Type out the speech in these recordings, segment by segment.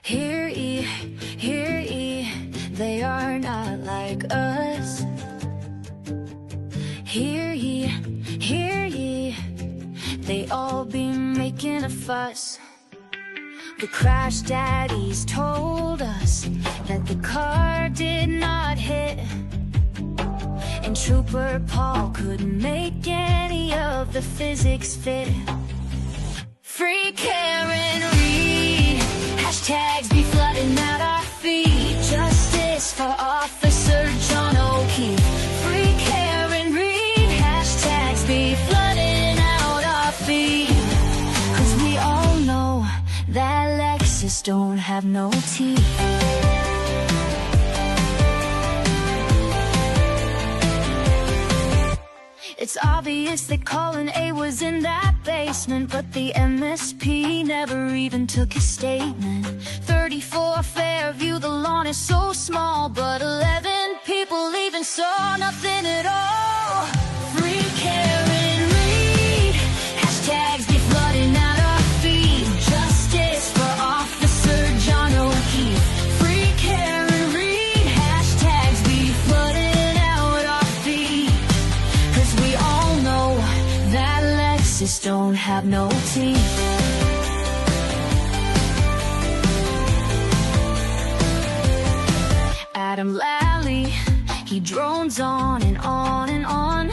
Hear ye, they are not like us. Hear ye, they all be making a fuss. The crash daddies told us that the car did not hit, and Trooper Paul couldn't make any of the physics fit. Free Karen Reed, hashtags be flooding out our feed. Justice for Officer John O'Keefe. Free Karen Reed, hashtags be flooding out our feed. 'Cause we all know that Lexus don't have no teeth. It's obvious that Colin A was in that basement, but the MSP never even took a statement. 34 Fairview, the lawn is so small, but 11 people even saw nothing at all. Free Karen Reed, hashtags be flooding out our feed. Justice for Officer John O'Keefe. Free Karen Reed, hashtags be flooding out our feed. 'Cause we all know that Lexus don't have no teeth. Adam Lally, he drones on and on and on.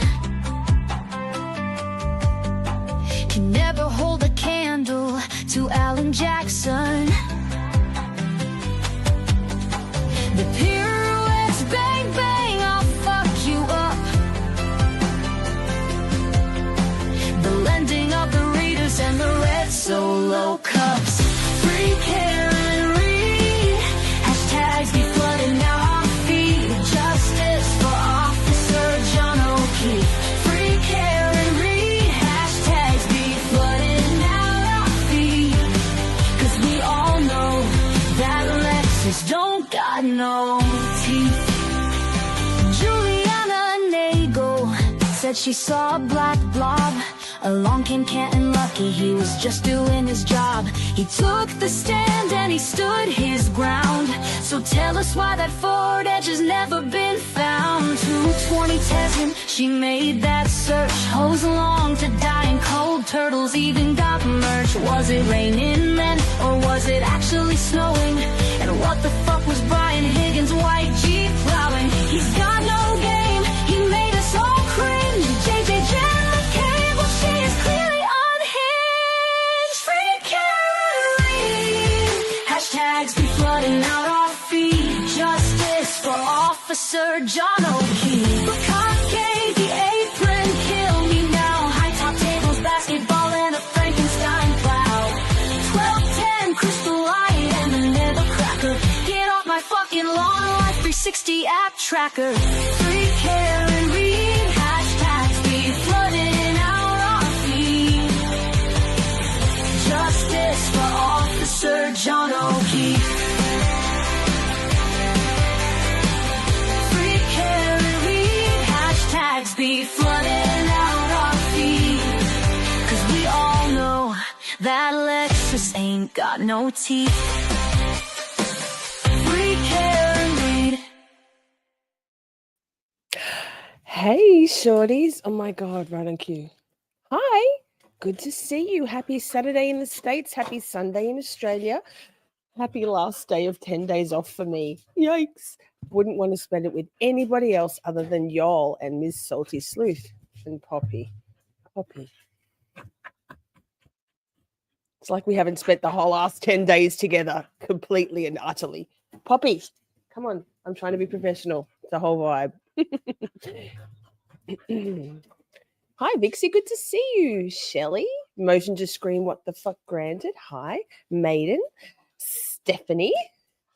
Can never hold a candle to Alan Jackson. The pirouettes, bang bang, I'll fuck you up. The lending of the readers and the red solo cups. Free Karen Reed, hashtags be flooding out our feed. Justice for Officer John O'Keefe. Free Karen Reed, hashtags be flooding out our feed. 'Cause we all know that Lexus don't got no teeth. Juliana Nagel said she saw a black blob. Along came Canton Lucky, he was just doing his job. He took the stand and he stood his ground. So tell us why that Ford Edge has never been found. 220 Tesla, she made that search. Hose along to dying cold, turtles even got merch. Was it raining then, or was it actually snowing? And what the fuck was Brian Higgins' white Jeep plowing? He's got no game, he made us all cringe. JJ Jenna Cable, she is clearly unhinged. Free Karen Reed, hashtags be flooding out our feed. Justice for Officer John O'Keefe. McConaughey, the apron, kill me now. High top tables, basketball, and a Frankenstein plow. 1210, Crystal Light, and the Nether Cracker. Get off my fucking lawn, Life 360 app tracker. Free Karen Reed, hashtags be flooding out our feed. Justice for Officer John O'Keefe. Free Karen Reed, hashtags be flooding out our feed. 'Cause we all know that Lexus ain't got no teeth. Free Karen Reed. Hey, shorties. Oh my God, right on cue. Hi, good to see you. Happy Saturday in the States. Happy Sunday in Australia. Happy last day of 10 days off for me. Yikes. Wouldn't want to spend it with anybody else other than y'all and Ms. Salty Sleuth and Poppy. Poppy. It's like we haven't spent the whole last 10 days together completely and utterly. Poppy, come on. I'm trying to be professional. It's a whole vibe. Hi, Vixie. Good to see you. Shelley. Motion to scream. What the fuck granted. Hi. Maiden. Stephanie.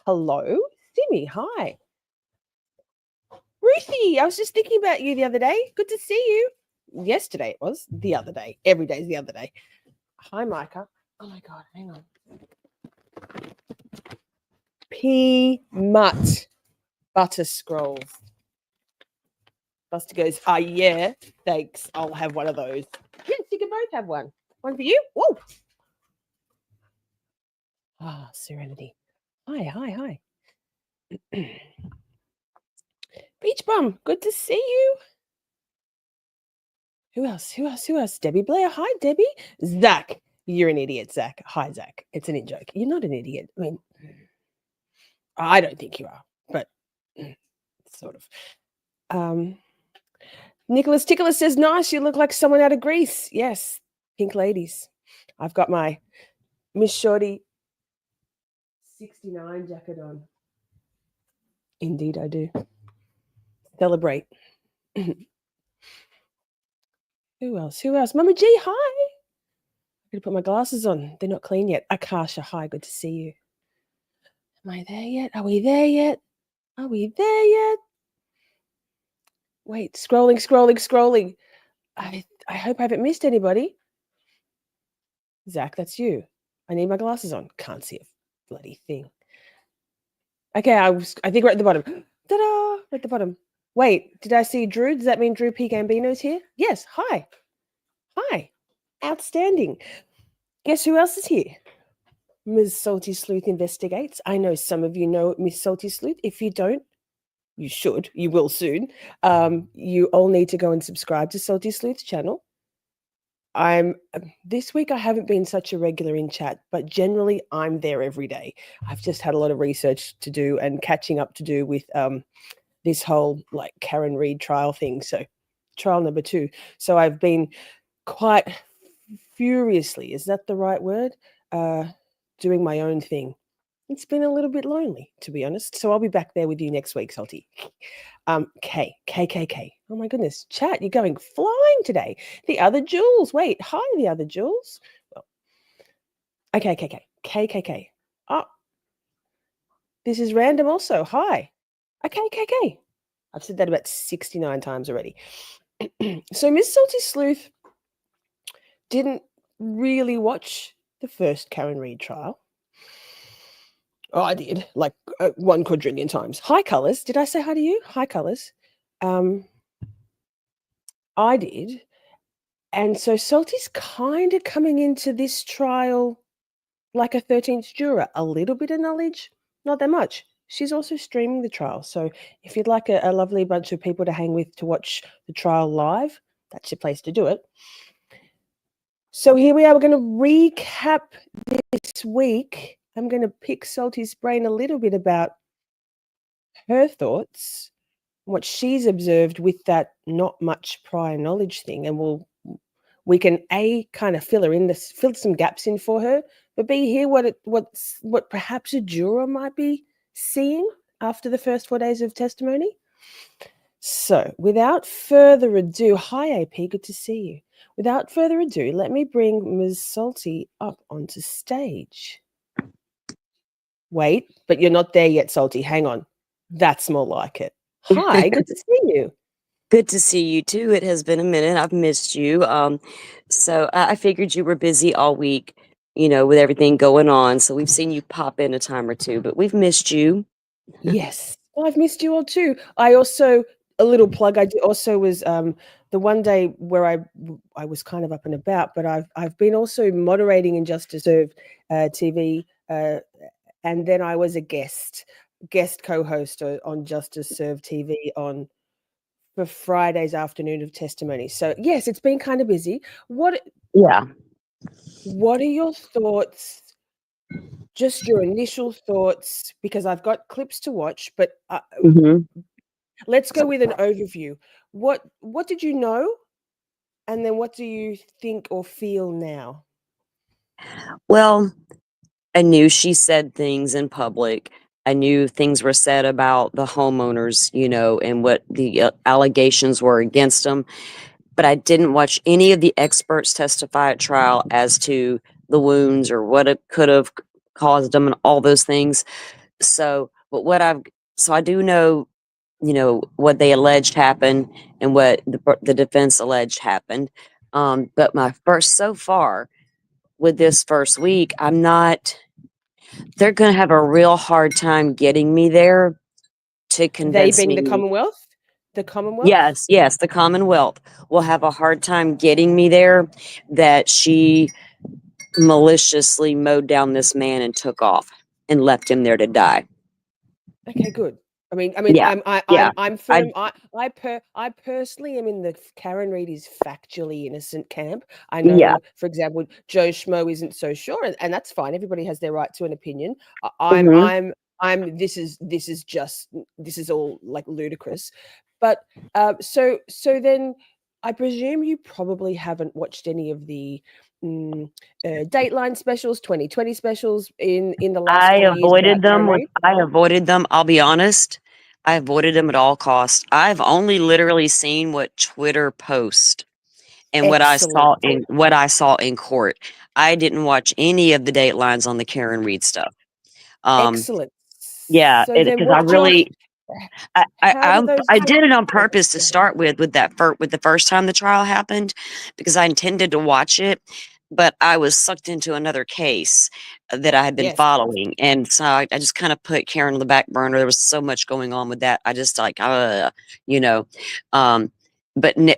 Hello. Simi. Hi. Ruthie. I was just thinking about you the other day. Good to see you. Yesterday it was. The other day. Every day's the other day. Hi, Micah. Oh my God. Hang on. P-Mutt. Butter scrolls. Buster goes, yeah, thanks. I'll have one of those. Yes, you can both have one. One for you. Whoa. Ah, serenity. Hi. Beach Bum, good to see you. Who else? Debbie Blair. Hi, Debbie. Zach, you're an idiot, Zach. Hi, Zach. It's an in-joke. You're not an idiot. I mean, I don't think you are, but sort of. Nicholas Tickler says, nice, you look like someone out of Greece. Yes, pink ladies. I've got my Miss Shorty 69 jacket on. Indeed, I do. Celebrate. Who else? Mama G, hi. I'm going to put my glasses on. They're not clean yet. Akasha, hi, good to see you. Am I there yet? Are we there yet? Wait, scrolling. I hope I haven't missed anybody. Zach, that's you. I need my glasses on. Can't see a bloody thing. Okay, I think we're at the bottom. Ta-da! We're at the bottom. Wait, did I see Drew? Does that mean Drew P. Gambino's here? Yes, hi. Outstanding. Guess who else is here? Ms. Salty Sleuth Investigates. I know some of you know Miss Salty Sleuth. If you don't, you should. You will soon. You all need to go and subscribe to Salty Sleuth's channel. This week I haven't been such a regular in chat, but generally I'm there every day. I've just had a lot of research to do and catching up to do with this whole like Karen Reid trial thing. So trial number 2. So I've been quite furiously, is that the right word? Doing my own thing. It's been a little bit lonely, to be honest. So I'll be back there with you next week, Salty. K. Oh my goodness. Chat, you're going flying today. The other Jules. Wait, hi, the other Jules. Well, okay, KKK. Oh, this is random also. Hi. Okay. I've said that about 69 times already. So Miss Salty Sleuth didn't really watch the first Karen Reid trial. Oh, I did, like 1 quadrillion times. Hi, Colours. Did I say hi to you? Hi, Colours. I did. And so Salty's kind of coming into this trial like a 13th juror. A little bit of knowledge, not that much. She's also streaming the trial. So if you'd like a lovely bunch of people to hang with to watch the trial live, that's your place to do it. So here we are. We're going to recap this week. I'm going to pick Salty's brain a little bit about her thoughts, what she's observed with that not much prior knowledge thing, and we can kind of fill some gaps in for her, but B, hear what perhaps a juror might be seeing after the first 4 days of testimony. So without further ado, hi AP, good to see you. Without further ado, let me bring Ms. Salty up onto stage. Wait, but you're not there yet, Salty. Hang on. That's more like it. Hi, good to see you. Good to see you too. It has been a minute. I've missed you. So I figured you were busy all week, with everything going on. So we've seen you pop in a time or two, but we've missed you. Yes, well, I've missed you all too. I also, a little plug, I also was the one day where I was kind of up and about, but I've been also moderating in Justice Serve TV, and then I was a guest co-host on Justice Serve TV for Friday's afternoon of testimony. So yes, it's been kind of busy. What are your thoughts? Just your initial thoughts, because I've got clips to watch, but let's go with an overview. What did you know? And then what do you think or feel now? Well, I knew she said things in public. I knew things were said about the homeowners, and what the allegations were against them. But I didn't watch any of the experts testify at trial as to the wounds or what it could have caused them and all those things. So, I do know, what they alleged happened and what the defense alleged happened. But so far with this first week, they're going to have a real hard time getting me there to convince They being me. the Commonwealth? The Commonwealth? Yes, the Commonwealth will have a hard time getting me there that she maliciously mowed down this man and took off. and left him there to die. Okay, good. I mean, Yeah. I'm firm. I personally am in the Karen Reed is factually innocent camp. I know, Yeah. for example, Joe Schmo isn't so sure, and that's fine. Everybody has their right to an opinion. Mhm. This is all like ludicrous, but so then I presume you probably haven't watched any of the Dateline specials, 2020 specials in the last I 4 years about avoided Karen them. Reed. I avoided them. I'll be honest. I avoided them at all costs. I've only literally seen what Twitter post and Excellent. what I saw in court. I didn't watch any of the datelines on the Karen Reed stuff. Excellent. Yeah, So then because I what's your really, how do those I did it on sorry, purpose to go ahead. start with with the first time the trial happened, because I intended to watch it, but I was sucked into another case that I had been Yes. following, and so I just kind of put Karen on the back burner. There was so much going on with that. I just like, you know, um,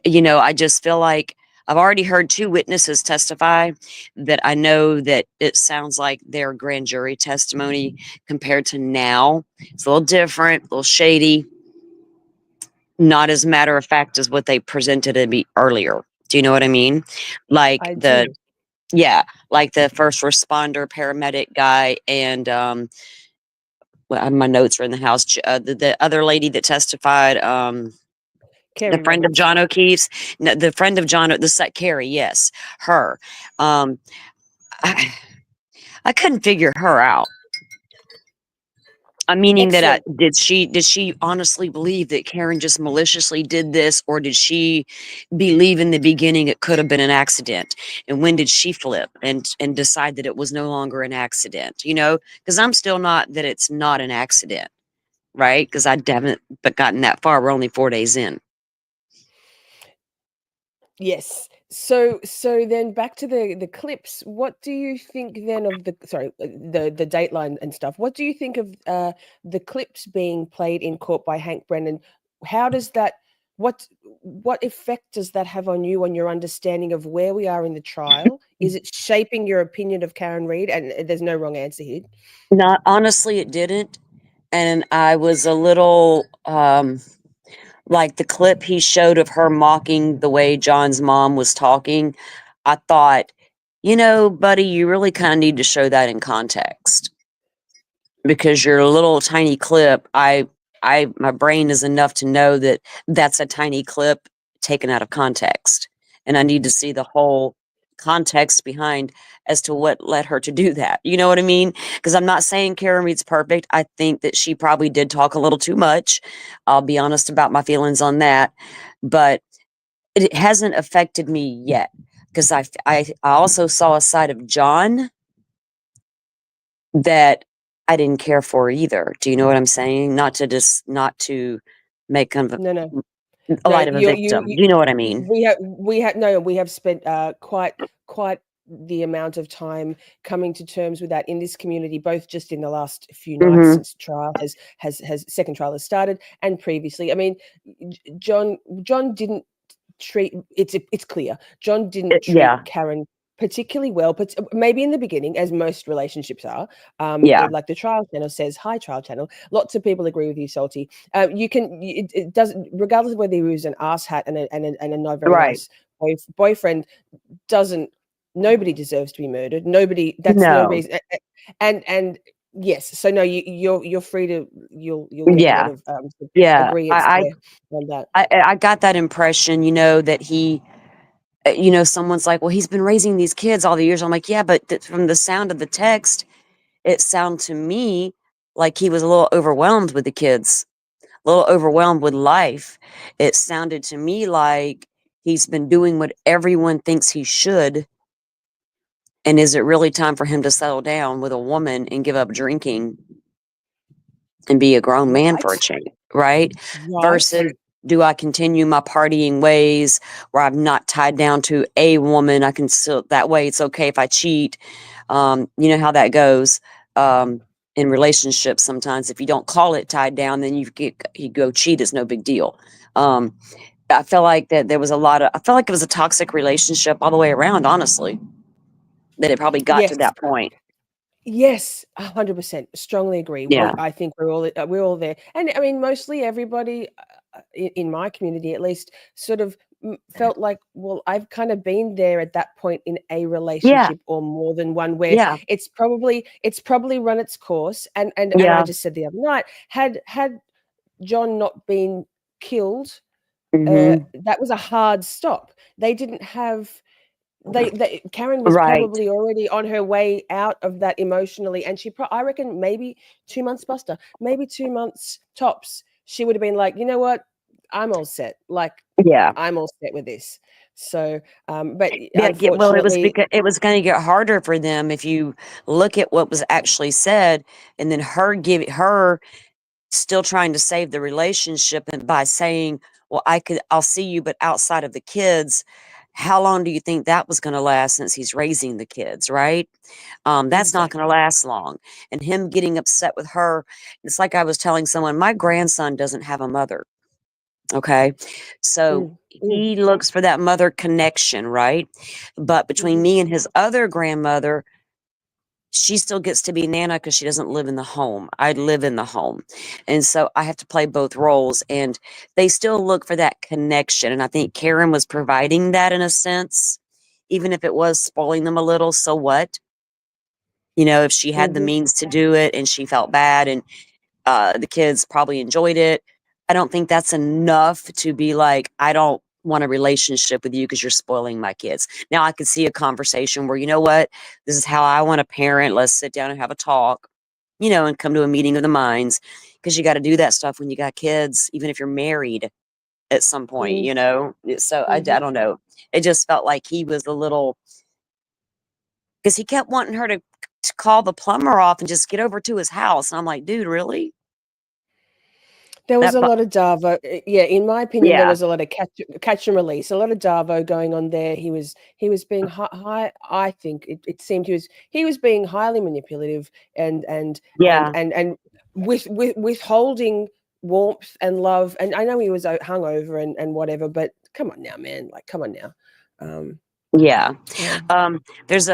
you know, I just feel like I've already heard 2 witnesses testify that I know that it sounds like their grand jury testimony compared to now. It's a little different, a little shady, not as matter of fact as what they presented to me earlier. Do you know what I mean? Like I do. like the first responder paramedic guy and well, my notes are in the house. The other lady that testified, the Kerry friend of Roberts. John O'Keefe's, no, the friend of John, Kerry, yes, her. Um, I, I couldn't figure her out. Meaning that Excellent. did she honestly believe that Karen just maliciously did this, or did she believe in the beginning it could have been an accident? And when did she flip and decide that it was no longer an accident? You know, because I'm still not that it's not an accident, right? Because I haven't but gotten that far. We're only 4 days in. Yes. So then back to the clips. What do you think then of the Dateline and stuff? What do you think of the clips being played in court by Hank Brennan? How does that what effect does that have on you, on your understanding of where we are in the trial? Is it shaping your opinion of Karen Reed? And there's no wrong answer here. Not honestly, it didn't, and I was a little like the clip he showed of her mocking the way John's mom was talking. I thought, you know, buddy, you really kind of need to show that in context because your little tiny clip, my brain is enough to know that that's a tiny clip taken out of context. And I need to see the whole context behind as to what led her to do that. You know what I mean? Because I'm not saying Karen Reed's perfect. I think that she probably did talk a little too much. I'll be honest about my feelings on that. But it hasn't affected me yet. Because I also saw a side of John that I didn't care for either. Do you know what I'm saying? Not to make kind of No, no. a No, light of a victim. Do you know what I mean? We have spent quite the amount of time coming to terms with that in this community, both just in the last few nights Mhm. since trial has second trial has started, and previously. I mean, John didn't treat it's clear John didn't treat Yeah. Karen particularly well, but maybe in the beginning, as most relationships are. Yeah. Like the trial channel says, hi trial channel. Lots of people agree with you, Salty. It doesn't, regardless of whether he was an ass hat and a not very Right. nice boyfriend, doesn't. Nobody deserves to be murdered. Nobody. That's no No. reason. And yes, so no, you're free to you'll get a lot Yeah. of Yeah. agreements there on that. I got that impression, you know, that he, you know, someone's like, well, he's been raising these kids all the years. I'm like, yeah, but from the sound of the text, it sounded to me like he was a little overwhelmed with the kids, a little overwhelmed with life. It sounded to me like he's been doing what everyone thinks he should. And is it really time for him to settle down with a woman and give up drinking and be a grown man for a Right. change, right? Right. Versus, do I continue my partying ways where I'm not tied down to a woman? I can still, that way it's okay if I cheat. You know how that goes in relationships sometimes. If you don't call it tied down, then you go cheat, it's no big deal. I felt like that there was I felt like it was a toxic relationship all the way around, honestly, that it probably got to Yes. that point. Yes, 100%. Strongly agree. Yeah. I think we're all there, and I mean, mostly everybody in my community, at least, sort of felt like, well, I've kind of been there at that point in a Yeah. relationship or more than one, where Yeah. it's probably run its course, and I Yeah. just said the other night, had John not been killed, Mm-hmm. that was a hard stop. They didn't have. Karen was Right. probably already on her way out of that emotionally, and I reckon maybe 2 months, Buster, maybe 2 months tops, she would have been like, you know what, I'm all set. Like, Yeah. I'm all set with this. So, but Yeah, well, it was unfortunately, because it was going to get harder for them if you look at what was actually said, and then her still trying to save the relationship, and by saying, "Well, I'll see you, but outside of the kids." How long do you think that was going to last since he's raising the kids, right? That's not going to exactly. last long. And him getting upset with her, it's like I was telling someone, my grandson doesn't have a mother. Okay. So Mm, mm, he looks for that mother connection, right? But between mhm. me and his other grandmother, she still gets to be Nana because she doesn't live in the home. I live in the home. And so I have to play both roles. And they still look for that connection. And I think Karen was providing that in a sense, even if it was spoiling them a little. So what? You know, if she had the Mhm. means to do it and she felt bad, and the kids probably enjoyed it. I don't think that's enough to be like, I don't want a relationship with you because you're spoiling my kids. Now, I could see a conversation where, you know what, this is how I want to parent. Let's sit down and have a talk, you know, and come to a meeting of the minds, because you got to do that stuff when you got kids, even if you're married at some point, Mm, you know. So I mhm. don't know. It just felt like he was a little, because he kept wanting her to call the plumber off and just get over to his house. And I'm like, dude, really? There was That, a lot of Davo. Yeah, in my opinion, there yeah. was a lot of catch and release, a lot of Davo going on there. He was being high. I think it seemed he was being highly manipulative, Yeah. and withholding warmth and love. And I know he was hungover and whatever, but come on now, man. Like, come on now. Yeah. Yeah. There's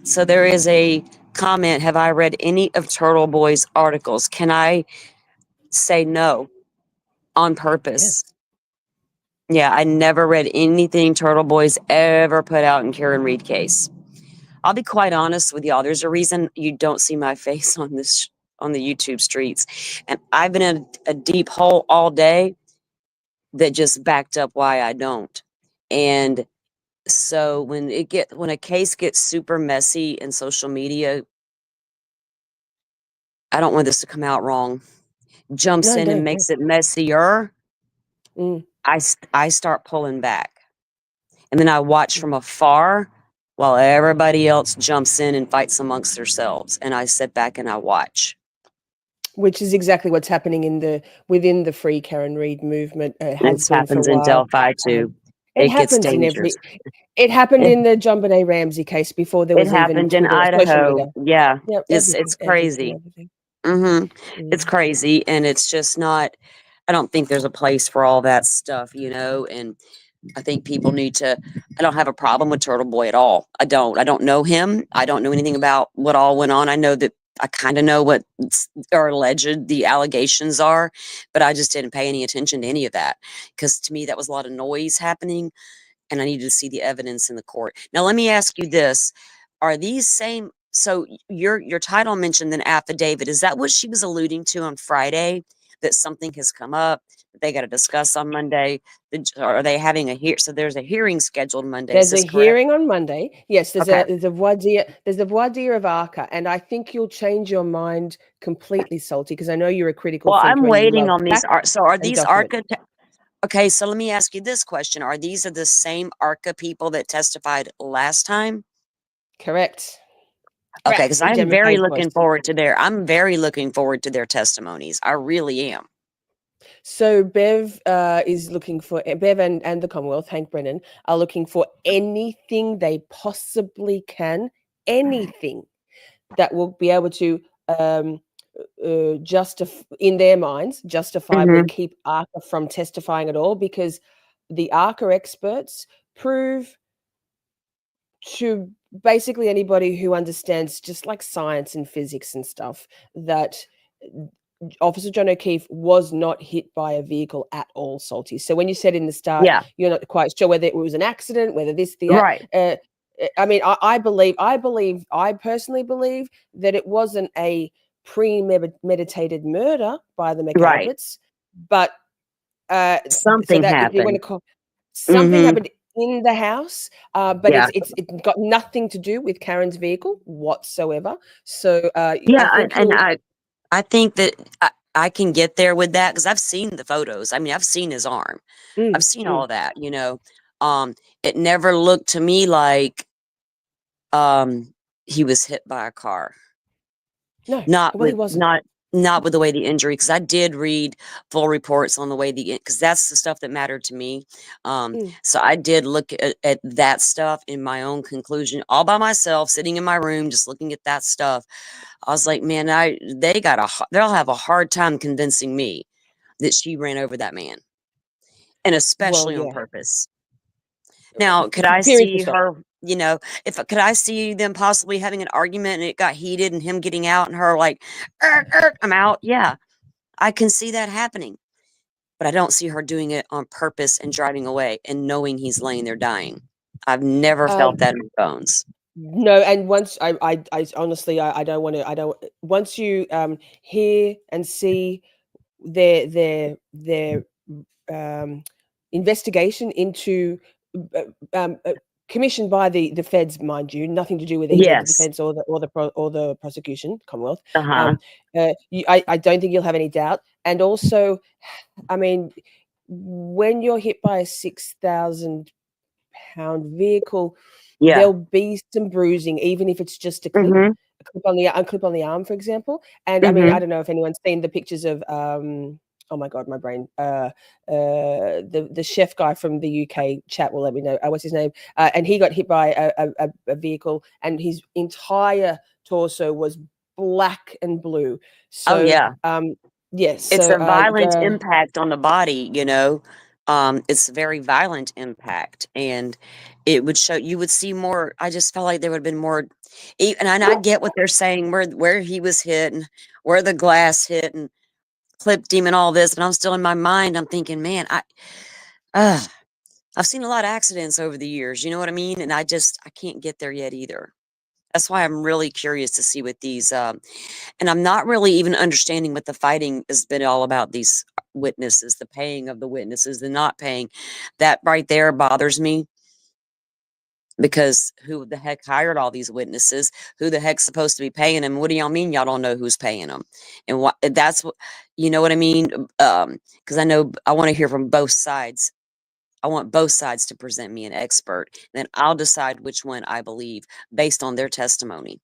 so there is a comment. Have I read any of Turtle Boy's articles? Can I say no on purpose? Yes. Yeah, I never read anything Turtle Boy's ever put out in Karen Reed case. I'll be quite honest with y'all. There's a reason you don't see my face on on the YouTube streets. And I've been in a deep hole all day that just backed up why I don't. And so when a case gets super messy in social media, I don't want this to come out wrong, jumps No, in and no, no. makes it messier, Mm, I start pulling back. And then I watch mm. from afar while everybody else jumps in and fights amongst themselves. And I sit back and I watch. Which is exactly what's happening within the Free Karen Reed movement. Has This been for a happens in while. Delphi too. It It gets happens in dangerous. every. It happened It, in the John Benet Ramsey case before there it was even happened in Twitter, social Idaho. media. Yeah, Yeah, it's everything, crazy. everything. hmm It's Mm. crazy, and it's just not. I don't think there's a place for all that stuff, you know. And I think people need to. I don't have a problem with Turtle Boy at all. I don't. I don't know him. I don't know anything about what all went on. I know that I kind of know what are alleged the allegations are, but I just didn't pay any attention to any of that, because to me that was a lot of noise happening, and I needed to see the evidence in the court. Now, let me ask you this: are these same? So your title mentioned an affidavit. Is that what she was alluding to on Friday? That something has come up that they got to discuss on Monday? Are they having a hear? So there's a hearing scheduled Monday. Is There's a this correct? hearing on Monday. Yes, Okay. there's a voir dire of ARCA, and I think you'll change your mind completely, Salty, because I know you're a critical Well, thinker I'm and you waiting love on these. facts So are and these documents. ARCA? Okay, so let me ask you this question: are these the same ARCA people that testified last time? Correct. Okay, because Correct. I'm Gemma very came looking close. forward to I'm very looking forward to their testimonies. I really am. So Bev is looking for Bev and the Commonwealth, Hank Brennan, are looking for anything they possibly can, anything that will be able to justify, in their minds, justifiably hmm keep ARCA from testifying at all, because the ARCA experts prove to basically anybody who understands just like science and physics and stuff, that Officer John O'Keefe was not hit by a vehicle at all, Salty. So when you said in the start, Yeah. you're not quite sure whether it was an accident, whether this, Right. I mean, I personally believe that it wasn't a premeditated murder by the Right. McAlberts, but so Something that if you want to happened. call something Mhm. happened in the house, but Yeah. it's got nothing to do with Karen's vehicle whatsoever. So I Yeah, think and you'll. I think that I can get there with that because I've seen the photos. I mean, I've seen his arm. I've seen all that, you know. It never looked to me like he was hit by a car. No, Not well, he with wasn't. not with the way the injury, because I did read full reports on the way because that's the stuff that mattered to me. So I did look at that stuff in my own conclusion, all by myself, sitting in my room, just looking at that stuff. I was like, man, they'll have a hard time convincing me that she ran over that man, and Well, especially on yeah. purpose. Now, could I Period. see her, you know, could I see them possibly having an argument and it got heated and him getting out and her like, I'm out? Yeah, I can see that happening. But I don't see her doing it on purpose and driving away and knowing he's laying there dying. I've never felt that in my bones. No, and once I honestly, I don't want to. I don't. Once you hear and see their investigation into uh, um, uh, commissioned by the feds, mind you, nothing to do with either the Yes. defense or the prosecution, Commonwealth. Uh-huh. I don't think you'll have any doubt. And also, I mean, when you're hit by a 6,000-pound vehicle, Yeah. there'll be some bruising, even if it's just a clip. Mhm. A clip on the arm, for example. And I mean, I Mhm. don't know if anyone's seen the pictures of oh my god, my brain. The chef guy from the UK chat will let me know. What's his name? And he got hit by a vehicle, and his entire torso was black and blue. Oh, So yeah. yes, It's so a violent impact on the body, you know. It's a very violent impact, and it would show you would see more. I just felt like there would have been more, and I get what they're saying, where he was hit and where the glass hit and clipped him and all this, but I'm still in my mind. I'm thinking, man, I've seen a lot of accidents over the years. You know what I mean? And I can't get there yet either. That's why I'm really curious to see what these, and I'm not really even understanding what the fighting has been all about. These witnesses, the paying of the witnesses, the not paying, that right there bothers me, because who the heck hired all these witnesses? Who the heck's supposed to be paying them? What do y'all mean y'all don't know who's paying them? And what that's what, you know what I mean? Because I know I want to hear from both sides. I want both sides to present me an expert. Then I'll decide which one I believe based on their testimony.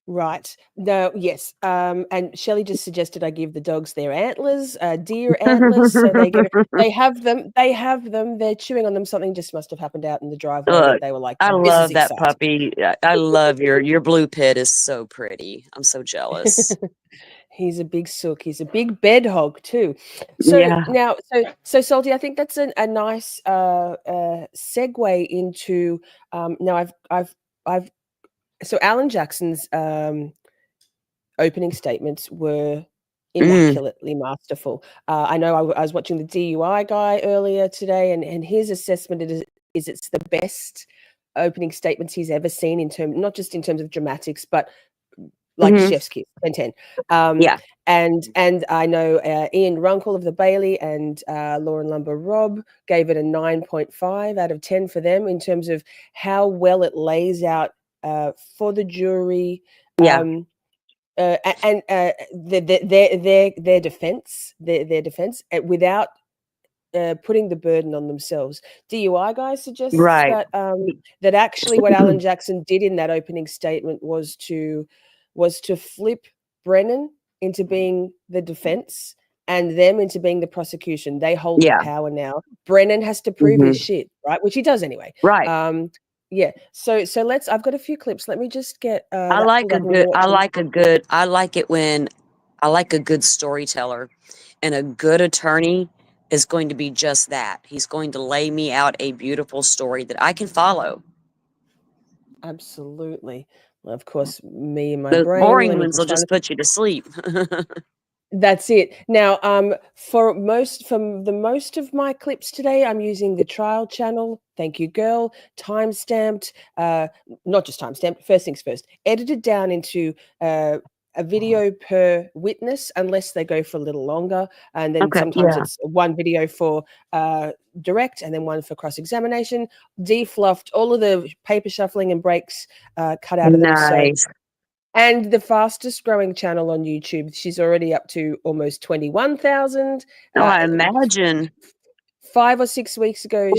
right. No, yes. And Shelley just suggested I give the dogs their antlers, deer antlers, so they have them. They have them. They're chewing on them. Something just must have happened out in the driveway that Look, they were like, I "This is love that exciting." puppy. I love your blue pit is so pretty. I'm so jealous. He's a big sook. He's a big bed hog too. So Yeah. now, so Salty, I think that's a nice segue into now. I've so Alan Jackson's opening statements were immaculately masterful. I know I was watching the DUI guy earlier today, and his assessment is it's the best opening statements he's ever seen not just in terms of dramatics, but like Mhm. chef's kiss, 10/10. Yeah. And I know Ian Runkle of the Bailey and Lauren Lumber Rob gave it a 9.5 out of 10 for them in terms of how well it lays out for the jury. Yeah. And their defense, without putting the burden on themselves. DUI guy suggests Right. that actually what Alan Jackson did in that opening statement was to flip Brennan into being the defense and them into being the prosecution. They hold the Yeah. power now. Brennan has to prove his shit, right? Which he does anyway. Right. Yeah. So I've got a few clips. Let me just get I that like pulled a up and good watch them. I like it when I like a good storyteller, and a good attorney is going to be just that. He's going to lay me out a beautiful story that I can follow. Absolutely. Well, of course, me and my The brain. boring Let me ones will just find just put you to sleep. That's it. Now, for most of my clips today, I'm using the trial channel. Thank you, girl. Time-stamped, not just time-stamped. First things first. Edited down into a video per witness, unless they go for a little longer, and then Okay, sometimes yeah. it's one video for direct, and then one for cross-examination. Defluffed all of the paper shuffling and breaks cut out of them. So. Nice. And the fastest growing channel on YouTube, she's already up to almost 21,000. Oh, I imagine. 5 or 6 weeks ago,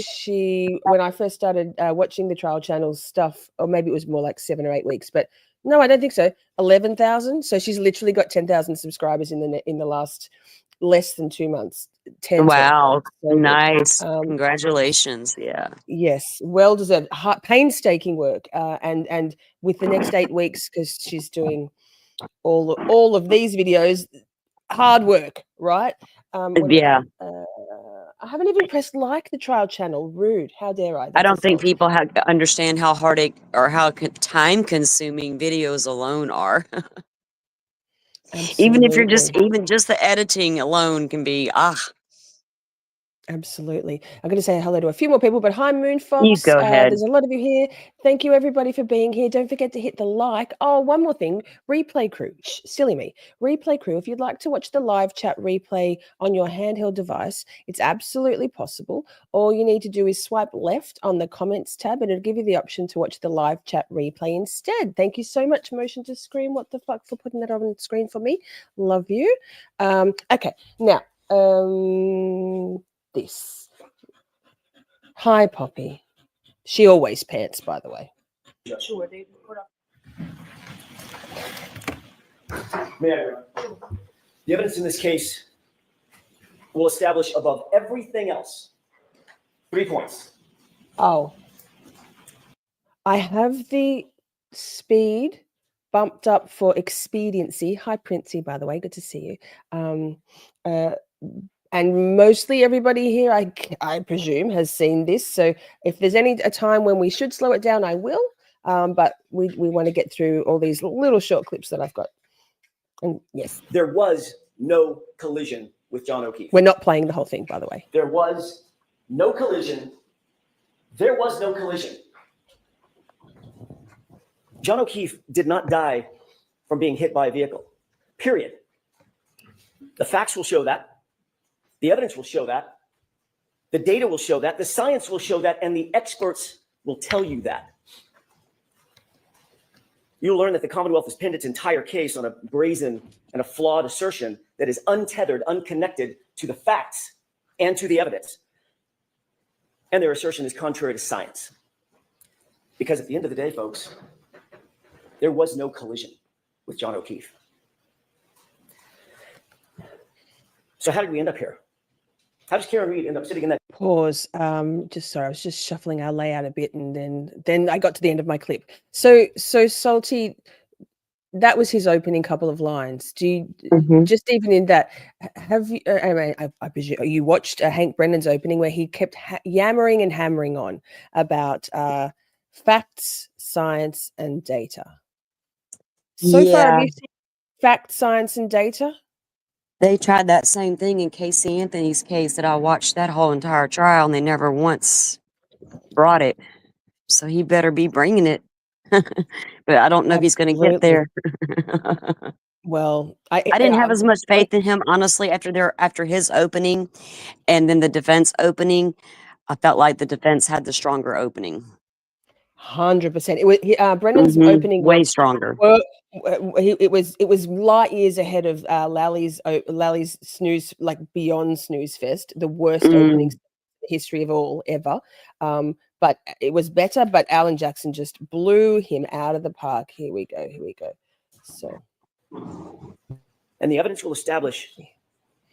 when I first started watching the trial channel stuff, or maybe it was more like 7 or 8 weeks, but no, I don't think so. 11,000. So she's literally got 10,000 subscribers in the last less than 2 months. 10. Wow, So, nice. Congratulations. Yeah. yes, well deserved. Painstaking work, and with the next 8 weeks, because she's doing all of these videos, hard work, right? Yeah. I haven't even pressed like the trial channel. Rude. How dare I? I That's don't think assault. people understand how hard it or how time-consuming videos alone are. Even if you're even just the editing alone can be Absolutely. I'm going to say hello to a few more people, but hi, Moon You Fox. go ahead. There's a lot of you here. Thank you, everybody, for being here. Don't forget to hit the like. Oh, one more thing. Replay crew. Silly me. Replay crew. If you'd like to watch the live chat replay on your handheld device, it's absolutely possible. All you need to do is swipe left on the comments tab, and it'll give you the option to watch the live chat replay instead. Thank you so much, Motion to Screen. What the fuck, for putting that on the screen for me. Love you. Okay. Now, this. Hi, Poppy. She always pants, by the way. Sure, they put up. May I, Your Honor? The evidence in this case will establish above everything else 3 points. Oh. I have the speed bumped up for expediency. Hi, Princey, by the way. Good to see you. And mostly everybody here, I presume, has seen this. So if there's a time when we should slow it down, I will. But we want to get through all these little short clips that I've got. And yes. There was no collision with John O'Keefe. We're not playing the whole thing, by the way. There was no collision. There was no collision. John O'Keefe did not die from being hit by a vehicle, period. The facts will show that. The evidence will show that. The data will show that. The science will show that. And the experts will tell you that. You'll learn that the Commonwealth has pinned its entire case on a brazen and a flawed assertion that is untethered, unconnected to the facts and to the evidence. And their assertion is contrary to science. Because at the end of the day, folks, there was no collision with John O'Keefe. So how did we end up here? How does Karen Reed end up sitting in that? Pause. Just sorry, I was just shuffling our layout a bit, and then I got to the end of my clip. So Salty, that was his opening couple of lines. Do you just even in that? Have you? I presume you watched Hank Brennan's opening where he kept yammering and hammering on about facts, science, and data. So far, have you seen fact, science, and data? They tried that same thing in Casey Anthony's case that I watched that whole entire trial, and they never once brought it. So he better be bringing it. But I don't know if he's going to get there. Well, I didn't have as much faith in him, honestly, after his opening and then the defense opening. I felt like the defense had the stronger opening. 100%. It was Brennan's opening way stronger. It was light years ahead of LALLY's snooze, like beyond snooze fest, the worst opening history of all ever. But it was better. But Alan Jackson just blew him out of the park. Here we go. So, and the evidence will establish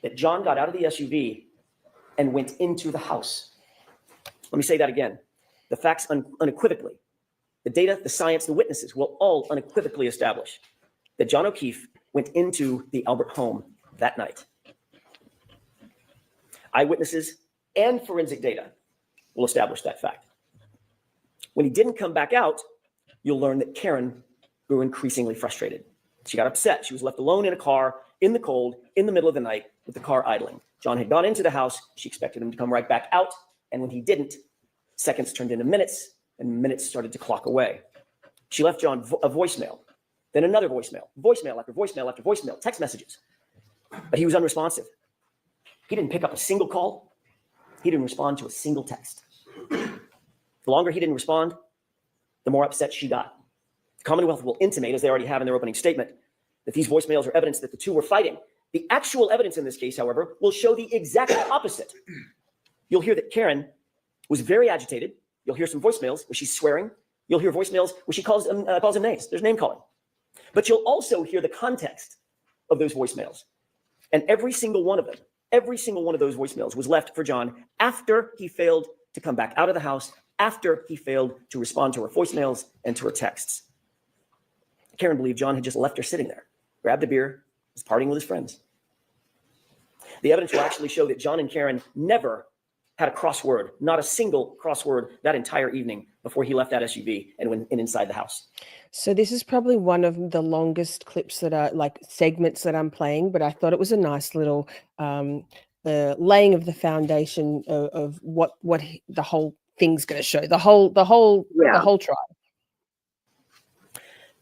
that John got out of the SUV and went into the house. Let me say that again. The facts unequivocally, the data, the science, the witnesses will all unequivocally establish that John O'Keefe went into the Albert home that night. Eyewitnesses and forensic data will establish that fact. When he didn't come back out, you'll learn that Karen grew increasingly frustrated. She got upset. She was left alone in a car in the cold, in the middle of the night, with the car idling. John had gone into the house. She expected him to come right back out. And when he didn't, seconds turned into minutes, and minutes started to clock away. She left John a voicemail, then another voicemail, voicemail after voicemail after voicemail, text messages. But he was unresponsive. He didn't pick up a single call. He didn't respond to a single text. The longer he didn't respond, the more upset she got. The Commonwealth will intimate, as they already have in their opening statement, that these voicemails are evidence that the two were fighting. The actual evidence in this case, however, will show the exact opposite. You'll hear that Karen was very agitated. You'll hear some voicemails where she's swearing. You'll hear voicemails where she calls him names. There's name calling. But you'll also hear the context of those voicemails. And every single one of those voicemails was left for John after he failed to come back out of the house, after he failed to respond to her voicemails and to her texts. Karen believed John had just left her sitting there, grabbed a beer, was partying with his friends. The evidence will actually show that John and Karen never had a crossword, not a single crossword that entire evening before he left that SUV and went inside the house. So this is probably one of the longest clips that are like segments that I'm playing, but I thought it was a nice little laying of the foundation of what the whole thing's going to show, the whole trial.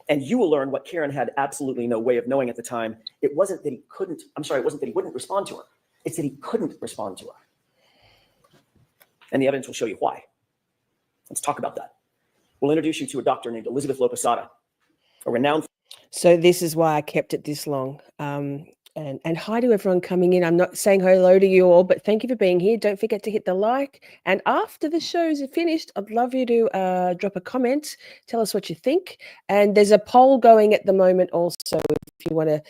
And you will learn what Karen had absolutely no way of knowing at the time. It wasn't that he wouldn't respond to her. It's that he couldn't respond to her. And the evidence will show you why. Let's talk about that. We'll introduce you to a doctor named Elizabeth Lopesada, a renowned. So this is why I kept it this long. And hi to everyone coming in. I'm not saying hello to you all, but thank you for being here. Don't forget to hit the like. And after the shows are finished, I'd love you to drop a comment. Tell us what you think. And there's a poll going at the moment also, if you want to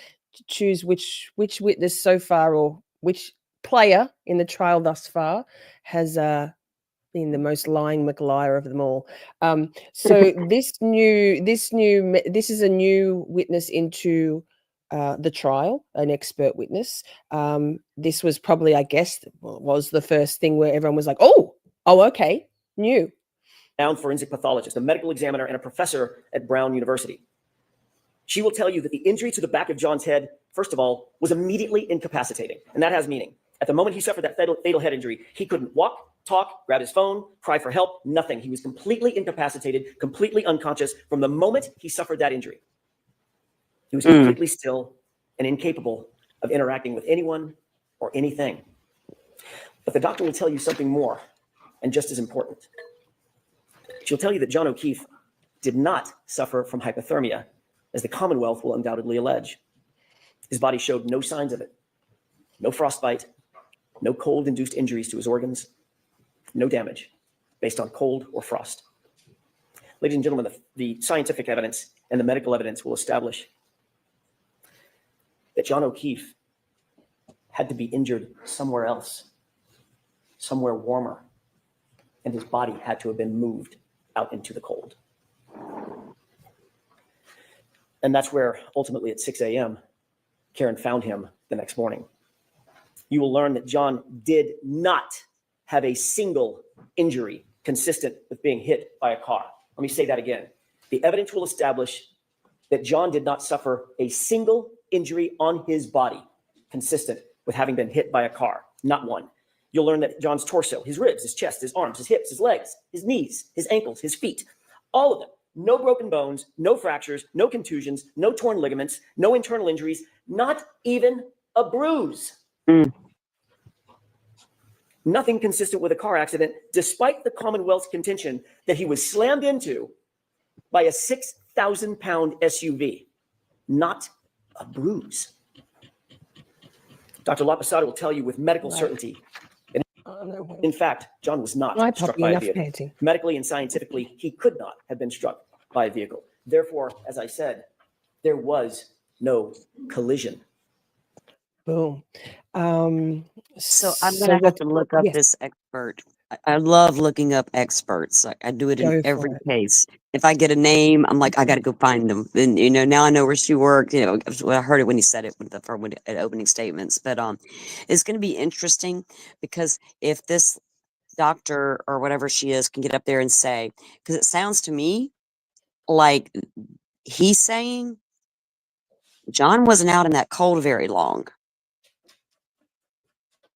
choose which witness so far or which player in the trial thus far has been the most lying McLiar of them all. So this is a new witness into the trial, an expert witness. This was probably, I guess, was the first thing where everyone was like, oh, okay, new. Renowned forensic pathologist, a medical examiner, and a professor at Brown University. She will tell you that the injury to the back of John's head, first of all, was immediately incapacitating. And that has meaning. At the moment he suffered that fatal head injury, he couldn't walk, talk, grab his phone, cry for help, nothing. He was completely incapacitated, completely unconscious from the moment he suffered that injury. He was completely still and incapable of interacting with anyone or anything. But the doctor will tell you something more, and just as important. She'll tell you that John O'Keefe did not suffer from hypothermia, as the Commonwealth will undoubtedly allege. His body showed no signs of it. No frostbite, no cold-induced injuries to his organs, no damage based on cold or frost. Ladies and gentlemen, the scientific evidence and the medical evidence will establish that John O'Keefe had to be injured somewhere else, somewhere warmer, and his body had to have been moved out into the cold. And that's where, ultimately at 6 a.m., Karen found him the next morning. You will learn that John did not have a single injury consistent with being hit by a car. Let me say that again. The evidence will establish that John did not suffer a single injury on his body consistent with having been hit by a car. Not one. You'll learn that John's torso, his ribs, his chest, his arms, his hips, his legs, his knees, his ankles, his feet, all of them, no broken bones, no fractures, no contusions, no torn ligaments, no internal injuries, not even a bruise. Nothing consistent with a car accident, despite the Commonwealth's contention that he was slammed into by a 6,000-pound SUV. Not a bruise. Dr. Lopesada will tell you with medical certainty that, in fact, John was not struck by a vehicle. Medically and scientifically, he could not have been struck by a vehicle. Therefore, as I said, there was no collision. Boom. So I'm going to have to look up this expert. I love looking up experts. I do it in every case. If I get a name, I'm like, I got to go find them. And, now I know where she worked. I heard it when he said it with at opening statements. But it's going to be interesting because if this doctor or whatever she is can get up there and say, because it sounds to me like he's saying, John wasn't out in that cold very long.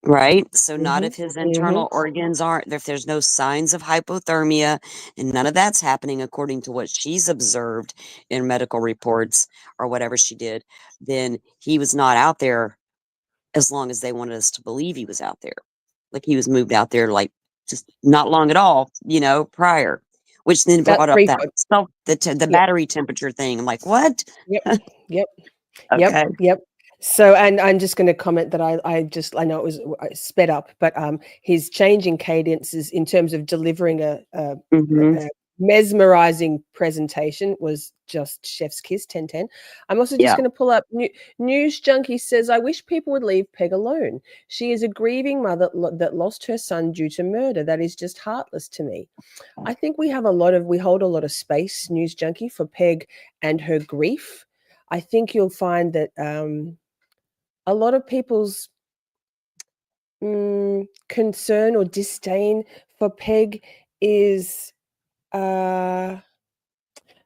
Right? So not if his internal organs aren't, if there's no signs of hypothermia and none of that's happening according to what she's observed in medical reports or whatever she did, then he was not out there as long as they wanted us to believe he was out there. Like he was moved out there like just not long at all, you know, prior. Which then About brought up 3 that foot. the battery temperature thing. I'm like, what? Yep. Yep. Okay. Yep. So, and I'm just going to comment that I know it was sped up, but his changing cadences in terms of delivering a mesmerizing presentation was just chef's kiss. 10/10. I'm also just going to pull up News Junkie says, I wish people would leave Peg alone. She is a grieving mother that lost her son due to murder. That is just heartless to me. I think we hold a lot of space, News Junkie, for Peg and her grief. I think you'll find that a lot of people's concern or disdain for Peg is, I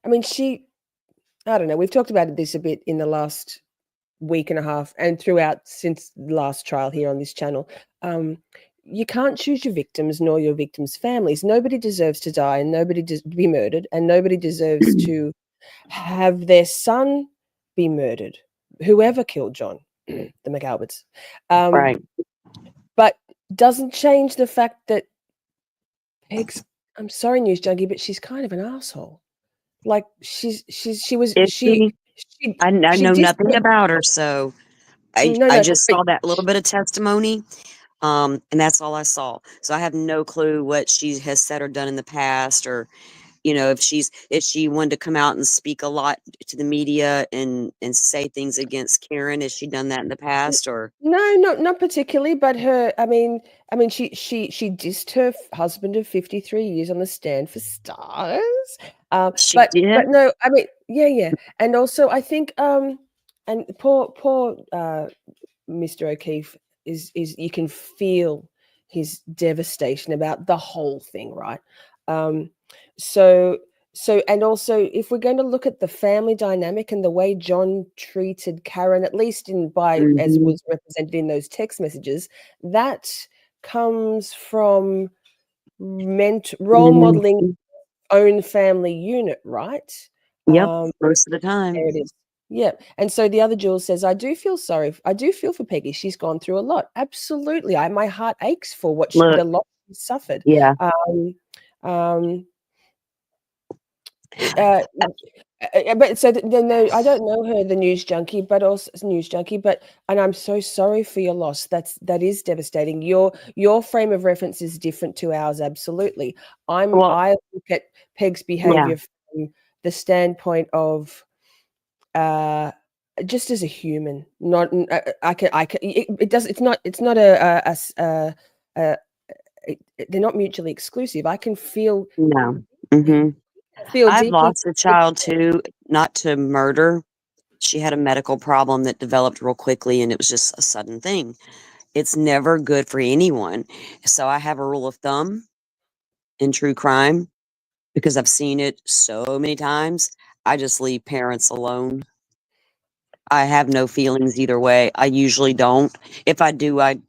mean, I don't know. We've talked about this a bit in the last week and a half and throughout since the last trial here on this channel. You can't choose your victims nor your victims' families. Nobody deserves to die and nobody to be murdered, and nobody deserves to have their son be murdered. Whoever killed John, the McAlberts. Right. But doesn't change the fact that Peg's, I'm sorry, News Junkie, but she's kind of an asshole. Like she I know nothing about her, so I just saw that little bit of testimony, and that's all I saw. So I have no clue what she has said or done in the past, or you know, if she wanted to come out and speak a lot to the media and say things against Karen. Has she done that in the past, or no, not particularly, but I mean she dissed her husband of 53 years on the stand for stars. But no, I mean, yeah. And also I think and poor Mr. O'Keefe is you can feel his devastation about the whole thing, right? So and also if we're going to look at the family dynamic and the way John treated Karen, at least as was represented in those text messages, that comes from role modeling own family unit, right? Yep, most of the time. There it is. Yeah. And so the other Jules says, I do feel for Peggy. She's gone through a lot. Absolutely. My heart aches for the lot she suffered. Yeah. But so no, I don't know her, the News Junkie, and I'm so sorry for your loss. That is devastating. Your frame of reference is different to ours. Absolutely. I look at Peg's behavior from the standpoint of just as a human. Not it's not they're not mutually exclusive. I can feel I've lost a child too, not to murder. She had a medical problem that developed real quickly, and it was just a sudden thing. It's never good for anyone. So I have a rule of thumb in true crime, because I've seen it so many times. I just leave parents alone. I have no feelings either way. I usually don't. If I do, I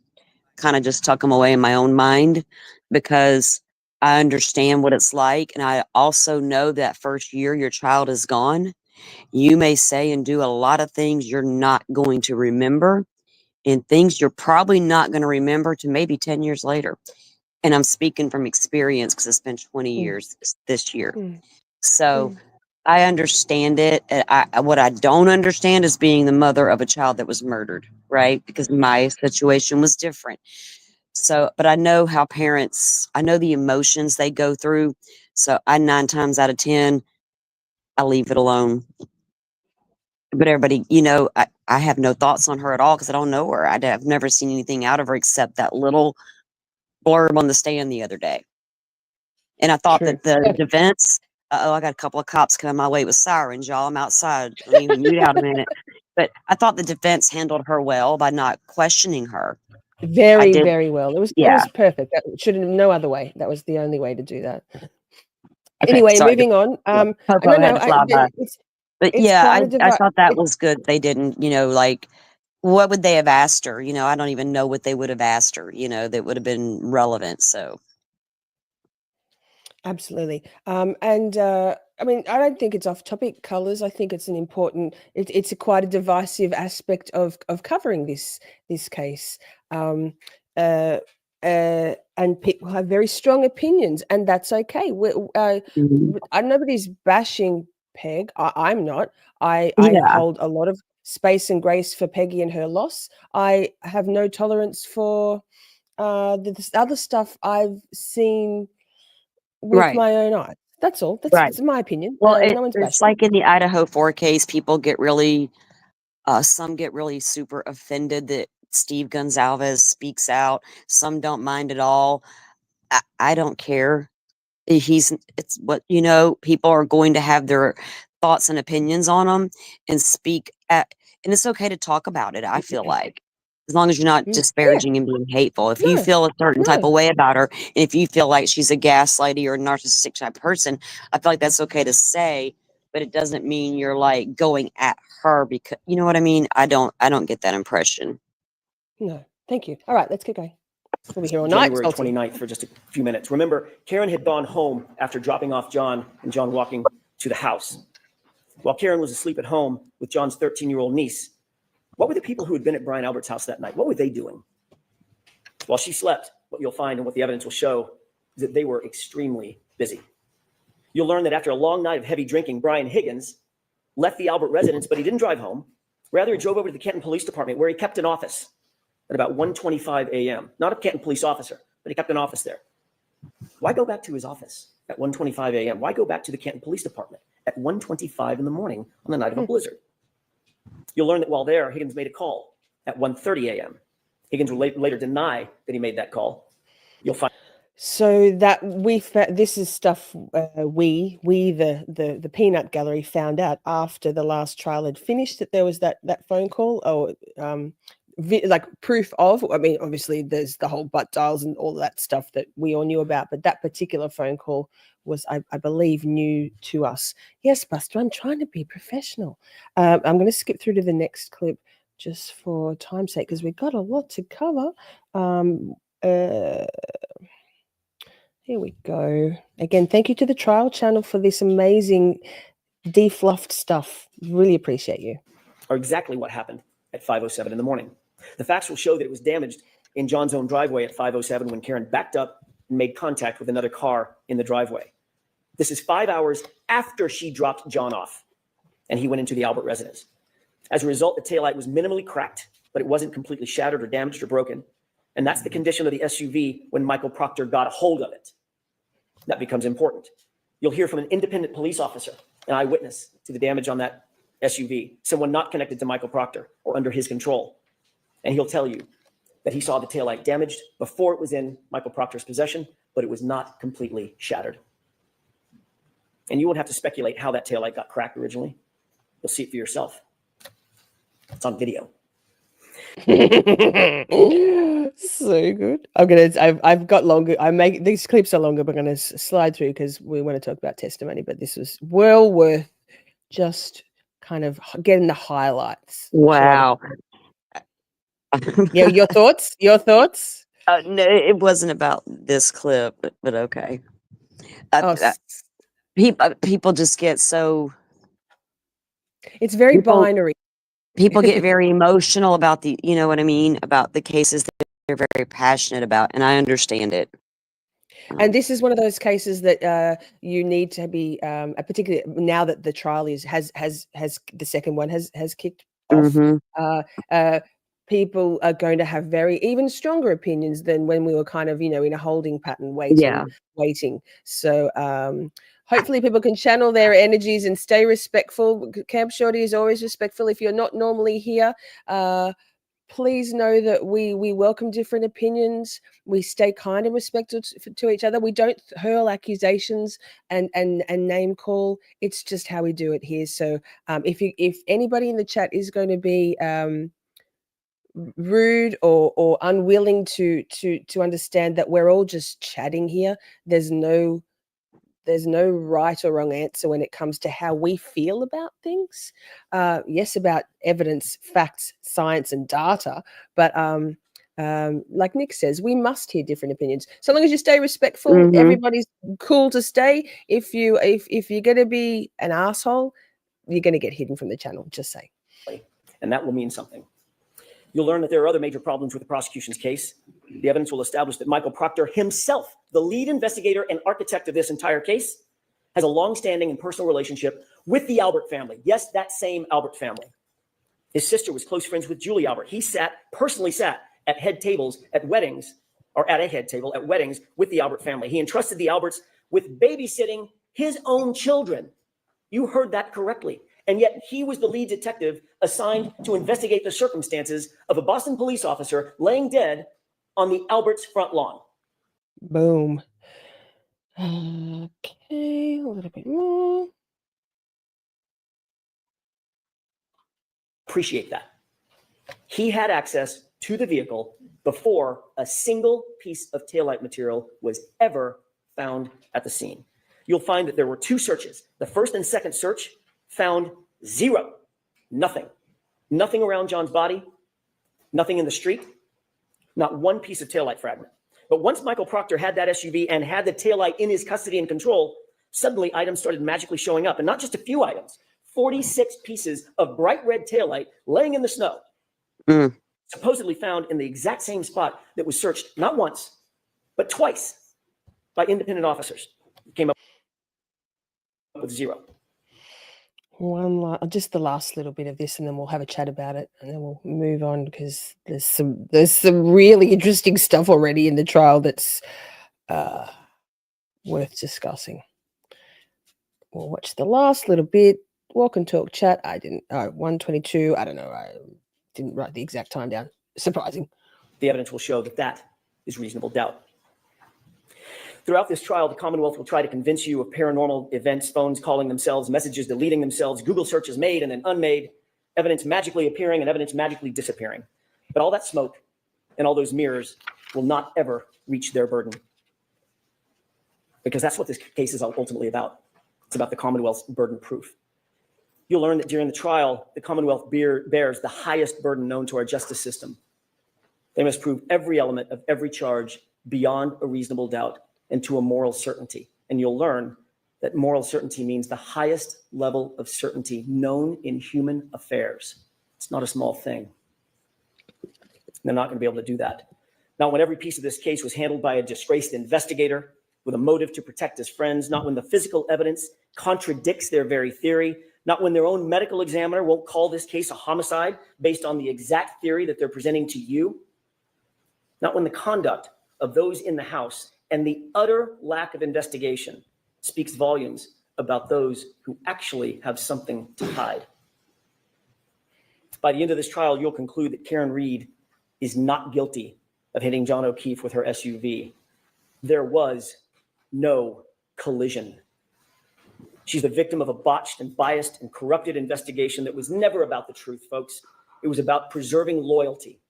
kind of just tuck them away in my own mind, because I understand what it's like. And I also know that first year your child is gone, you may say and do a lot of things you're not going to remember, and things you're probably not going to remember to maybe 10 years later. And I'm speaking from experience because it's been 20 years this year. So I understand it. What I don't understand is being the mother of a child that was murdered, right? Because my situation was different. So, but I know how I know the emotions they go through. So 9 times out of 10, I leave it alone. But everybody, I have no thoughts on her at all because I don't know her. I've never seen anything out of her except that little blurb on the stand the other day. And I thought that the defense, I got a couple of cops coming my way with sirens, y'all. I'm outside. Let me mute out a minute. But I thought the defense handled her well by not questioning her. Very, very well. It was perfect. That should have no other way. That was the only way to do that. Okay, Anyway, sorry. moving on. Popo No, had no, to fly by. But it's yeah, quite a I divide. thought that was good. They didn't, like, what would they have asked her? I don't even know what they would have asked her, that would have been relevant. So, Absolutely. I mean, I don't think it's off topic colors. I think it's an important, it's a quite a divisive aspect of covering this case. Um, uh, and people have very strong opinions, and that's okay. mhm. Nobody's bashing Peg. I'm not. I Yeah, hold a lot of space and grace for Peggy and her loss. I have no tolerance for the other stuff I've seen with right, my own eyes. That's all. right. That's my opinion. Well, No one's it's bashing. like in the Idaho 4 case, people get really, some get really super offended that Steve Gonzalez speaks out. Some don't mind at all. I don't care. It's what, people are going to have their thoughts and opinions on them and and it's okay to talk about it, I feel like, as long as you're not Yeah. disparaging and being hateful. If you No. feel a certain type No. of way about her, and if you feel like she's a gaslighty or a narcissistic type person, I feel like that's okay to say, but it doesn't mean you're like going at her because, you know what I mean? I don't get that impression. No. Thank you. All right, let's get going. We'll be here all night. January Salty. 29th for just a few minutes. Remember, Karen had gone home after dropping off John and John walking to the house. While Karen was asleep at home with John's 13-year-old niece, what were the people who had been at Brian Albert's house that night? What were they doing? While she slept, what you'll find and what the evidence will show is that they were extremely busy. You'll learn that after a long night of heavy drinking, Brian Higgins left the Albert residence, but he didn't drive home. Rather, he drove over to the Canton Police Department, where he kept an office at about 1:25 a.m. Not a Canton police officer, but he kept an office there. Why go back to his office at 1:25 a.m.? Why go back to the Canton Police Department at 1:25 in the morning on the night of a blizzard? You'll learn that while there, Higgins made a call at 1:30 a.m. Higgins will later deny that he made that call. You'll find. So that this is stuff we the peanut gallery found out after the last trial had finished, that there was that phone call, or like proof of. I mean, obviously there's the whole butt dials and all that stuff that we all knew about, but that particular phone call was, I believe, new to us. Yes, Buster, I'm trying to be professional. I'm going to skip through to the next clip just for time's sake, because we've got a lot to cover. Here we go. Again, thank you to the trial channel for this amazing defluffed stuff. Really appreciate you. Are exactly what happened at 5:07 in the morning. The facts will show that it was damaged in John's own driveway at 5:07 when Karen backed up and made contact with another car in the driveway. This is 5 hours after she dropped John off and he went into the Albert residence. As a result, the taillight was minimally cracked, but it wasn't completely shattered or damaged or broken. And that's the condition of the SUV when Michael Proctor got a hold of it. That becomes important. You'll hear from an independent police officer, an eyewitness to the damage on that SUV, someone not connected to Michael Proctor or under his control. And he'll tell you that he saw the taillight damaged before it was in Michael Proctor's possession, but it was not completely shattered. And you won't have to speculate how that taillight got cracked originally. You'll see it for yourself. It's on video. So good. I've got longer. These clips are longer, but I'm going to slide through because we want to talk about testimony, but this was well worth just kind of getting the highlights. Wow. Yeah, your thoughts? No, it wasn't about this clip, but okay. People just get so. It's very binary. People get very emotional about you know what I mean, about the cases that they're very passionate about, and I understand it. And this is one of those cases that you need to be, particularly now that the trial has the second one has kicked off. Mm-hmm. People are going to have very even stronger opinions than when we were kind of, in a holding pattern, waiting. So hopefully people can channel their energies and stay respectful. Camp Shorty is always respectful. If you're not normally here, please know that we welcome different opinions. We stay kind and respectful to each other. We don't hurl accusations and name call. It's just how we do it here. So if anybody in the chat is going to be rude or unwilling to understand that we're all just chatting here, there's no there's no right or wrong answer when it comes to how we feel about things. Yes, about evidence, facts, science, and data, but like Nick says, we must hear different opinions. So long as you stay respectful, everybody's cool to stay. If you're going to be an asshole, you're going to get hidden from the channel. Just say. And that will mean something. You'll learn that there are other major problems with the prosecution's case. The evidence will establish that Michael Proctor himself, the lead investigator and architect of this entire case, has a long-standing and personal relationship with the Albert family. Yes, that same Albert family. His sister was close friends with Julie Albert. He personally sat at head tables at weddings, or at a head table at weddings with the Albert family. He entrusted the Alberts with babysitting his own children. You heard that correctly. And yet he was the lead detective assigned to investigate the circumstances of a Boston police officer laying dead on the Alberts' front lawn. Boom. Okay, a little bit more. Appreciate that. He had access to the vehicle before a single piece of taillight material was ever found at the scene. You'll find that there were 2 searches. The first and second search found 0, nothing. Nothing around John's body, nothing in the street, not one piece of taillight fragment. But once Michael Proctor had that SUV and had the taillight in his custody and control, suddenly items started magically showing up, and not just a few items, 46 pieces of bright red taillight laying in the snow, supposedly found in the exact same spot that was searched not once, but twice by independent officers. Came up with 0. Just the last little bit of this, and then we'll have a chat about it, and then we'll move on, because there's some really interesting stuff already in the trial that's worth discussing. We'll watch the last little bit. Walk and talk chat. I didn't. 1:22. I don't know. I didn't write the exact time down. Surprising. The evidence will show that that is reasonable doubt. Throughout this trial, the Commonwealth will try to convince you of paranormal events, phones calling themselves, messages deleting themselves, Google searches made and then unmade, evidence magically appearing and evidence magically disappearing. But all that smoke and all those mirrors will not ever reach their burden. Because that's what this case is ultimately about. It's about the Commonwealth's burden proof. You'll learn that during the trial, the Commonwealth bears the highest burden known to our justice system. They must prove every element of every charge beyond a reasonable doubt and to a moral certainty. And you'll learn that moral certainty means the highest level of certainty known in human affairs. It's not a small thing. They're not going to be able to do that. Not when every piece of this case was handled by a disgraced investigator with a motive to protect his friends, not when the physical evidence contradicts their very theory, not when their own medical examiner won't call this case a homicide based on the exact theory that they're presenting to you, not when the conduct of those in the House and the utter lack of investigation speaks volumes about those who actually have something to hide. By the end of this trial, you'll conclude that Karen Reed is not guilty of hitting John O'Keefe with her SUV. There was no collision. She's the victim of a botched and biased and corrupted investigation that was never about the truth, folks. It was about preserving loyalty.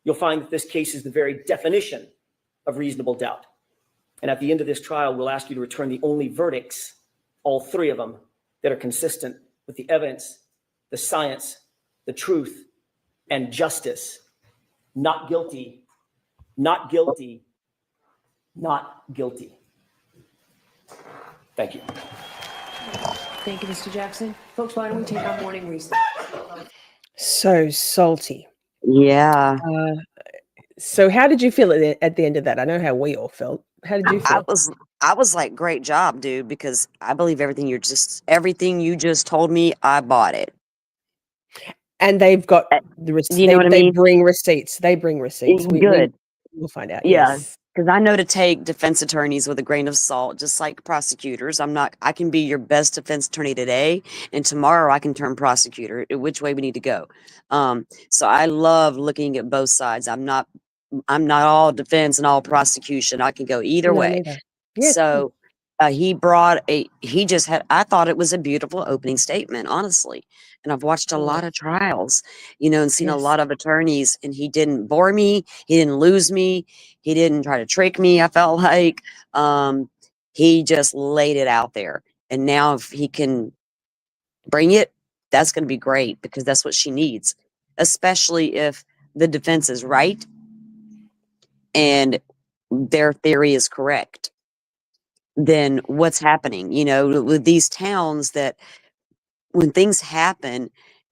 You'll find that this case is the very definition of reasonable doubt. And at the end of this trial, we'll ask you to return the only verdicts, all 3 of them, that are consistent with the evidence, the science, the truth, and justice. Not guilty, not guilty, not guilty. Thank you. Thank you, Mr. Jackson. Folks, why don't we take our morning recess? So salty. Yeah. So how did you feel at the end of that? I know how we all felt. How did you feel? I was like, great job, dude, because I believe everything you just told me, I bought it. And they've got the receipts. You know what I mean? They bring receipts. Good. We'll find out. Yeah. Yes. Because I know to take defense attorneys with a grain of salt, just like prosecutors. I can be your best defense attorney today, and tomorrow I can turn prosecutor, which way we need to go. So I love looking at both sides. I'm not all defense and all prosecution. I can go either way. Yes. So I thought it was a beautiful opening statement, honestly. And I've watched a lot of trials, and seen a lot of attorneys, and he didn't bore me. He didn't lose me. He didn't try to trick me. I felt like, He just laid it out there. And now if he can bring it, that's going to be great because that's what she needs, especially if the defense is right and their theory is correct. Then what's happening, you know, with these towns that when things happen,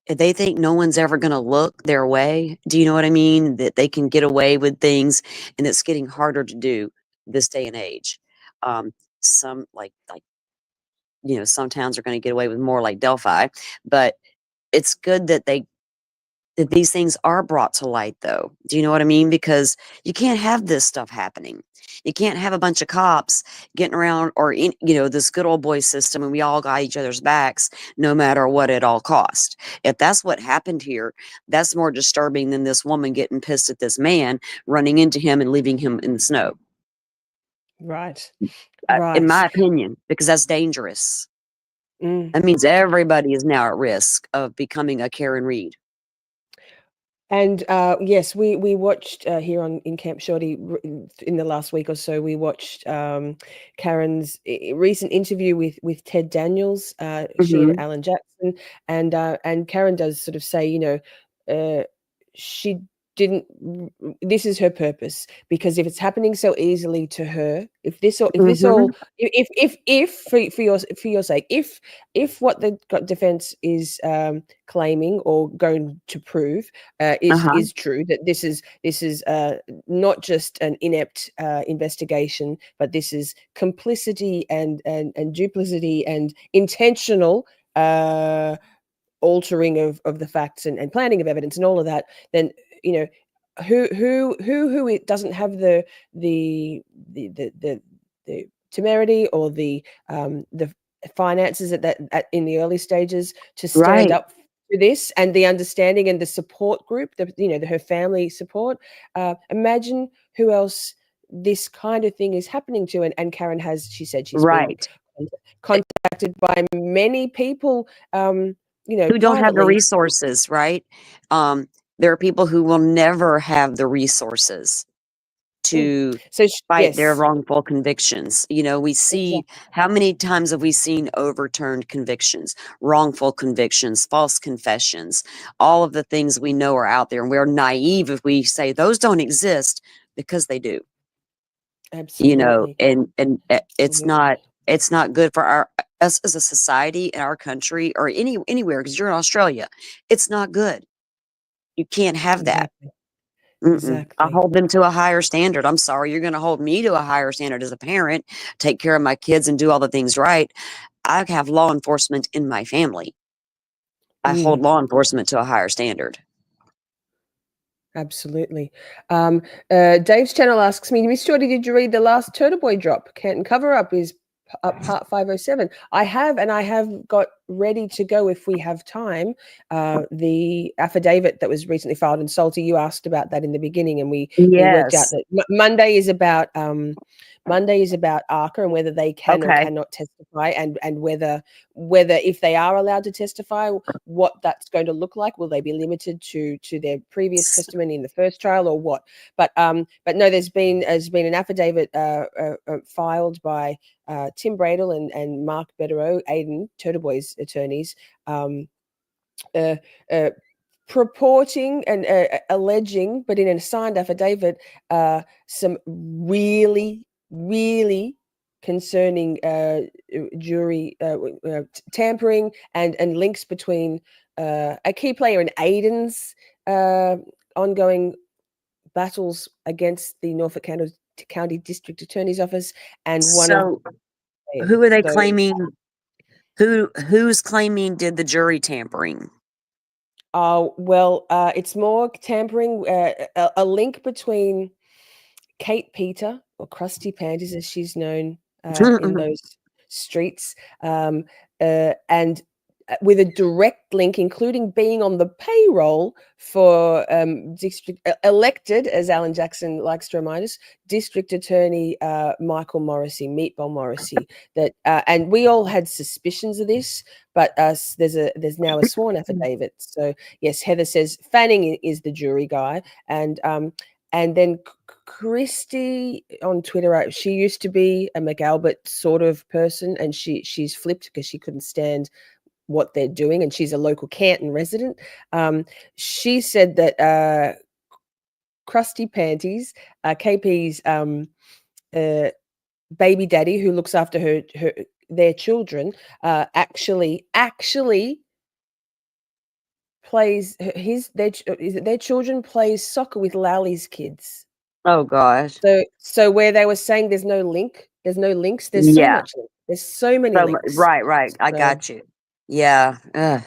they think no one's ever going to look their way. Do you know what I mean? That they can get away with things, and it's getting harder to do this day and age. Some like you know, some towns are going to get away with more, like Delphi, but it's good that these things are brought to light, though. Do you know what I mean? Because you can't have this stuff happening. You can't have a bunch of cops getting around, or you know, this good old boy system, and we all got each other's backs, no matter what it all cost. If that's what happened here, that's more disturbing than this woman getting pissed at this man, running into him and leaving him in the snow. Right. In my opinion, because that's dangerous. Mm. That means everybody is now at risk of becoming a Karen Reed. And yes, we watched here in Camp Shorty in the last week or so. We watched Karen's recent interview with Ted Daniels. She and Alan Jackson, and Karen does sort of say, you know, she didn't. This is her purpose, because if it's happening so easily to her, if for your sake, if what the defense is claiming or going to prove is true, that this is not just an inept investigation, but this is complicity and duplicity and intentional altering of the facts and planning of evidence and all of that, then, you know, who it doesn't have the temerity or the finances at in the early stages to stand up to this, and the understanding and the support group, her family support. Imagine who else this kind of thing is happening to, and Karen has, she said she's been contacted by many people, you know, who don't have the privately. resources, right? There are people who will never have the resources to fight their wrongful convictions. You know, we see how many times have we seen overturned convictions, wrongful convictions, false confessions, all of the things we know are out there. And we're naive if we say those don't exist, because they do. Absolutely. You know, and it's not good for us as a society in our country or anywhere, because you're in Australia. It's not good. You can't have that. Exactly. I hold them to a higher standard. I'm sorry, you're going to hold me to a higher standard as a parent, take care of my kids and do all the things right. I have law enforcement in my family. I hold law enforcement to a higher standard. Absolutely. Dave's channel asks me, Miss Shorty, did you read the last Turtleboy drop? Canton Cover Up is up part 507. I have, and I have got ready to go if we have time. The affidavit that was recently filed in Salty, you asked about that in the beginning, and we worked out that Monday is about ARCA and whether they can or cannot testify, and whether if they are allowed to testify, what that's going to look like. Will they be limited to their previous testimony in the first trial, or what? But no, there's been an affidavit filed by Tim Bradle and Mark Betterow, Aiden, Turtleboy's attorneys, purporting and alleging, but in a signed affidavit, some really concerning jury tampering and links between a key player in Aiden's ongoing battles against the Norfolk County District Attorney's Office, and who are they claiming? Who's claiming did the jury tampering? Well, it's more tampering, a link between Kate Peter, or Krusty Panties as she's known in those streets, and with a direct link, including being on the payroll for district elected, as Alan Jackson likes to remind us, District Attorney Michael Morrissey, Meatball Morrissey. That and we all had suspicions of this, but there's now a sworn affidavit. So yes, Heather says Fanning is the jury guy, and then Christy on Twitter, she used to be a McAlbert sort of person, and she's flipped because she couldn't stand what they're doing, and she's a local Canton resident. She said that Crusty Panties, KP's baby daddy, who looks after their children, actually plays their children plays soccer with Lally's kids. Oh gosh. So where they were saying there's no links, there's Yeah. so many links. Right. I got you. Yeah. Ugh.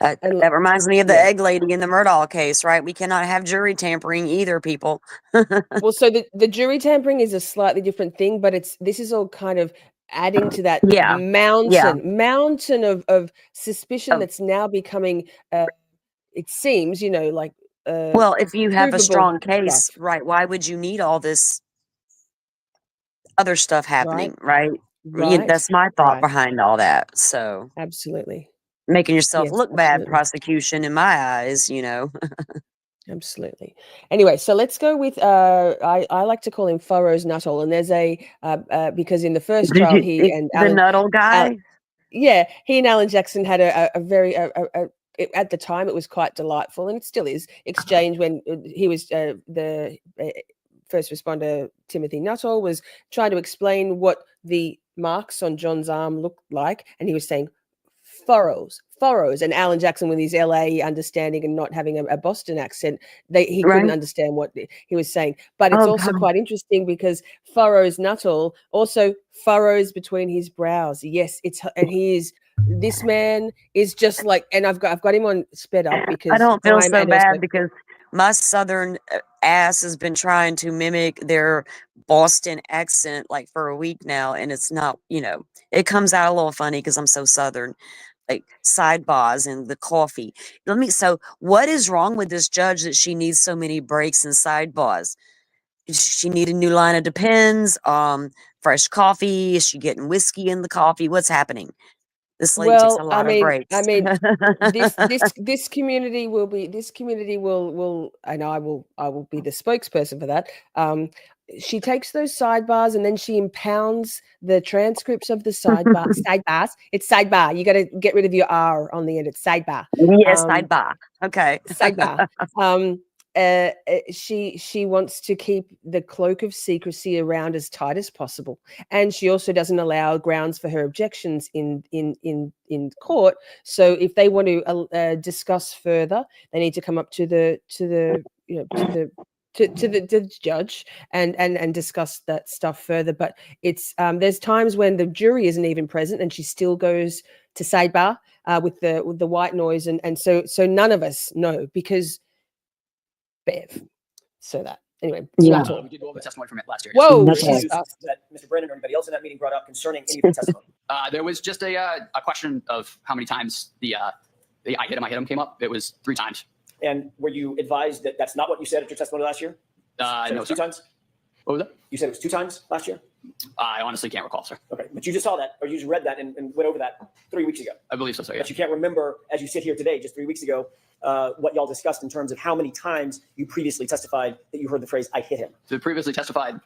That reminds me of the egg lady in the Murdaugh case, right? We cannot have jury tampering either, people. Well, so the jury tampering is a slightly different thing, but this is all kind of adding to that mountain of suspicion that's now becoming, it seems, like. Well, if you have a strong case, stuff. right, why would you need all this other stuff happening, right? That's my thought behind all that. So absolutely. Making yourself look bad, prosecution, in my eyes, Absolutely. Anyway, so let's go with I like to call him Furrows Nuttall, and there's because in the first trial he and the Nuttall guy, he and Alan Jackson had a very at the time it was quite delightful, and it still is, exchange when he was the first responder Timothy Nuttall was trying to explain what the marks on John's arm looked like, and he was saying furrows, and Alan Jackson, with his LA understanding and not having a Boston accent, he couldn't understand what he was saying. But it's also quite interesting because Furrows Nuttall also furrows between his brows. Yes, this man is just like, and I've got him on sped up because I don't feel so bad because my southern ass has been trying to mimic their Boston accent like for a week now, and it's not, it comes out a little funny because I'm so southern. Like SideBAHHH and the coffee. So what is wrong with this judge that she needs so many breaks and SideBAHHHs? Does she need a new line of Depends? Fresh coffee? Is she getting whiskey in the coffee? What's happening? This lady takes a lot of breaks. I mean, this community will be, and I will be the spokesperson for that. She takes those sidebars and then she impounds the transcripts of the sidebars. It's sidebar. You got to get rid of your R on the end. It's sidebar. Yes, sidebar. Okay. Sidebar. She wants to keep the cloak of secrecy around as tight as possible, and she also doesn't allow grounds for her objections in court. So if they want to discuss further, they need to come up to the judge and discuss that stuff further. But it's there's times when the jury isn't even present and she still goes to sidebar with the white noise, and so none of us know because Bev. So that anyway. We did go over the testimony from it last year. Whoa! That Mr. Brennan or anybody else in that meeting brought up concerning any of the testimony. There was just a question of how many times the I hit him came up. It was 3 times. And were you advised that that's not what you said at your testimony last year? No, 2 times? What was that? You said it was 2 times last year? I honestly can't recall, sir. Okay, but you just saw that, or you just read that and went over that 3 weeks ago. I believe so, sir. Yeah. But you can't remember, as you sit here today, just 3 weeks ago, what y'all discussed in terms of how many times you previously testified that you heard the phrase, I hit him. So previously testified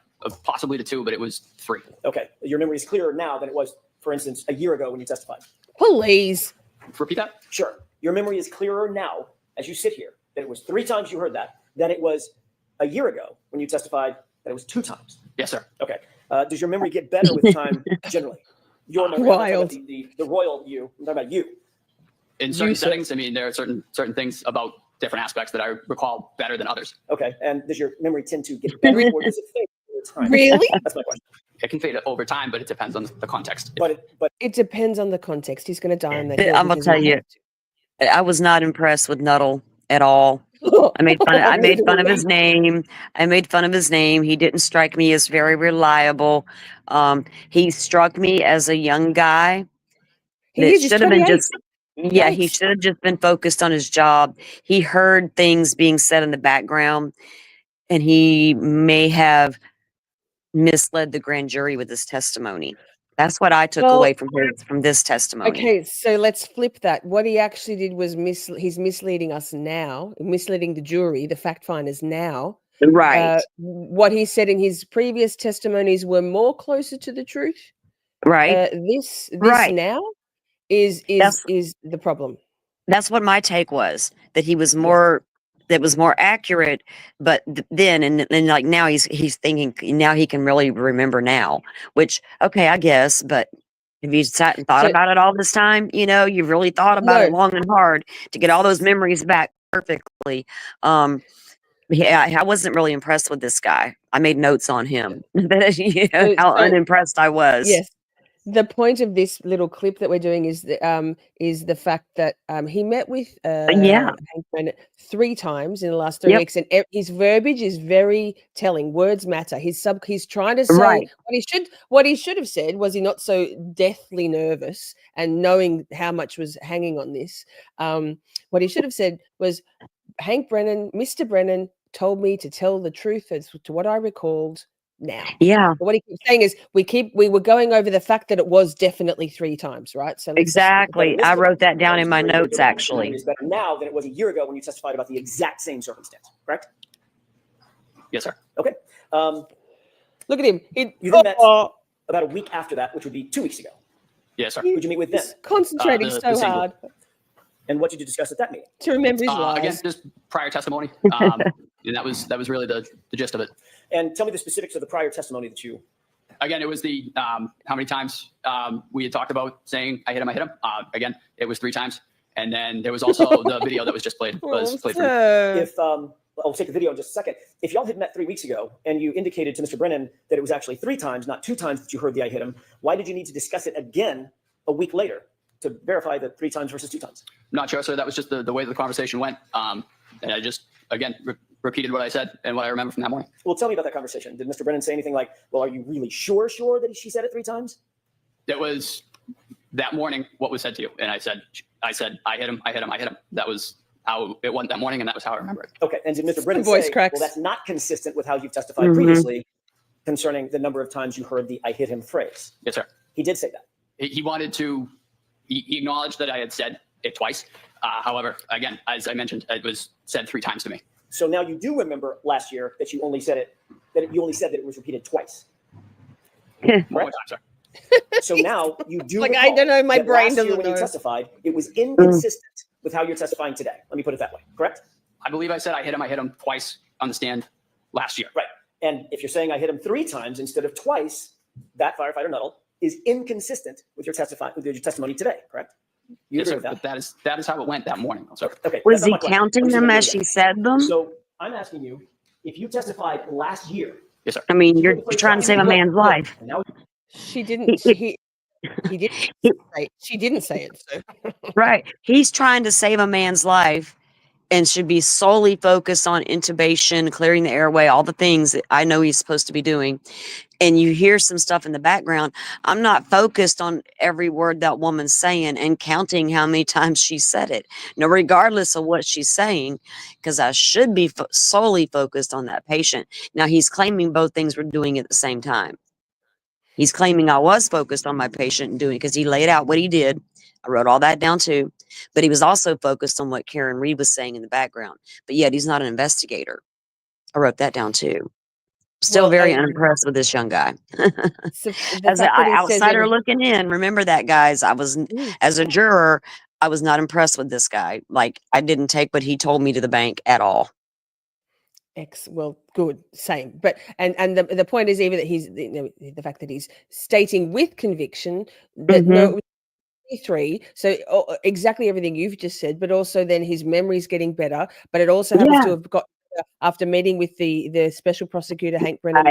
possibly to 2, but it was 3. Okay, your memory is clearer now than it was, for instance, a year ago when you testified. Please. Repeat that? Sure. Your memory is clearer now, as you sit here, that it was 3 times you heard that, than it was a year ago when you testified that it was 2 times. Yes, sir. Okay. Does your memory get better with time generally? Your memory. Wild. The royal you. I'm talking about you. In certain settings, I mean, there are certain things about different aspects that I recall better than others. Okay. And does your memory tend to get better or does it fade over time? Really? That's my question. It can fade over time, but it depends on the context. But it depends on the context. He's going to die on that hill. I'm gonna tell you, I was not impressed with Nuttall at all. I made fun of his name. He didn't strike me as very reliable. He struck me as a young guy. He should have been just he should have just been focused on his job. He heard things being said in the background, and he may have misled the grand jury with his testimony. That's what I took away from this testimony. Okay, so let's flip that. What he actually did was he's misleading us now, misleading the jury, the fact finders now, Right. What he said in his previous testimonies were more closer to the truth. Right. This Right. now is That's- the problem. That's what my take was, that he was more, that was more accurate, but then, and like now he's thinking, now he can really remember now, which, okay, I guess, but have you sat and thought So- about it all this time? You know, you've really thought about it No. long and hard to get all those memories back perfectly. Yeah, I wasn't really impressed with this guy. I made notes on him, how unimpressed I was. Yes. The point of this little clip that we're doing is the fact that he met with Hank Brennan 3 times in the last 3 weeks, and his verbiage is very telling. Words matter. He's trying to say what he should have said was he not so deathly nervous and knowing how much was hanging on this. What he should have said was, Mr. Brennan told me to tell the truth as to what I recalled. Now, but what he keeps saying is we were going over the fact that it was definitely 3 times, right? So exactly, I wrote that down in my notes. Actually, is better now than it was a year ago when you testified about the exact same circumstance. Correct? Yes, sir. Okay. Look at him. You then met about a week after that, which would be 2 weeks ago. Yes, sir. Who'd you meet with then? He's concentrating so hard. And what did you discuss at that meeting? To remember his lies. Again, just prior testimony. And that was really the gist of it. And tell me the specifics of the prior testimony that you. Again, it was the how many times we had talked about saying I hit him. Again, it was 3 times, and then there was also the video that was just played. For me. If I'll take the video in just a second. If y'all had met 3 weeks ago and you indicated to Mr. Brennan that it was actually 3 times, not 2 times that you heard the I hit him, why did you need to discuss it again a week later to verify the 3 times versus 2 times? I'm not sure, sir. That was just the way the conversation went, and I just again repeated what I said and what I remember from that morning. Well, tell me about that conversation. Did Mr. Brennan say anything like, well, are you really sure that she said it 3 times? It was that morning what was said to you. And I said, I hit him. That was how it went that morning. And that was how I remember it. Okay. And did Mr. Brennan voice say, cracks. well, that's not consistent with how you've testified previously concerning the number of times you heard the I hit him phrase? Yes, sir. He did say that. He wanted to, he acknowledged that I had said it twice. However, again, as I mentioned, it was said 3 times to me. So now you do remember last year that you only said that it was repeated twice. One more time, sir. So now you do Like, recall I don't know, my that brain last year doesn't when you know. testified, it was inconsistent with how you're testifying today. Let me put it that way, correct? I believe I said I hit him twice on the stand last year. Right. And if you're saying I hit him 3 times instead of twice, that firefighter Nuttall is inconsistent with your testimony today, correct? You Yes, agree sir. with that? But that is how it went that morning. Sir. Okay. was that's he not my question. counting I'm just them gonna as do she that. said them? So I'm asking you, if you testified last year. Yes, sir. I mean, you're trying to save a man's life. And now She didn't. He didn't. She didn't say it. So. Right. He's trying to save a man's life and should be solely focused on intubation, clearing the airway, all the things that I know he's supposed to be doing. And you hear some stuff in the background. I'm not focused on every word that woman's saying and counting how many times she said it. No, regardless of what she's saying, because I should be solely focused on that patient. Now, he's claiming both things were doing at the same time. He's claiming I was focused on my patient and doing it because he laid out what he did. I wrote all that down too. But he was also focused on what Karen Reed was saying in the background. But yet he's not an investigator. I wrote that down too. Still very unimpressed with this young guy. So As an outsider looking in, remember that, guys. I was, as a juror, I was not impressed with this guy. Like, I didn't take what he told me to the bank at all. Well, good, same. But and the point is even that he's the fact that he's stating with conviction that no, it was 3. So exactly everything you've just said, but also then his memory's getting better. But it also happens to have got after meeting with the special prosecutor Hank Brennan.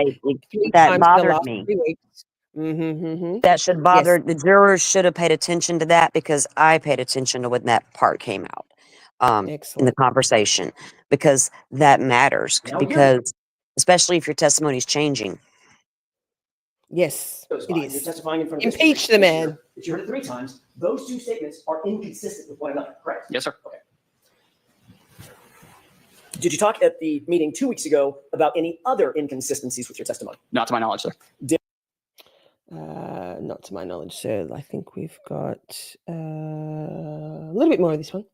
That bothered me. 3 weeks. That should bother the jurors. Should have paid attention to that because I paid attention to when that part came out in the conversation, because that matters. Because especially if your testimony is changing. Yes, it You're is. testifying in front of Impeach the man. If you heard it 3 times, those 2 statements are inconsistent with one another, correct? Yes, sir. Okay. Did you talk at the meeting 2 weeks ago about any other inconsistencies with your testimony? Not to my knowledge, sir. Not to my knowledge, sir. I think we've got a little bit more of this one.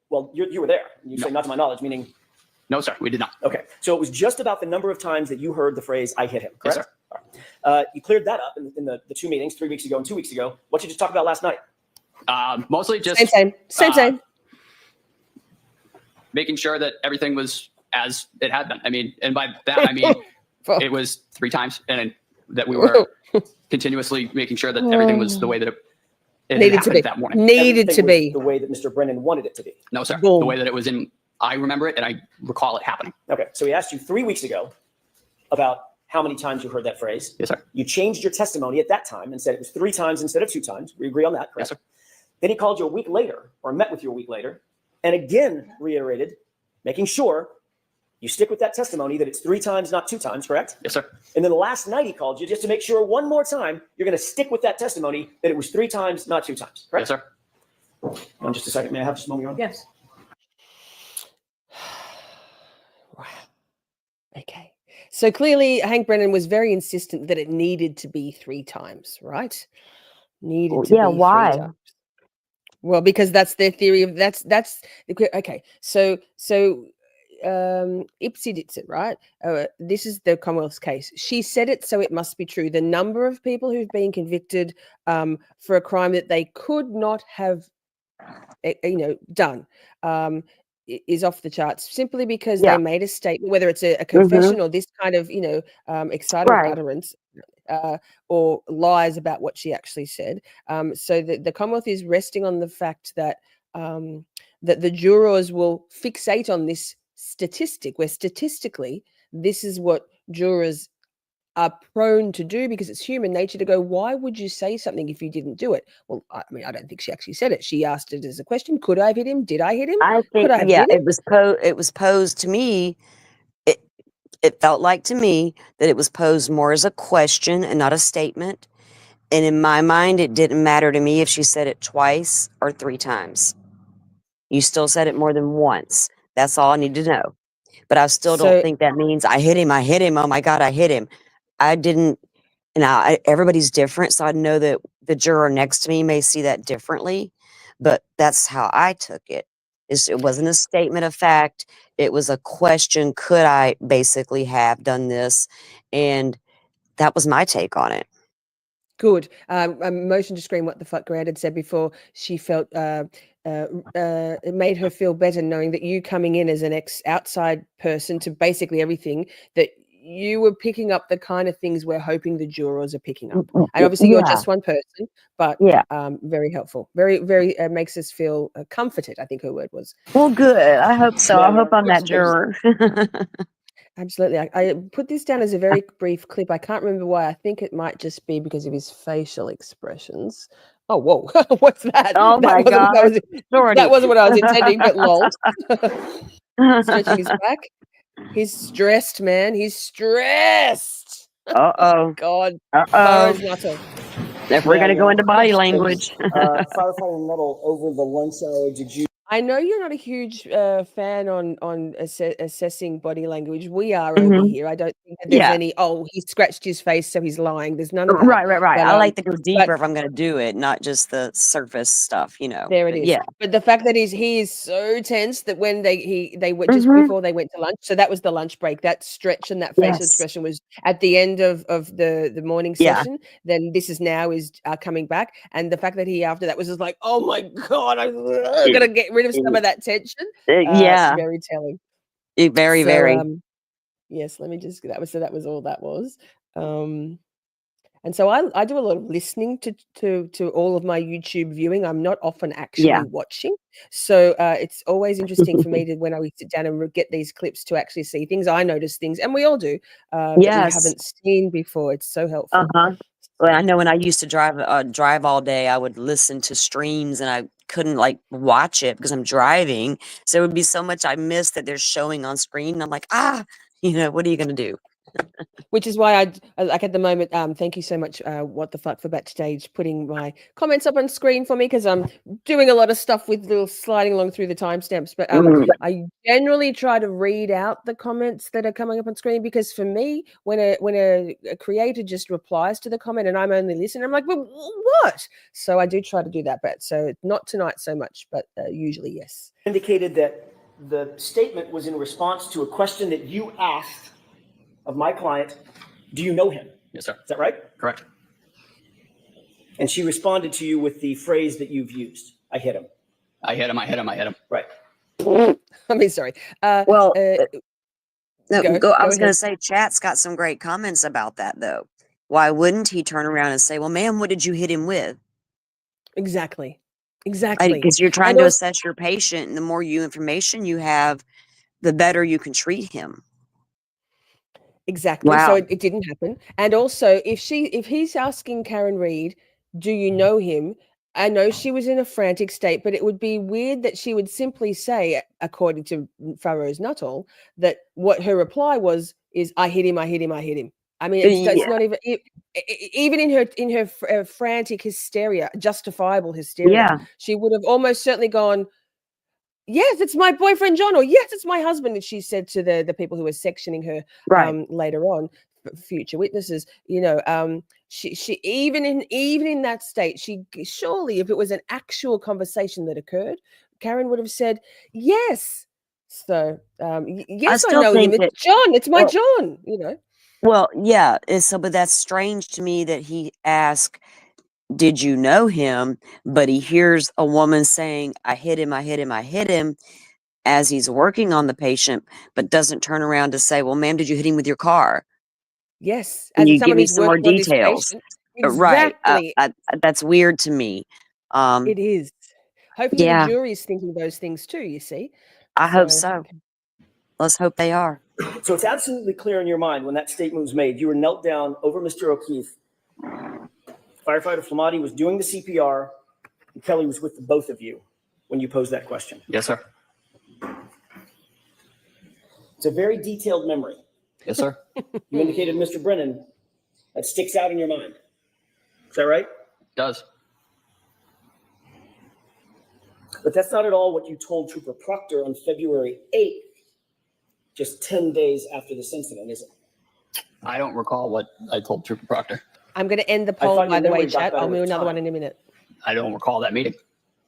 Well, you were there. You say not to my knowledge, meaning No, sir, we did not. Okay. So it was just about the number of times that you heard the phrase, I hit him, Yes, correct? sir. All right. You cleared that up in the 2 meetings, 3 weeks ago and 2 weeks ago. What did you talk about last night? Mostly just Same. making sure that everything was as it had been. I mean, and by that, I mean, it was 3 times and that we were continuously making sure that everything was the way that it Needed to be. that morning. Needed to Everything be. was the way that Mr. Brennan wanted it to be. No, sir. Boom. The way that it was in, I remember it and I recall it happening. Okay. So he asked you 3 weeks ago about how many times you heard that phrase. Yes, sir. You changed your testimony at that time and said it was 3 times instead of 2 times. We agree on that, correct? Yes, sir. Then he called you a week later or met with you a week later and again reiterated, making sure you stick with that testimony that it's 3 times, not 2 times, correct? Yes, sir. And then last night he called you just to make sure one more time you're going to stick with that testimony that it was 3 times, not 2 times, correct? Yes, sir. Hold on just a second. May I have just a moment? Yes. Wow. Okay. So clearly Hank Brennan was very insistent that it needed to be 3 times, right? Needed to be 3 why? times. Well, because that's their theory of that's okay. So Ipse Dixit, right? This is the Commonwealth's case. She said it, so it must be true. The number of people who've been convicted for a crime that they could not have, done, is off the charts simply because they made a statement, whether it's a confession or this kind of, excited utterance. Or lies about what she actually said. So the Commonwealth is resting on the fact that that the jurors will fixate on this statistic, where statistically this is what jurors are prone to do because it's human nature to go, why would you say something if you didn't do it? Well, I mean, I don't think she actually said it. She asked it as a question. Could I have hit him? Did I hit him? I think, Could I have hit him? it was posed to me. It felt like to me that it was posed more as a question and not a statement. And in my mind, it didn't matter to me if she said it twice or 3 times. You still said it more than once. That's all I need to know. But I still don't think that means I hit him. Oh my God, I hit him. I didn't. And everybody's different. So I know that the juror next to me may see that differently. But that's how I took it. It wasn't a statement of fact. It was a question. Could I basically have done this? And that was my take on it. Good. A motion to screen what the fuck Grant had said before. She felt it made her feel better knowing that you coming in as an outside person to basically everything, that you were picking up the kind of things we're hoping the jurors are picking up. And obviously you're just one person, but very helpful. Very, very makes us feel comforted, I think her word was. Well, good. I hope so. I hope I'm that juror. Absolutely. I put this down as a very brief clip. I can't remember why. I think it might just be because of his facial expressions. Oh, whoa. What's that? Oh, my God. That wasn't what I was intending, but lol. Stretching his back. He's stressed, man. He's stressed. Uh-oh. God. Uh-oh. Nuttall. If we're going to go into body language. Firefighter Nuttall, over the lunch hour, did you? I know you're not a huge fan on assessing body language. We are over here. I don't think that there's any, he scratched his face, so he's lying. There's none of that. Right. But, I like to go deeper if I'm going to do it, not just the surface stuff, There it is. Yeah. But the fact that he is so tense that when they were just before they went to lunch, so that was the lunch break, that stretch and that facial expression was at the end of the morning session. Then this is now coming back. And the fact that he after that was just like, oh my God, I'm going to get rid of some of that tension. It's very telling. Very. Yes, let me just, that was all that was. And so I do a lot of listening to all of my YouTube viewing. I'm not often actually watching. So it's always interesting for me to, when I sit down and get these clips, to actually see things. I notice things, and we all do, that we haven't seen before. It's so helpful. Well, I know when I used to drive all day, I would listen to streams and I couldn't watch it because I'm driving. So it would be so much I missed that they're showing on screen. And I'm like, what are you going to do? Which is why I like at the moment. Thank you so much, What the Fuck, for backstage putting my comments up on screen for me, because I'm doing a lot of stuff with little sliding along through the timestamps. But I generally try to read out the comments that are coming up on screen, because for me, when a creator just replies to the comment and I'm only listening, I'm like, well, what? So I do try to do that. But so not tonight so much, but usually yes. Indicated that the statement was in response to a question that you asked of my client. Do you know him? Yes, sir. Is that right? Correct. Mm-hmm. And she responded to you with the phrase that you've used. I hit him. I hit him. I hit him. I hit him. Right. I mean, sorry. Well, no, go I was going ahead. to say, chat's got some great comments about that, though. Why wouldn't he turn around and say, well, ma'am, what did you hit him with? Exactly. Exactly. Because you're trying And to also- assess your patient, and the more information you have, the better you can treat him. Exactly. Wow. So it didn't happen. And also, if he's asking Karen Reed, do you know him? I know she was in a frantic state, but it would be weird that she would simply say, according to Furrows Nuttall, that what her reply was is, I hit him, I hit him, I hit him. I mean, it's not even in her frantic hysteria, justifiable hysteria, Yeah. she would have almost certainly gone, yes, it's my boyfriend John, or yes, it's my husband. And she said to the people who were sectioning her later on, future witnesses, you know, she even in that state, she surely, if it was an actual conversation that occurred, Karen would have said yes. So yes, I know him. It's John. It's my John. You know. Well, yeah. But that's strange to me that he asked, did you know him? But he hears a woman saying, I hit him, I hit him, I hit him, as he's working on the patient, but doesn't turn around to say, well, ma'am, did you hit him with your car? Yes. Can you give me some more details? Exactly. Right. That's weird to me. It is. Hopefully the jury is thinking those things too, you see. I hope so. Let's hope they are. So it's absolutely clear in your mind when that statement was made, you were knelt down over Mr. O'Keefe. Firefighter Flamati was doing the CPR, and Kelly was with the both of you when you posed that question. Yes, sir. It's a very detailed memory. Yes, sir. You indicated, Mr. Brennan, that sticks out in your mind. Is that right? It does. But that's not at all what you told Trooper Proctor on February 8th, just 10 days after this incident, is it? I don't recall what I told Trooper Proctor. I'm going to end the poll, by the way, chat. I'll do another one in a minute. I don't recall that meeting.